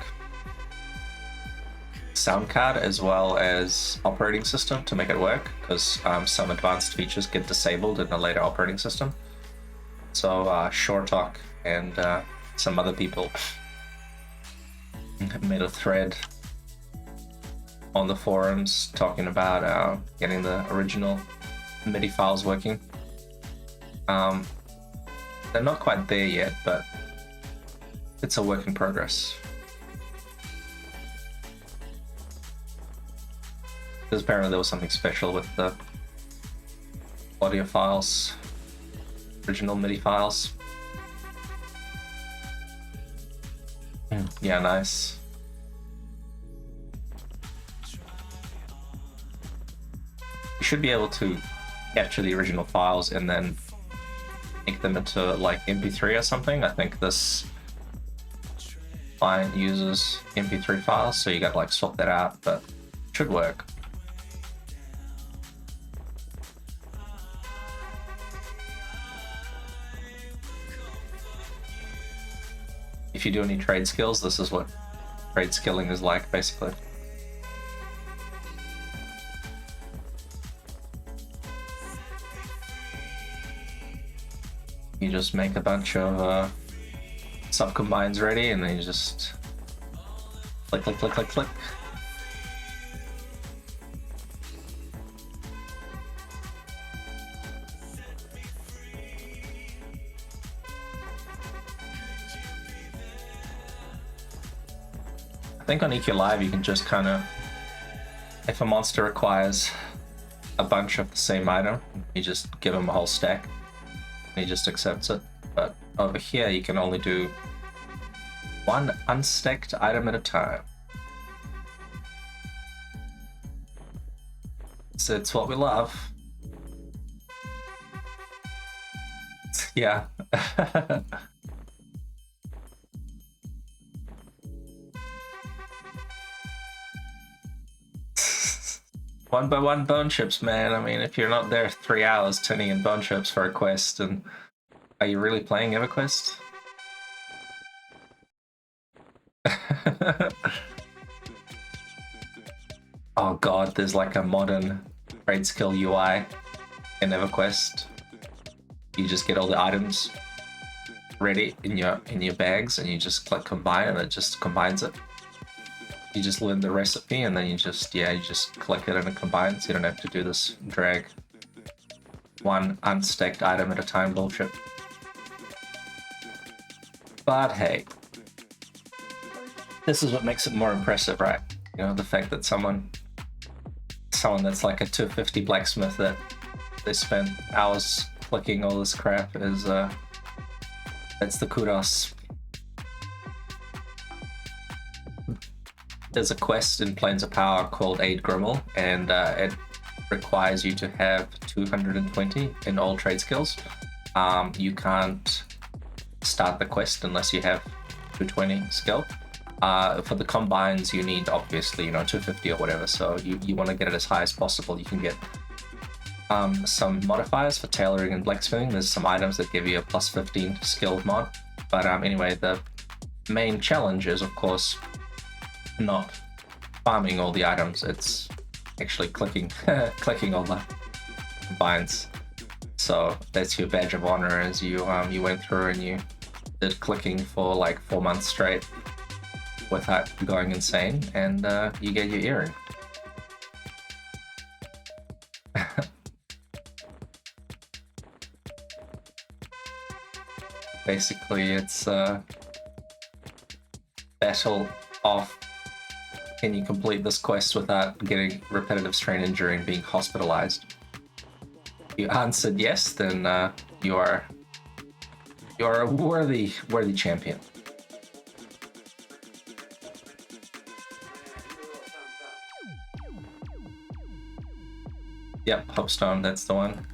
sound card as well as operating system to make it work, because some advanced features get disabled in a later operating system. So Shortalk and some other people made a thread on the forums talking about getting the original MIDI files working. They're not quite there yet, but it's a work in progress. Because apparently there was something special with the audio files, original MIDI files. Yeah, nice. You should be able to capture the original files and then make them into like MP3 or something. I think this client uses MP3 files, so you gotta like swap that out, but it should work. If you do any trade skills, this is what trade skilling is like, basically. You just make a bunch of sub-combines ready, and then you just click, click, click, click, click. I think on EQ Live you can just kind of, if a monster requires a bunch of the same item, you just give him a whole stack and he just accepts it. But over here you can only do one unstacked item at a time. So it's what we love. Yeah. One by one bone chips, man. I mean, if you're not there 3 hours turning in bone chips for a quest, and are you really playing EverQuest? Oh god, there's like a modern trade skill UI in EverQuest. You just get all the items ready in your bags, and you just click combine, and it just combines it. You just learn the recipe, and then you just click it and it combines. You don't have to do this drag one unstacked item at a time bullshit. But hey, this is what makes it more impressive, right? You know, the fact that someone that's like a 250 blacksmith that they spent hours clicking all this crap is that's the kudos. There's a quest in Plains of Power called Aid Grimmel, and it requires you to have 220 in all trade skills. You can't start the quest unless you have 220 skill. For the combines, you need obviously 250 or whatever. So you want to get it as high as possible. You can get some modifiers for tailoring and blacksmithing. There's some items that give you a plus 15 skill mod. But anyway, the main challenge is, of course, not farming all the items. It's actually clicking all the combines. So that's your badge of honor, as you went through and you did clicking for like 4 months straight without going insane, and you get your earring. Basically, it's a battle of, can you complete this quest without getting repetitive strain injury and being hospitalized? If you answered yes, then you are a worthy champion. Yep, Hopestone, that's the one.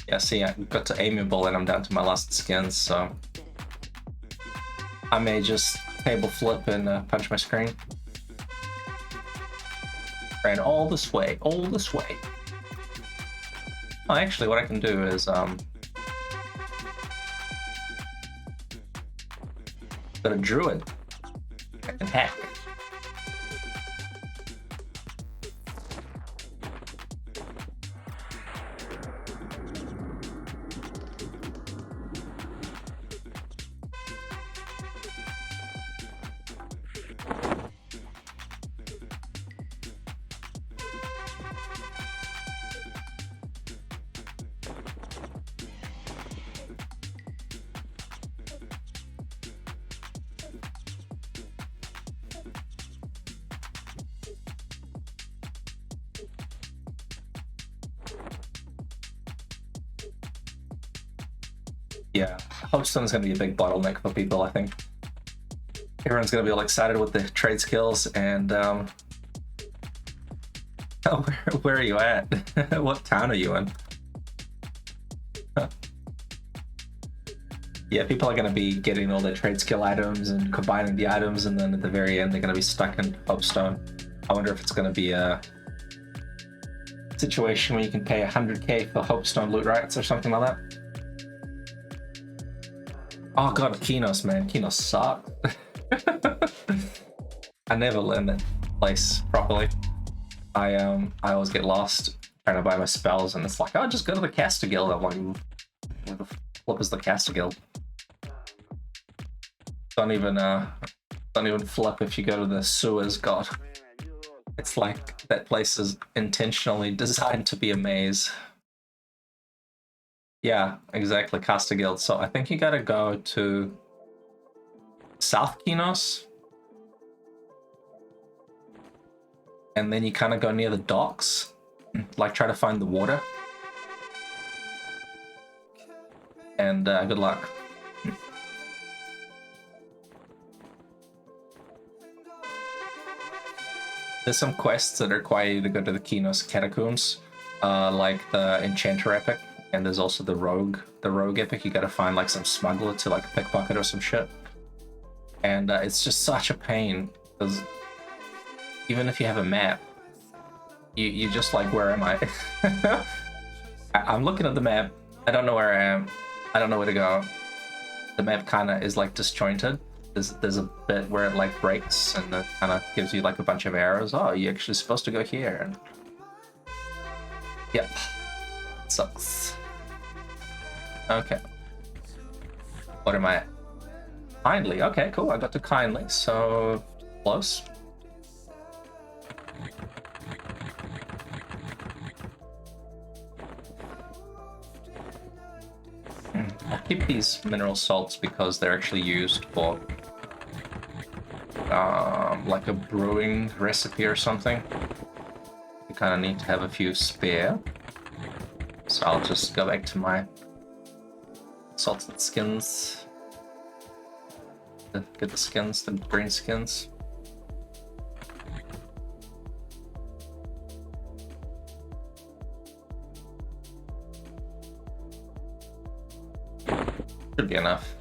Yeah, see, I got to amiable and I'm down to my last skins, so I may just table flip and punch my screen. Ran all this way. Oh, actually, what I can do is got a druid. I can hack. Yeah, Hopestone's going to be a big bottleneck for people, I think. Everyone's going to be all excited with the trade skills, and oh, where are you at? What town are you in? Yeah, people are going to be getting all their trade skill items and combining the items, and then at the very end they're going to be stuck in Hopestone. I wonder if it's going to be a situation where you can pay 100k for Hopestone loot rights or something like that. Oh god, Kinos, man. Kinos sucks. I never learned that place properly. I always get lost trying to buy my spells, and it's like, oh, just go to the caster guild. I'm like, where the flip is the caster guild? Don't even flip if you go to the sewers, god. It's like that place is intentionally designed to be a maze. Yeah, exactly, caster guild. So I think you gotta go to South Kinos, and then you kind of go near the docks, like try to find the water. And good luck. There's some quests that require you to go to the Kinos catacombs, like the Enchanter Epic, and there's also the Rogue Epic. You gotta find like some smuggler to like pickpocket or some shit. And it's just such a pain, because even if you have a map, you just like, where am I? I'm looking at the map, I don't know where I am, I don't know where to go. The map kind of is like disjointed. There's a bit where it like breaks and it kind of gives you like a bunch of arrows. Oh, you're actually supposed to go here. And yep, sucks. Okay, what am I at? Kindly. Okay, cool, I got to Kindly, so close. I'll keep these mineral salts because they're actually used for like a brewing recipe or something. You kind of need to have a few spare. So I'll just go back to my salted skins. Get the skins, the green skins. Should be enough.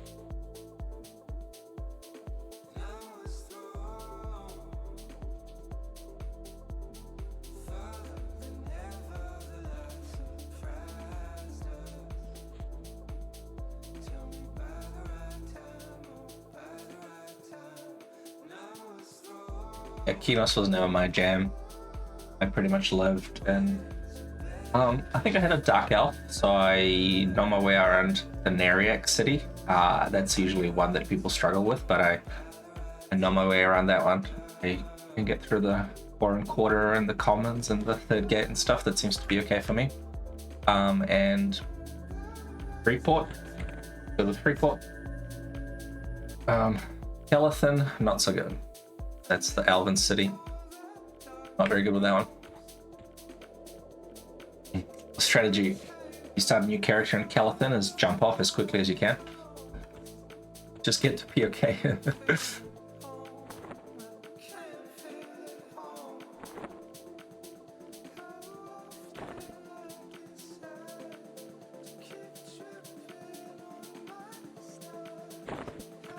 Yeah, Kinos was never my jam. I pretty much lived in I think I had a Dark Elf, so I know my way around the Nariac city. That's usually one that people struggle with, but I know my way around that one. I can get through the Foreign Quarter and the Commons and the Third Gate and stuff. That seems to be okay for me. And Freeport. Good with Freeport. Kelethin, not so good. That's the Elven city. Not very good with that one. Strategy: you start a new character in Kelethin is jump off as quickly as you can. Just get to POK.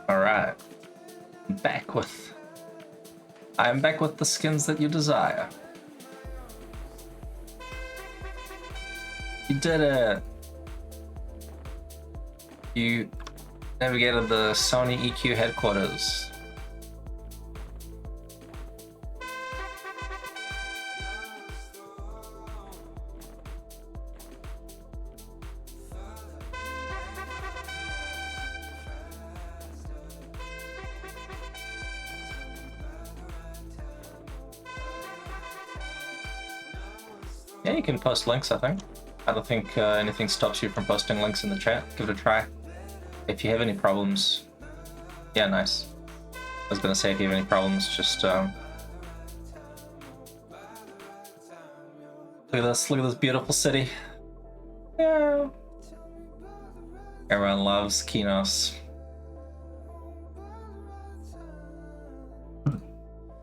Alright. I'm back with the skins that you desire. You did it! You navigated the Sony EQ headquarters. Yeah, you can post links, I think. I don't think anything stops you from posting links in the chat. Give it a try. If you have any problems... Yeah, nice. I was gonna say, if you have any problems, just... Look at this, look at this beautiful city. Yeah. Everyone loves Kinos.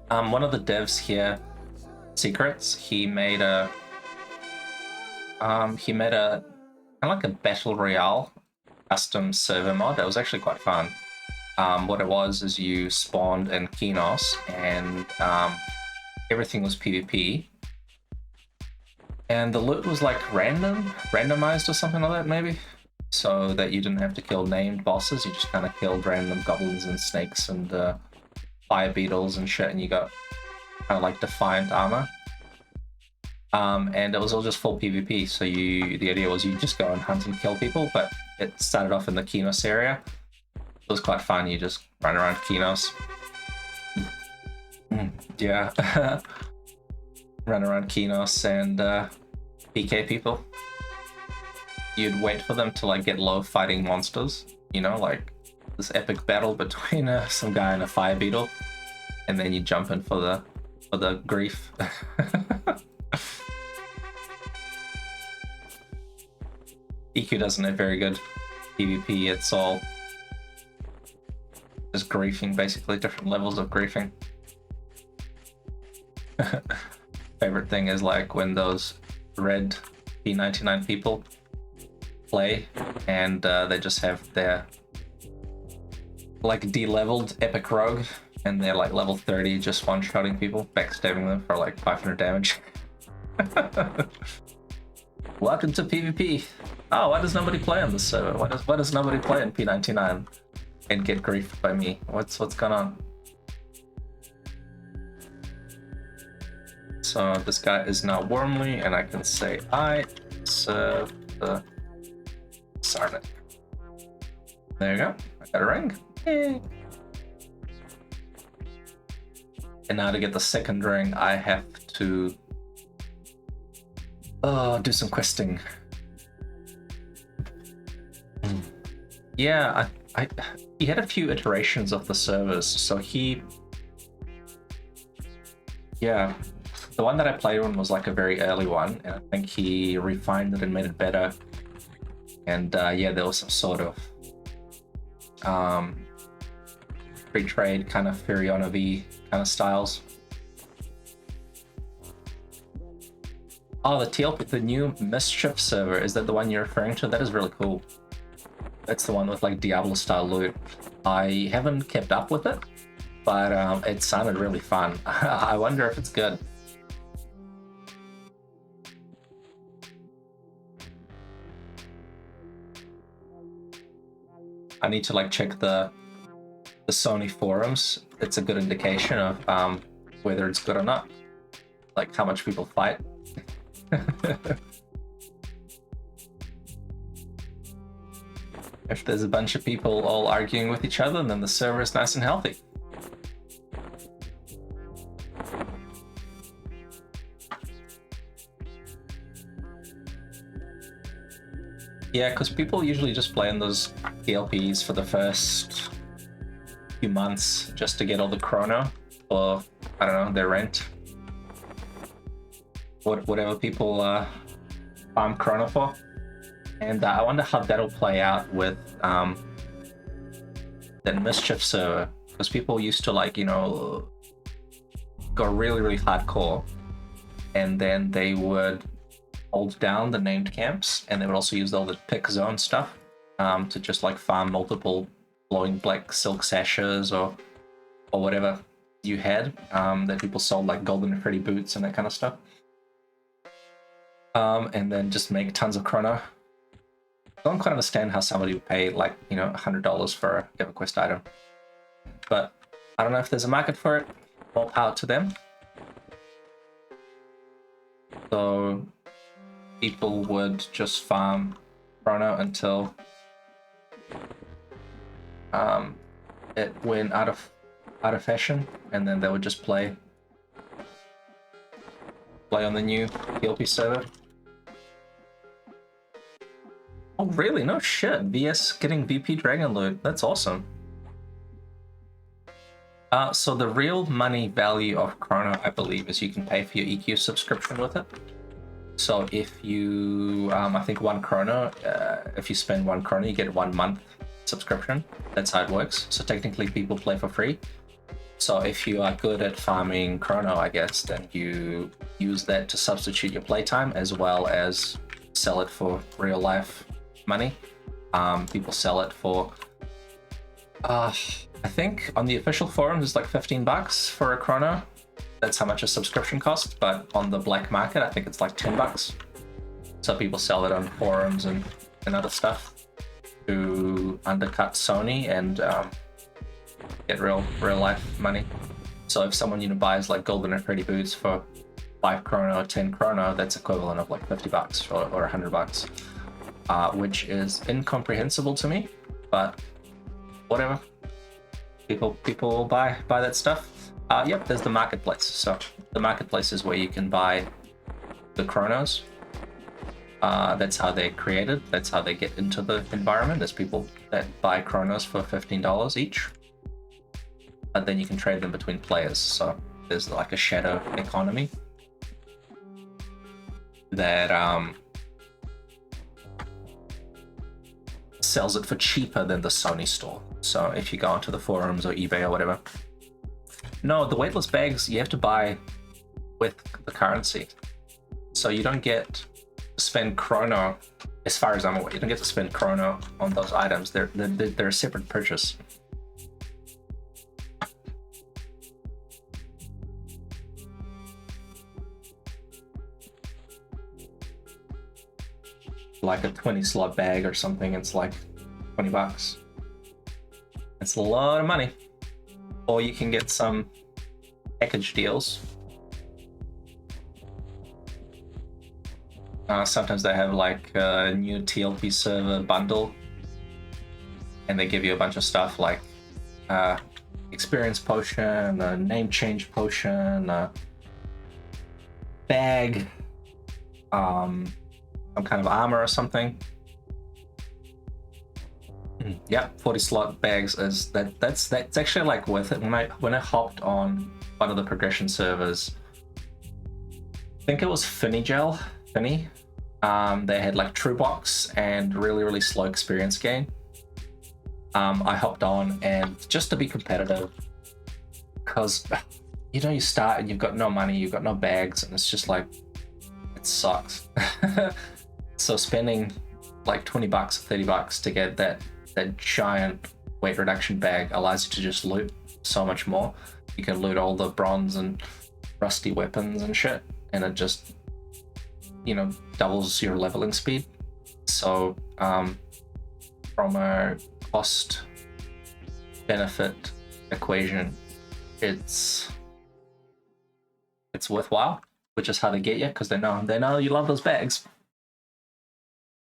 One of the devs here, Secrets, he made a kind of like a battle royale custom server mod. That was actually quite fun. What it was is you spawned in Kinos and everything was PvP. And the loot was like randomized or something like that, maybe? So that you didn't have to kill named bosses, you just kind of killed random goblins and snakes and fire beetles and shit, and you got kind of like defiant armor. And it was all just full PvP, so the idea was you just go and hunt and kill people, but it started off in the Kinos area. It was quite fun, you just run around Kinos. Yeah. Run around Kinos and PK people. You'd wait for them to like get low fighting monsters, you know, like this epic battle between some guy and a fire beetle, and then you jump in for the grief. EQ doesn't have very good PvP. It's all just griefing, basically different levels of griefing. Favorite thing is like when those red P99 people play and they just have their like de-leveled epic rogue and they're like level 30 just one-shotting people, backstabbing them for like 500 damage. Welcome to PvP. Oh, why does nobody play on this server? Why does nobody play in P99 and get griefed by me? What's going on? So this guy is now Wormly, and I can say I serve the Sarnet. There you go. I got a ring. Yay. And now to get the second ring, I have to do some questing. Yeah, he had a few iterations of the servers, so yeah. The one that I played on was like a very early one, and I think he refined it and made it better. And yeah, there was some sort of free trade kind of Furiona-V kind of styles. Oh, the TLP, the new Mischief server, is that the one you're referring to? That is really cool. That's the one with like Diablo-style loot. I haven't kept up with it, but it sounded really fun. I wonder if it's good. I need to like check the Sony forums. It's a good indication of whether it's good or not, like how much people fight. If there's a bunch of people all arguing with each other, then the server is nice and healthy. Yeah, because people usually just play in those PLPs for the first few months just to get all the chrono, or I don't know, their rent. Whatever people farm chrono for. And I wonder how that'll play out with that Mischief server, because people used to like, you know, go really, really hardcore, and then they would hold down the named camps, and they would also use all the pick zone stuff to just like farm multiple glowing black silk sashes or whatever you had that people sold, like golden and pretty boots and that kind of stuff, and then just make tons of chrono. I don't quite understand how somebody would pay like, you know, $100 for a EverQuest item, but I don't know if there's a market for it. More power to them. So people would just farm chrono until it went out of fashion, and then they would just play on the new PLP server. Oh really? No shit. VS getting VP Dragon loot. That's awesome. So the real money value of chrono, I believe, is you can pay for your EQ subscription with it. So if you, I think 1 chrono, if you spend 1 chrono, you get 1 month subscription. That's how it works. So technically people play for free. So if you are good at farming chrono, I guess, then you use that to substitute your playtime as well as sell it for real life money. People sell it for, I think on the official forums it's like $15 for a chrono. That's how much a subscription costs, but on the black market I think it's like $10. So people sell it on forums and other stuff to undercut Sony and get real life money. So if someone buys like golden and pretty boots for 5 chrono or 10 chrono, that's equivalent of like $50 or $100, which is incomprehensible to me, but whatever. People buy that stuff. Yep, there's the marketplace. So the marketplace is where you can buy the chronos. That's how they're created. That's how they get into the environment. There's people that buy chronos for $15 each. But then you can trade them between players. So there's like a shadow economy that sells it for cheaper than the Sony store. So if you go onto the forums or eBay or whatever, no, the weightless bags you have to buy with the currency. So you don't get to spend chrono, as far as I'm aware, you don't get to spend chrono on those items. They're a separate purchase. Like a 20 slot bag or something, it's like $20. It's a lot of money. Or you can get some package deals. Sometimes they have like a new TLP server bundle and they give you a bunch of stuff like experience potion, a name change potion, a bag, some kind of armor or something. Yeah, 40 slot bags is that's actually like worth it. When I hopped on one of the progression servers, I think it was Finny, they had like True Box and really slow experience gain. I hopped on, and just to be competitive, because you start and you've got no money, you've got no bags, and it's just like, it sucks. So spending like $20 or $30 to get that giant weight reduction bag allows you to just loot so much more. You can loot all the bronze and rusty weapons and shit, and it just doubles your leveling speed. So from a cost benefit equation, it's worthwhile, which is how they get you, because they know you love those bags.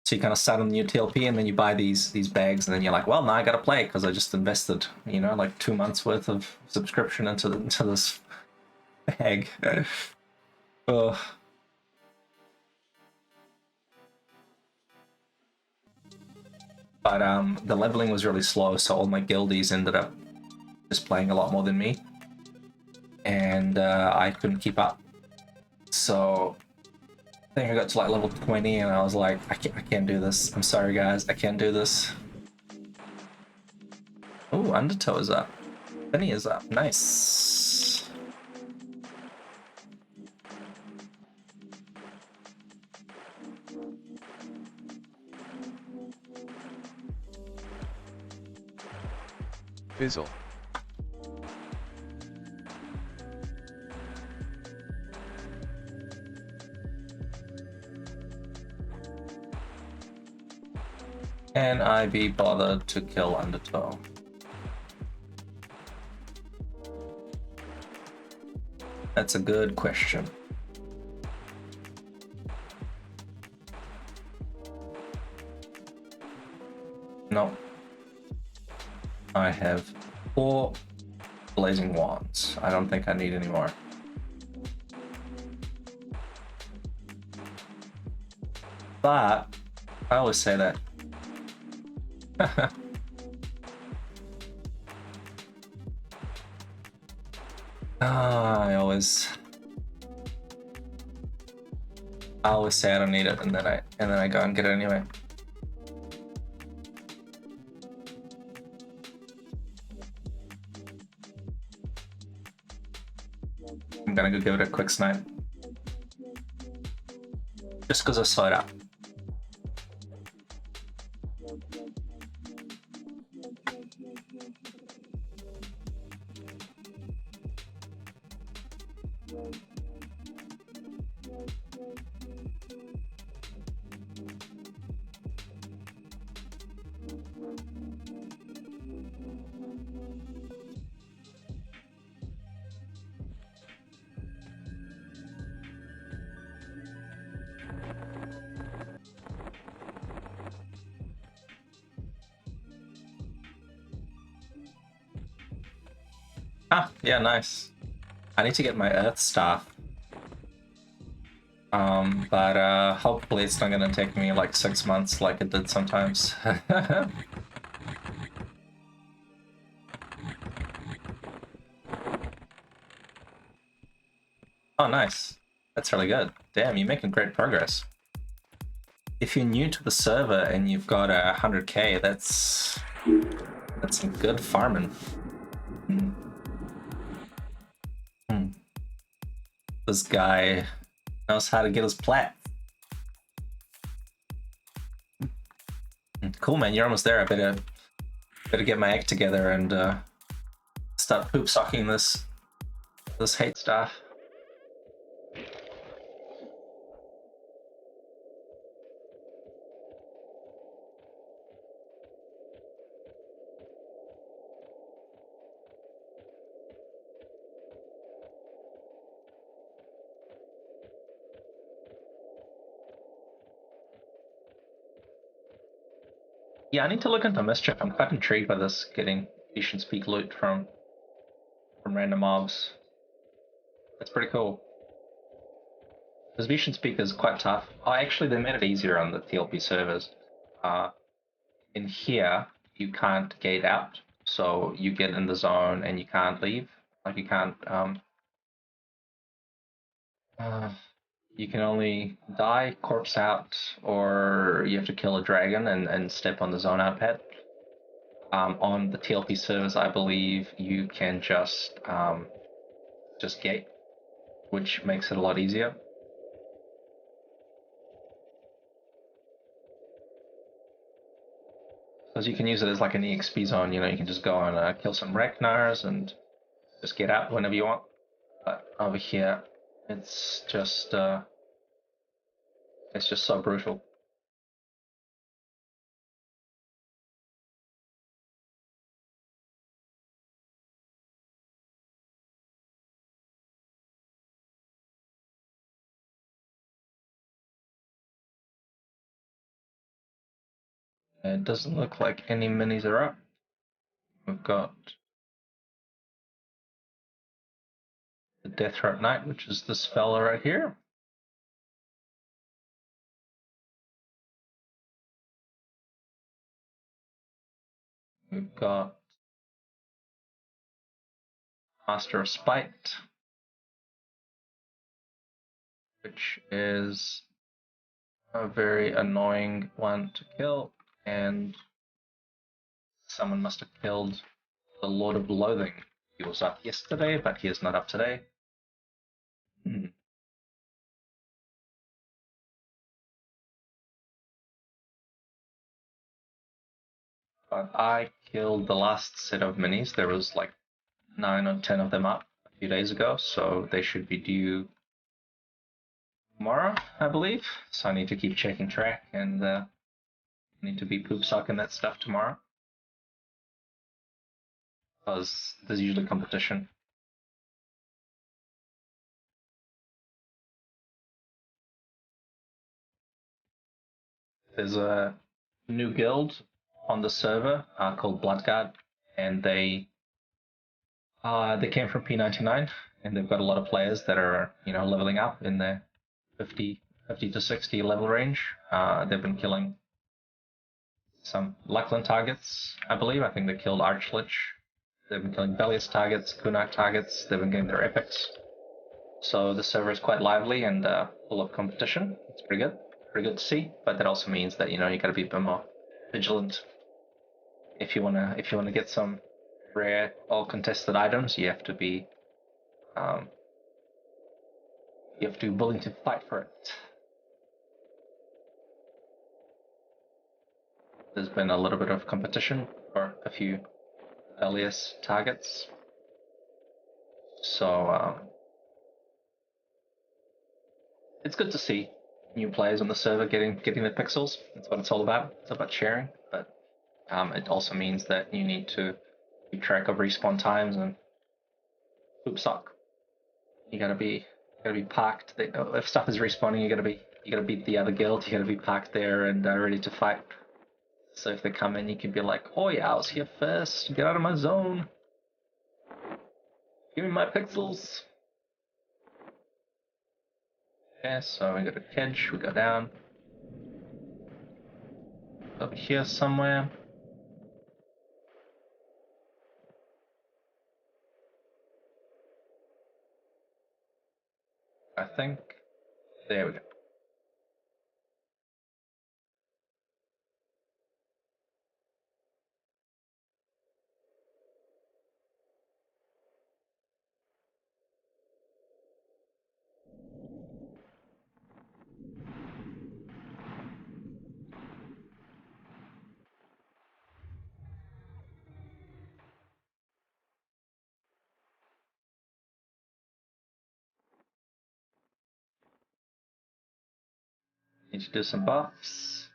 So you kind of start on the new TLP, and then you buy these bags, and then you're like, well, now I gotta play because I just invested, like 2 months worth of subscription into this bag. Ugh. But the leveling was really slow, so all my guildies ended up just playing a lot more than me, and I couldn't keep up. So I think I got to like level 20 and I was like, I can't do this. I'm sorry guys, I can't do this. Oh, Undertow is up. Penny is up. Nice. Fizzle. Can I be bothered to kill Undertow? That's a good question. No. I have 4 blazing wands. I don't think I need any more. But I always say that. I always I always say I don't need it, and then I go and get it anyway. I'm gonna go give it a quick snipe. Just because I saw it up. Ah, yeah, nice. I need to get my Earth Staff. But hopefully it's not gonna take me like 6 months like it did sometimes. Oh, nice. That's really good. Damn, you're making great progress. If you're new to the server and you've got 100k, that's some good farming. This guy knows how to get his plat. Cool, man. You're almost there. I better get my act together and start poop socking this hate stuff. Yeah, I need to look into Mischief. I'm quite intrigued by this getting Vision Speak loot from random mobs. That's pretty cool. Because Vision Speak is quite tough. Oh, actually, they made it easier on the TLP servers. In here, you can't gate out, so you get in the zone and you can't leave. Like you can't. You can only die, corpse out, or you have to kill a dragon and step on the zone out pad. On the TLP servers, I believe you can just gate, which makes it a lot easier. Because you can use it as like an EXP zone, you know, you can just go and kill some Ragnars and just get out whenever you want. But over here, it's just so brutal. It doesn't look like any minis are up. We've got the Death Throat Knight, which is this fella right here. We've got Master of Spite, which is a very annoying one to kill, and someone must have killed the Lord of Loathing. He was up yesterday, but he is not up today. But I killed the last set of minis. There was like 9 or 10 of them up a few days ago, so they should be due tomorrow, I believe. So I need to keep checking track and need to be poop sucking that stuff tomorrow. Because there's usually competition. There's a new guild on the server called Bloodguard, and they came from P99, and they've got a lot of players that are leveling up in the 50 to 60 level range. They've been killing some Luckland targets, I believe. I think they killed Archlich. They've been killing Belius targets, Kunark targets. They've been getting their epics. So the server is quite lively and full of competition. It's pretty good to see. But that also means that you got to be a bit more vigilant. If you wanna get some rare or contested items, you have to be willing to fight for it. There's been a little bit of competition for a few earliest targets, so it's good to see new players on the server getting the pixels. That's what it's all about. It's about sharing, but it also means that you need to keep track of respawn times and poop sock. You gotta be parked. If stuff is respawning, you gotta beat the other guild. You gotta be parked there and ready to fight. So if they come in, you can be like, "Oh yeah, I was here first. Get out of my zone. Give me my pixels." Okay, so we got a kedge. We go down over here somewhere. I think. There we go. Need to do some buffs.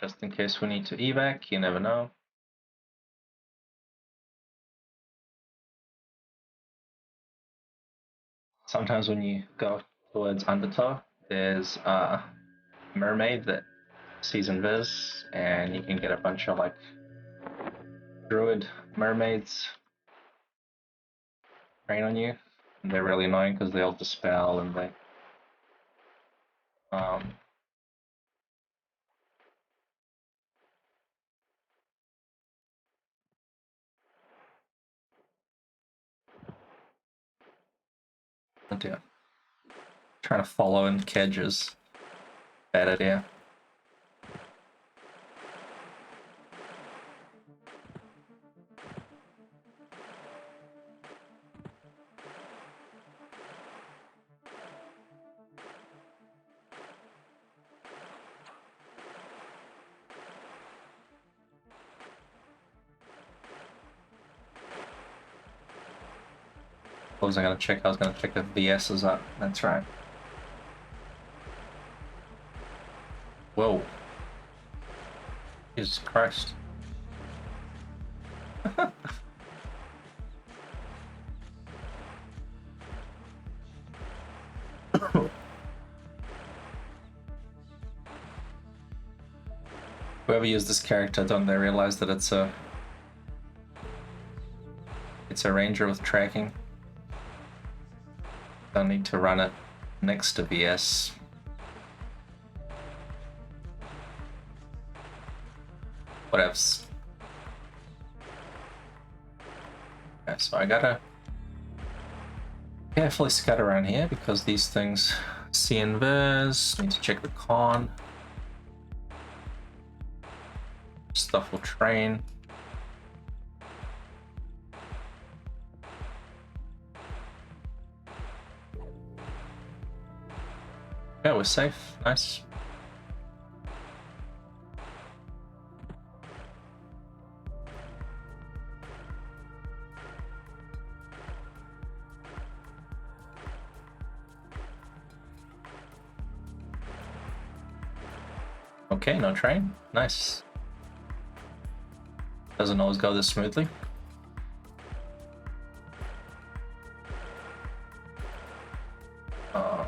Just in case we need to evac, you never know. Sometimes when you go towards Undertow, there's a mermaid that sees invis, and you can get a bunch of like druid mermaids train on you. And they're really annoying because they all dispel and they oh dear. Trying to follow in kedges. Bad idea. I was gonna check if VS is up. That's right. Whoa. Jesus Christ. Whoever used this character, don't they realize that it's a ranger with tracking? Don't need to run it next to VS. Whatevs. Okay, so I gotta carefully scut around here because these things see invis. Need to check the con. Stuff will train. Yeah, we're safe. Nice. Okay, no train. Nice. Doesn't always go this smoothly. Uh,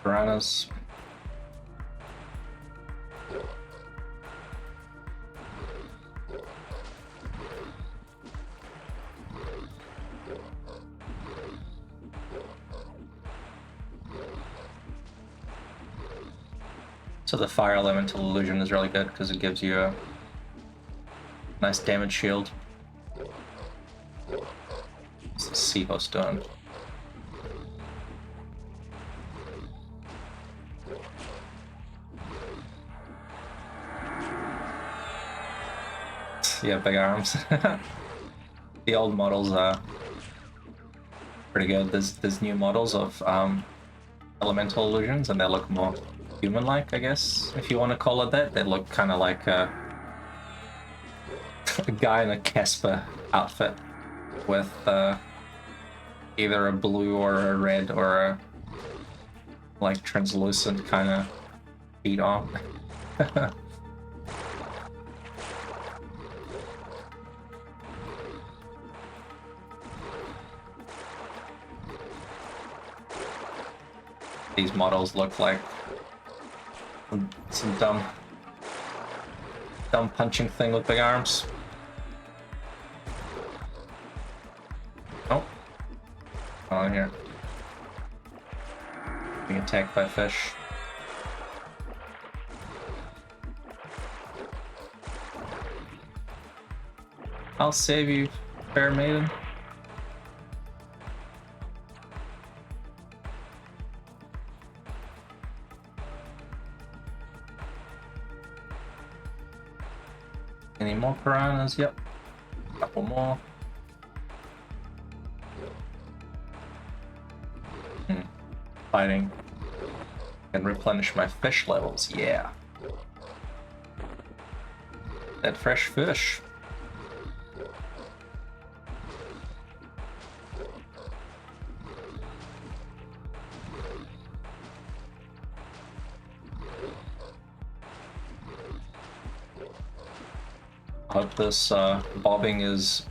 piranhas. So the fire elemental illusion is really good because it gives you a nice damage shield. What's the sea host doing? Yeah, big arms. The old models are pretty good. There's new models of elemental illusions, and they look more human-like, I guess, if you want to call it that. They look kind of like a guy in a Casper outfit with either a blue or a red or a like translucent kind of feet on. These models look like some dumb punching thing with big arms. Oh, on here. Being attacked by fish. I'll save you, fair maiden. Any more piranhas? Yep. Couple more. Fighting. And replenish my fish levels, yeah. That fresh fish. I hope this bobbing is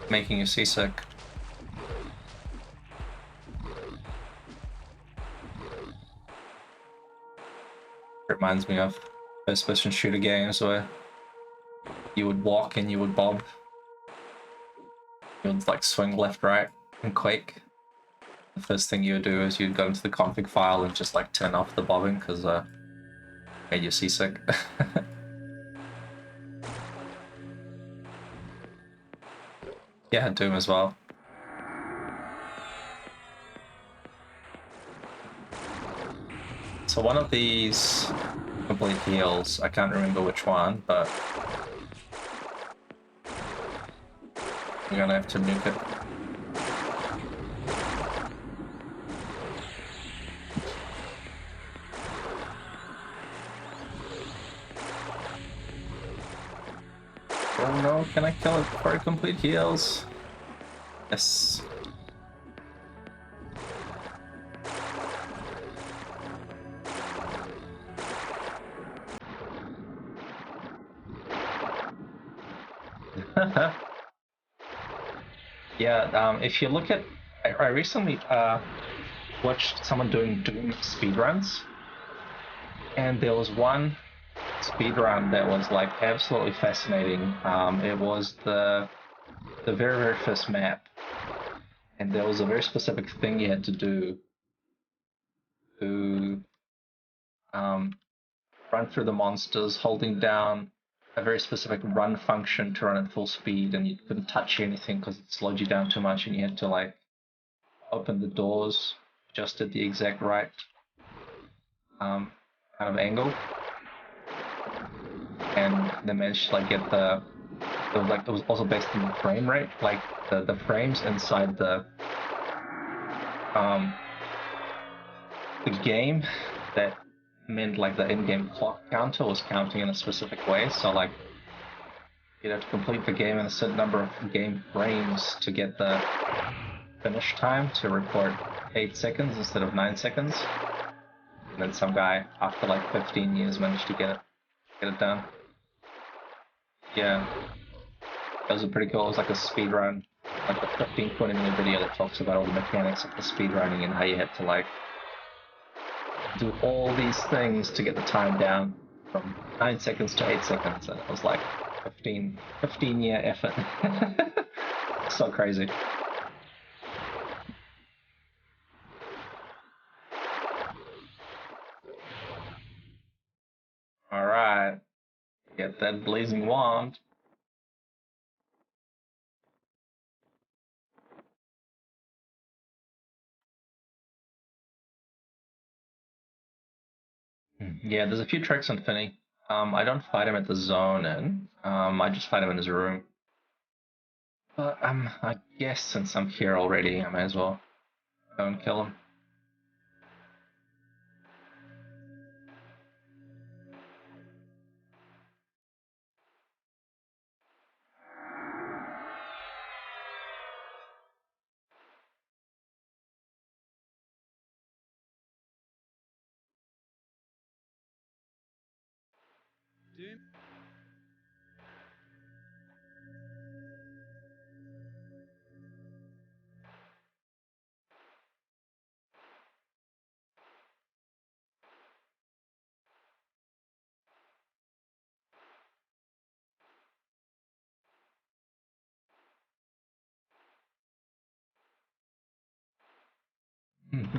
making you seasick. Reminds me of first-person shooter games where you would walk and you would bob. You would like swing left, right, and Quake. The first thing you would do is you'd go into the config file and just like turn off the bobbing because made you seasick. Yeah, Doom as well. So one of these complete heals, I can't remember which one, but you're gonna have to nuke it. Oh no, can I kill it before it complete heals? Yes. Yeah, if you look at... I recently watched someone doing Doom speedruns, and there was one speedrun that was like absolutely fascinating. It was the very first map, and there was a very specific thing you had to do to run through the monsters, holding down a very specific run function to run at full speed, and you couldn't touch anything because it slowed you down too much, and you had to like open the doors just at the exact right kind of angle, and they managed to like get it was also based on the frame rate, like the frames inside the game, that meant like the in-game clock counter was counting in a specific way, so like you'd have to complete the game in a certain number of game frames to get the finish time to record 8 seconds instead of 9 seconds. And then some guy, after like 15 years, managed to get it get it done. Yeah, it was pretty cool. It was like a speed run, like a 15-20 minute video that talks about all the mechanics of the speed running and how you had to like do all these things to get the time down from 9 seconds to 8 seconds, and it was like 15-year effort. So crazy. All right, get that blazing wand. Yeah, there's a few tricks on Finny. I don't fight him at the zone in. I just fight him in his room. But I guess since I'm here already, I might as well go and kill him.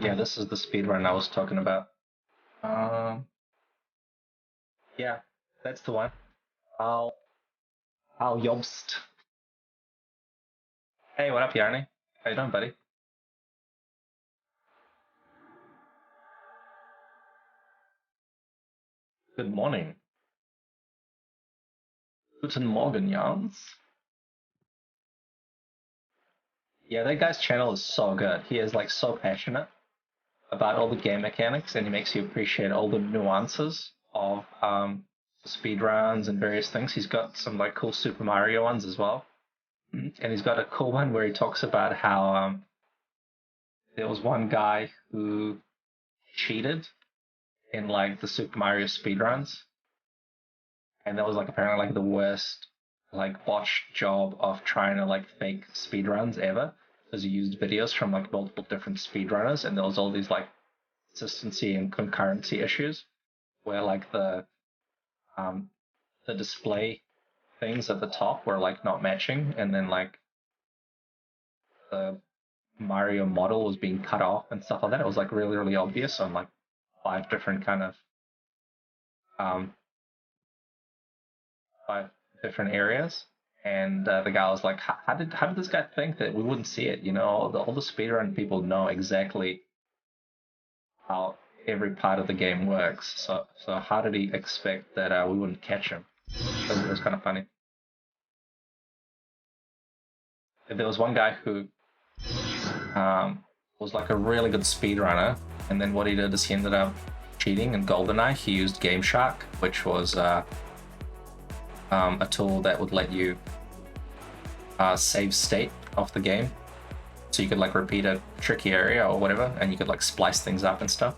Yeah, this is the speedrun I was talking about. Yeah, that's the one. I'll Jobst. Hey, what up, Yarny? How you doing, buddy? Good morning. Guten Morgen, Jans. Yeah, that guy's channel is so good. He is like so passionate about all the game mechanics, and he makes you appreciate all the nuances of speedruns and various things. He's got some like cool Super Mario ones as well, and he's got a cool one where he talks about how there was one guy who cheated in like the Super Mario speedruns, and that was like apparently like the worst like botched job of trying to like fake speedruns ever, because he used videos from like multiple different speedrunners, and there was all these like consistency and concurrency issues where like the display things at the top were like not matching, and then like the Mario model was being cut off and stuff like that. It was like really obvious on like 5 different kind of um 5 different areas. And the guy was like, how did this guy think that we wouldn't see it? You know, all the speedrun people know exactly how every part of the game works. So how did he expect that we wouldn't catch him? It was kind of funny. There was one guy who was like a really good speedrunner, and then what he did is he ended up cheating in GoldenEye. He used Game Shark, which was a tool that would let you save state of the game, so you could like repeat a tricky area or whatever, and you could like splice things up and stuff.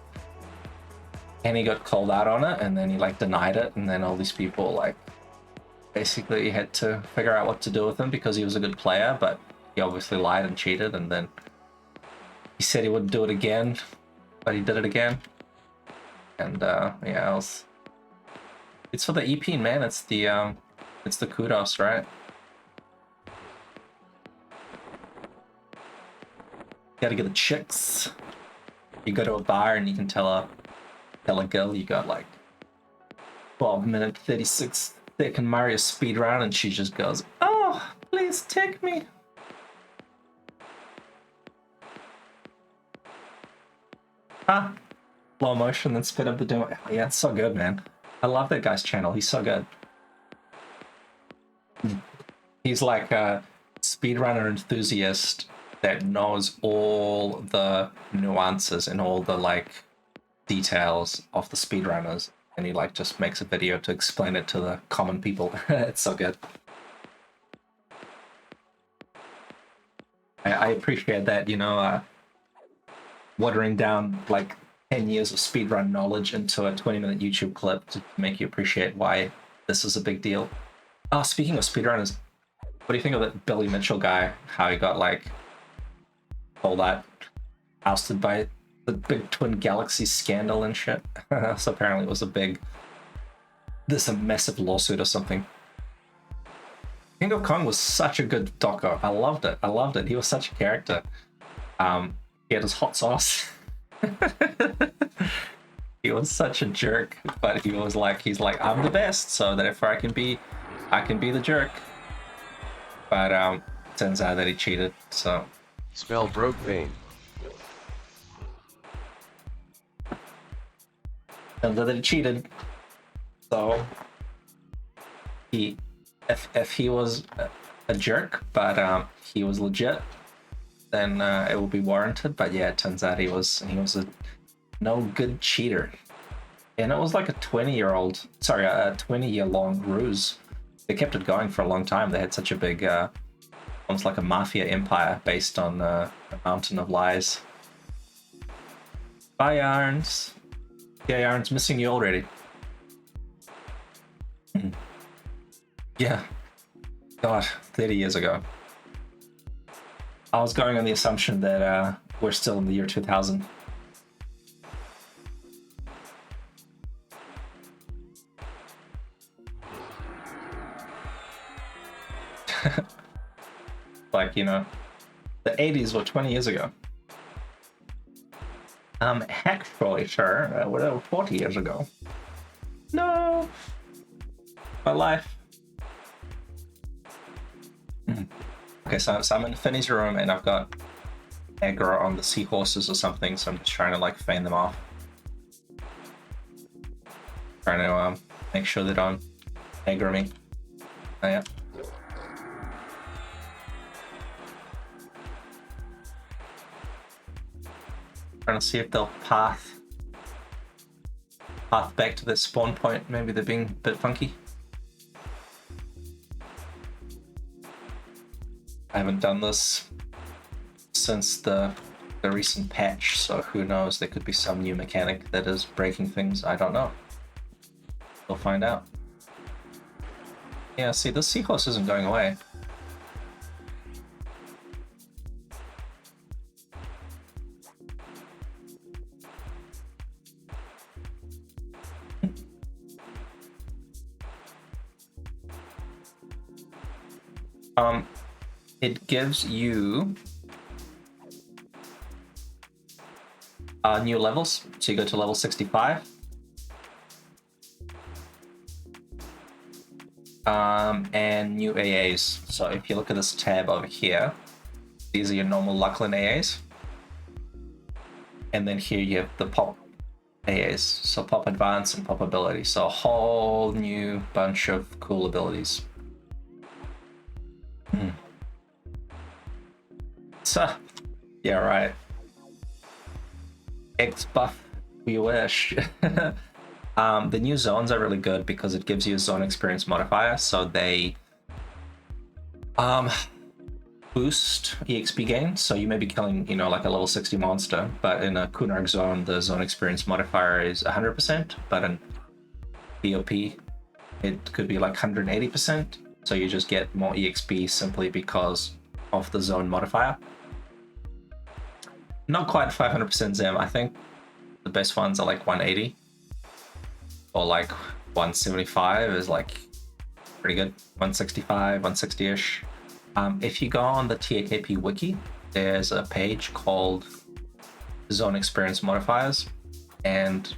And he got called out on it, and then he like denied it, and then all these people like basically had to figure out what to do with him because he was a good player, but he obviously lied and cheated, and then he said he wouldn't do it again, but he did it again. And yeah, it's for the EP, man. It's the kudos, right? Gotta get the chicks. You go to a bar and you can tell a girl you got like 12-minute 36-second Mario speedrun, and she just goes, "Oh, please take me." Ah, slow motion, then spit up the demo. Yeah, it's so good, man. I love that guy's channel. He's so good. He's like a speedrunner enthusiast that knows all the nuances and all the like details of the speedrunners, and he like just makes a video to explain it to the common people. It's so good. I appreciate that, you know, watering down like 10 years of speedrun knowledge into a 20-minute YouTube clip to make you appreciate why this is a big deal. Oh, speaking of speedrunners, what do you think of that Billy Mitchell guy? How he got like all that ousted by the big Twin Galaxy scandal and shit. So apparently it was there's a massive lawsuit or something. King of Kong was such a good doco. I loved it. He was such a character. He had his hot sauce. He was such a jerk, but he's like, I'm the best, so therefore I can be the jerk. But turns out that he cheated, so. Spell broke vein. Turns out that he cheated. So if he was a jerk, but he was legit, then it will be warranted. But yeah, it turns out he was a no good cheater, and it was like a 20-year-long ruse. They kept it going for a long time. They had such a big, almost like a mafia empire based on a mountain of lies. Bye, Irons. Yeah, Irons, missing you already. Yeah. God, 30 years ago. I was going on the assumption that we're still in the year 2000. Like, you know, the 80s were 20 years ago. Actually, sir, we're 40 years ago. No! My life. Okay, so I'm in Finney's room and I've got aggro on the seahorses or something, so I'm just trying to like fan them off. Trying to make sure they don't aggro me. Oh, yeah. Trying to see if they'll path back to their spawn point. Maybe they're being a bit funky. I haven't done this since the recent patch, so who knows, there could be some new mechanic that is breaking things. I don't know. We'll find out. Yeah, see, this seahorse isn't going away. It gives you new levels. So you go to level 65. And new AAs. So if you look at this tab over here, these are your normal Lucklin AAs. And then here you have the pop AAs. So pop advance and pop ability. So a whole new bunch of cool abilities. So, yeah, right. X buff, we wish. The new zones are really good because it gives you a zone experience modifier, so they boost EXP gain. So you may be killing, you know, like a level 60 monster, but in a Kunark zone, the zone experience modifier is 100%, but in POP, it could be like 180%. So you just get more EXP simply because of the zone modifier. Not quite 500% Zem. I think the best ones are like 180 or like 175 is like pretty good. 165, 160-ish. If you go on the TAKP wiki, there's a page called Zone Experience Modifiers, and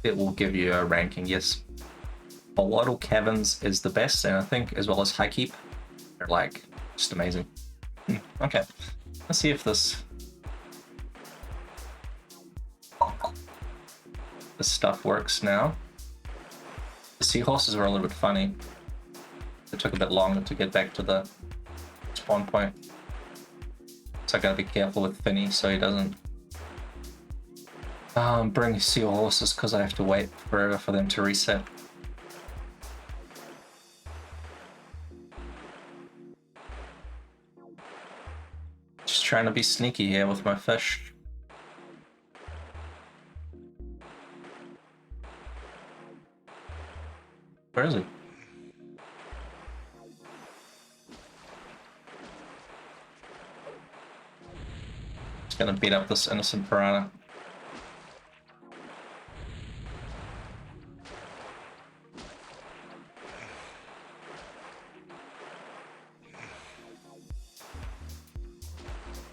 it will give you a ranking. Yes, Polotl Caverns is the best, and I think as well as High Keep, they're like just amazing. Okay, let's see if this stuff works now. The seahorses were a little bit funny. It took a bit longer to get back to the spawn point. So I gotta be careful with Finney so he doesn't bring seahorses, because I have to wait for them to reset. Just trying to be sneaky here with my fish. Where is he? Just gonna beat up this innocent piranha.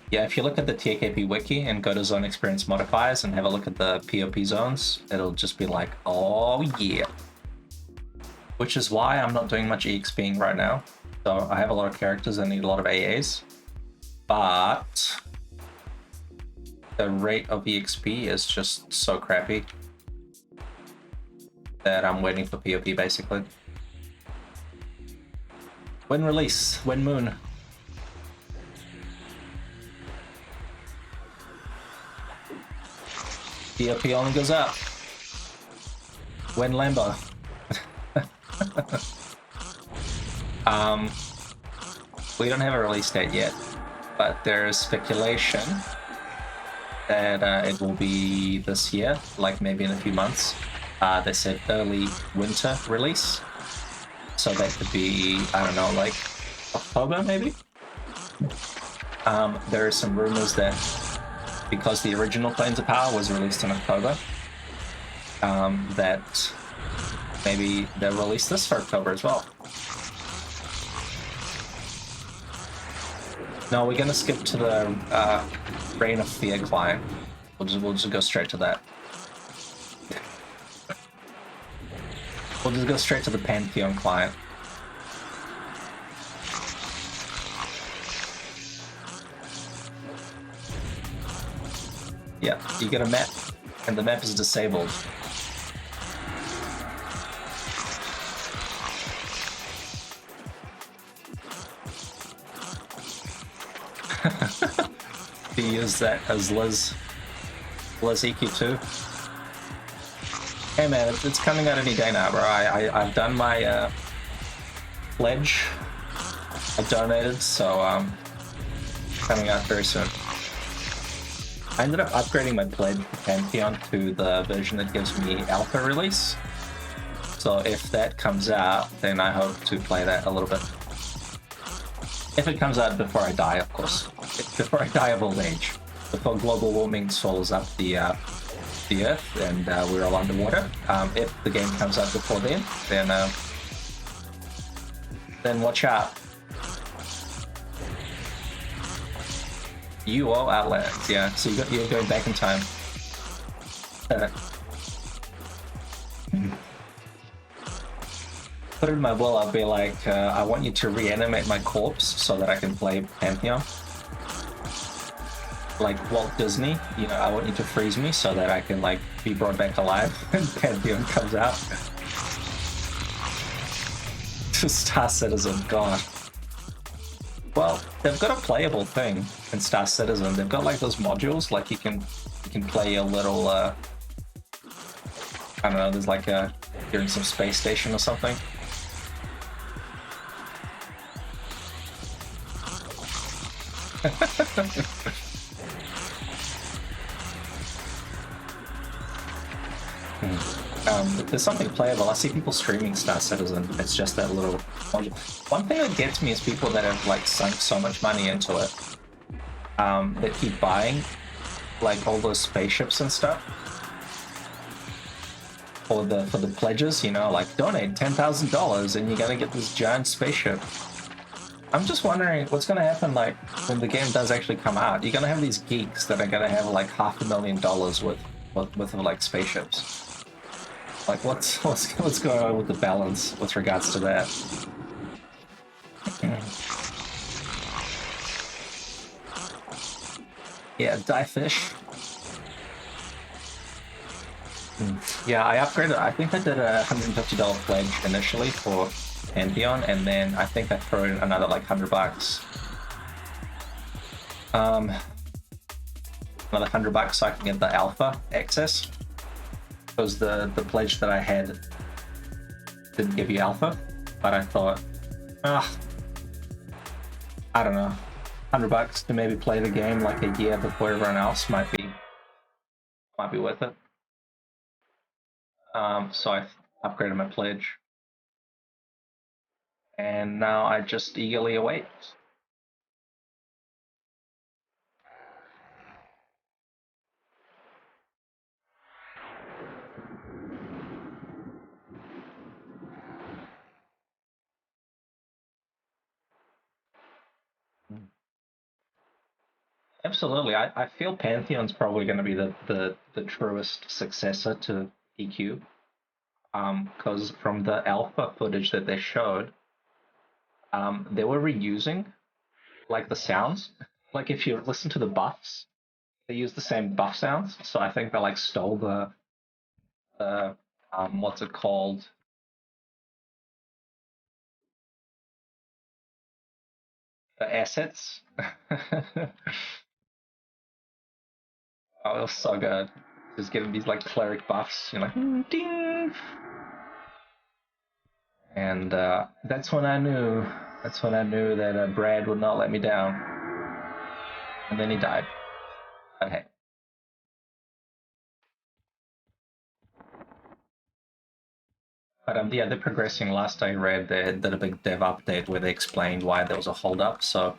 Yeah, if you look at the TAKP wiki and go to zone experience modifiers and have a look at the POP zones, it'll just be like, oh yeah. Which is why I'm not doing much EXPing right now. So I have a lot of characters that need a lot of AAs, but the rate of EXP is just so crappy that I'm waiting for POP basically. When release? When moon? POP only goes up. When Lambo? We don't have a release date yet, but there's speculation that it will be this year, like maybe in a few months. They said early winter release, so that could be, I don't know, like October maybe? There are some rumors that because the original Planes of Power was released in October, that maybe they'll release this for October as well. No, we're gonna skip to the Reign of Fear client. We'll just go straight to that. We'll just go straight to the Pantheon client. Yeah, you get a map, and the map is disabled. He used that as Liz EQ2. Hey man, it's coming out any day now, bro. I've done my pledge. I donated, so coming out very soon. I ended up upgrading my pledge Pantheon to the version that gives me alpha release. So if that comes out, then I hope to play that a little bit. If it comes out before I die, of course. Before I die of old age. Before global warming swallows up the Earth and we're all underwater. If the game comes out before then watch out. You owe Outlands, yeah. So you're going back in time. Put it in my will, I'll be like, I want you to reanimate my corpse so that I can play Pantheon. Like Walt Disney, you know, I want you to freeze me so that I can like be brought back alive when Pantheon comes out. Star Citizen, God. Well, they've got a playable thing in Star Citizen. They've got like those modules, like you can play a little, I don't know, there's like you're in some space station or something. There's something playable. I see people streaming Star Citizen. It's just that little module. One thing that gets me is people that have like sunk so much money into it, that keep buying like all those spaceships and stuff for the pledges. You know, like donate $10,000 and you're gonna get this giant spaceship. I'm just wondering what's gonna happen like when the game does actually come out. You're gonna have these geeks that are gonna have like $500,000 with like spaceships. Like what's going on with the balance with regards to that? Yeah, die fish. Yeah, I upgraded. I think I did a $150 pledge initially for Pantheon, and then I think I threw in another like $100. Another $100 so I can get the alpha access. Because the pledge that I had didn't give you alpha, but I thought, I don't know, $100 to maybe play the game like a year before everyone else might be worth it. So I upgraded my pledge. And now I just eagerly await. Absolutely. I feel Pantheon's probably going to be the truest successor to EQ. Because from the alpha footage that they showed, they were reusing like the sounds. Like if you listen to the buffs, they use the same buff sounds. So I think they like stole the what's it called? The assets. Oh, it was so good. Just getting these like cleric buffs, you know, ding. And that's when I knew. That's when I knew that Brad would not let me down. And then he died. But hey. But yeah, they're progressing. Last I read, they did a big dev update where they explained why there was a holdup. So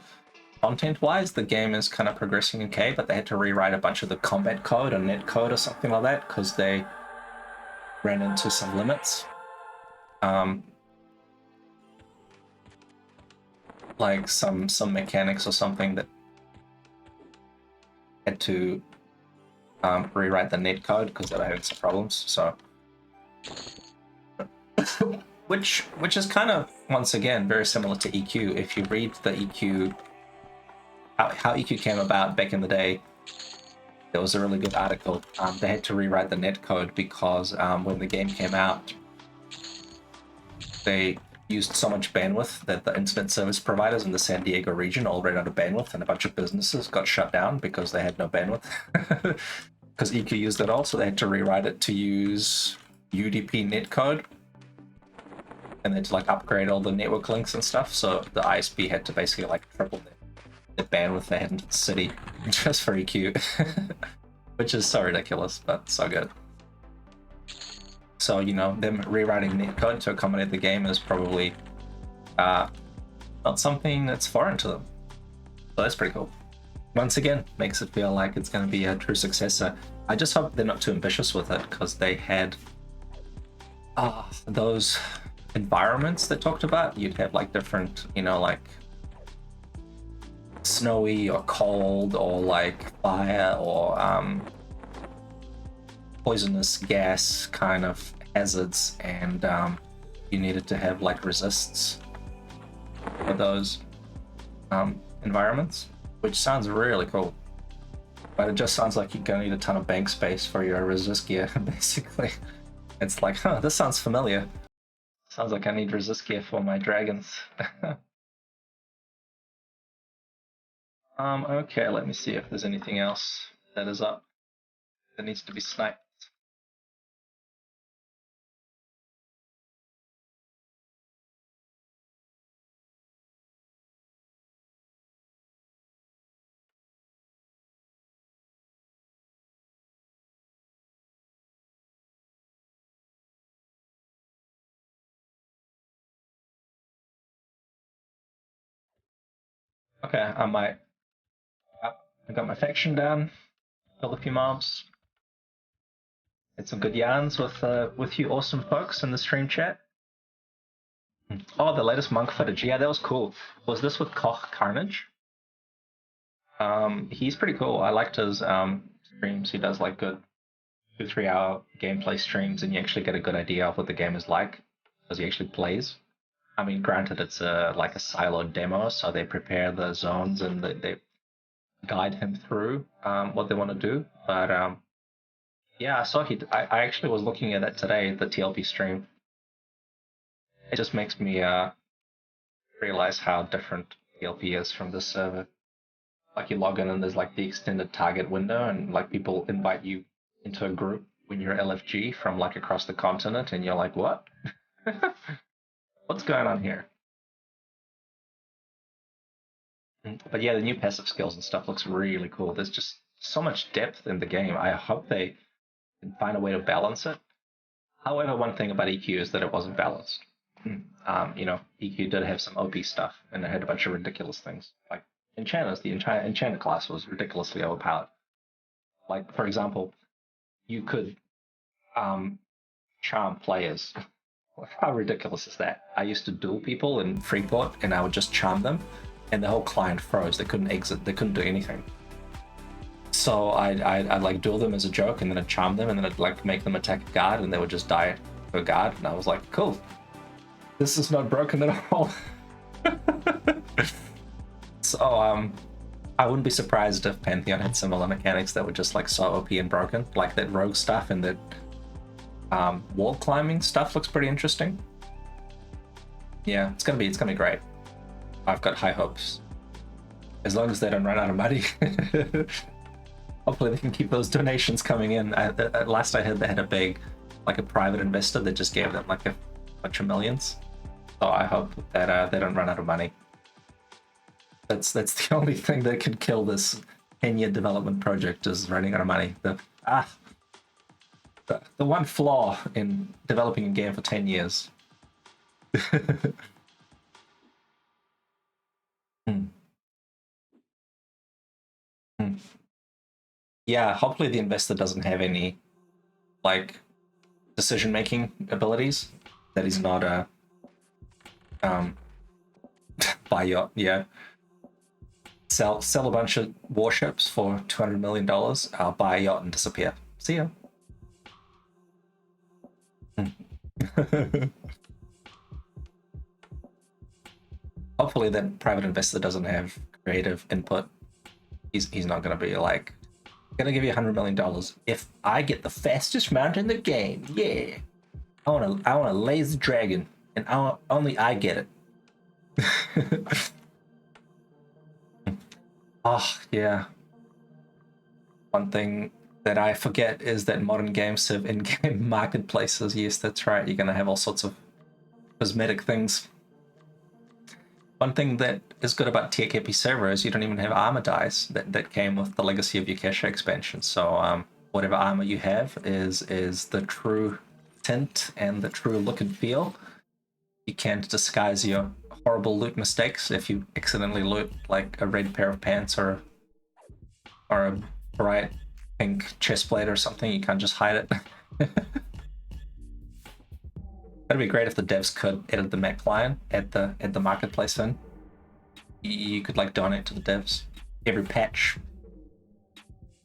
content-wise, the game is kind of progressing okay, but they had to rewrite a bunch of the combat code or net code or something like that because they ran into some limits. Like some mechanics or something that had to rewrite the net code because they were having some problems. So, which is kind of once again very similar to EQ. If you read the EQ, how EQ came about back in the day, there was a really good article. They had to rewrite the net code because when the game came out, they used so much bandwidth that the internet service providers in the San Diego region all ran out of bandwidth, and a bunch of businesses got shut down because they had no bandwidth. Because EQ used it all, so they had to rewrite it to use UDP netcode, and then to like upgrade all the network links and stuff. So the ISP had to basically like triple the bandwidth they had in the city just for EQ, which is so ridiculous, but so good. So, you know, them rewriting netcode to accommodate the game is probably not something that's foreign to them. So that's pretty cool. Once again, makes it feel like it's going to be a true successor. I just hope they're not too ambitious with it, because they had those environments they talked about. You'd have like different, you know, like snowy or cold or like fire or poisonous gas kind of hazards, and you needed to have like resists for those environments, which sounds really cool. But it just sounds like you're gonna need a ton of bank space for your resist gear, basically. It's like, huh, this sounds familiar. Sounds like I need resist gear for my dragons. Okay, let me see if there's anything else that is up that needs to be sniped. Okay, I got my faction down, killed a few mobs. Had some good yarns with you awesome folks in the stream chat. Oh, the latest monk footage. Yeah, that was cool. Was this with Koch Carnage? He's pretty cool. I liked his streams. He does like good 2-3 hour gameplay streams, and you actually get a good idea of what the game is like as he actually plays. I mean, granted, it's like a siloed demo, so they prepare the zones and they guide him through what they want to do. But yeah, I saw I actually was looking at it today, the TLP stream. It just makes me realize how different TLP is from this server. Like you log in and there's like the extended target window, and like people invite you into a group when you're LFG from like across the continent, and you're like, what? What's going on here? But yeah, the new passive skills and stuff looks really cool. There's just so much depth in the game. I hope they can find a way to balance it. However, one thing about EQ is that it wasn't balanced. You know, EQ did have some OP stuff, and it had a bunch of ridiculous things. Like enchanters, the enchanter class was ridiculously overpowered. Like, for example, you could charm players. How ridiculous is that? I used to duel people in Freeport, and I would just charm them, and the whole client froze. They couldn't exit. They couldn't do anything. So I'd like duel them as a joke, and then I'd charm them, and then I'd like make them attack a guard, and they would just die to a guard. And I was like, cool. This is not broken at all. So I wouldn't be surprised if Pantheon had similar mechanics that were just like so OP and broken, like that rogue stuff and that wall climbing stuff looks pretty interesting. Yeah, it's gonna be great. I've got high hopes. As long as they don't run out of money. Hopefully they can keep those donations coming in. At last I heard they had a big, like a private investor that just gave them like a bunch of millions. So I hope that they don't run out of money. That's the only thing that could kill this 10-year development project is running out of money. The one flaw in developing a game for 10 years. Yeah, hopefully the investor doesn't have any like decision-making abilities. That he's not a buy yacht. Yeah. Sell a bunch of warships for $200 million. I'll buy a yacht and disappear. See ya. Hopefully that private investor doesn't have creative input. He's not gonna be like, gonna give you $100 million if I get the fastest mount in the game. Yeah. I wanna laser dragon, and only I get it. Oh, yeah. One thing that I forget is that modern games have in-game marketplaces. Yes, that's right. You're going to have all sorts of cosmetic things. One thing that is good about TAKP server is you don't even have armor dies that came with the Legacy of Yukesha expansion. So whatever armor you have is the true tint and the true look and feel. You can't disguise your horrible loot mistakes. If you accidentally loot like a red pair of pants or a bright pink chest plate or something, you can't just hide it. That'd be great if the devs could edit the mech line at the marketplace. Then you could like donate to the devs. Every patch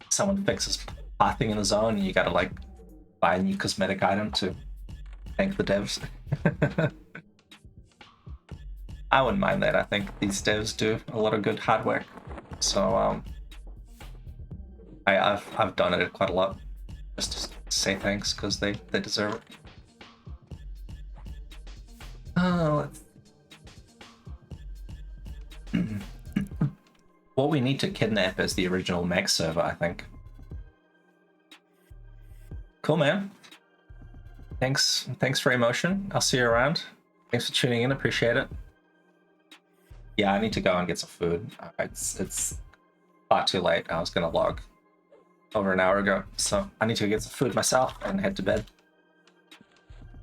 someone fixes pathing in the zone, and you gotta like buy a new cosmetic item to thank the devs. I wouldn't mind that. I think these devs do a lot of good hard work. So I've donated quite a lot just to say thanks because they deserve it. What we need to kidnap is the original Mac server, I think. Cool, man. Thanks for emotion. I'll see you around. Thanks for tuning in. Appreciate it. Yeah, I need to go and get some food. It's far too late. I was gonna log over an hour ago, so I need to get some food myself and head to bed.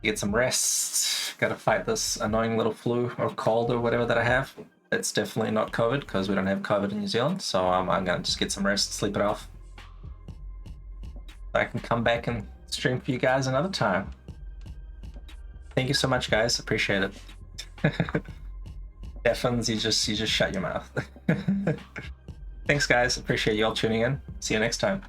Get some rest. Gotta fight this annoying little flu or cold or whatever that I have. It's definitely not COVID because we don't have COVID in New Zealand. So I'm gonna just get some rest, sleep it off. I can come back and stream for you guys another time. Thank you so much, guys. Appreciate it. Effins, you just shut your mouth. Thanks, guys. Appreciate you all tuning in. See you next time.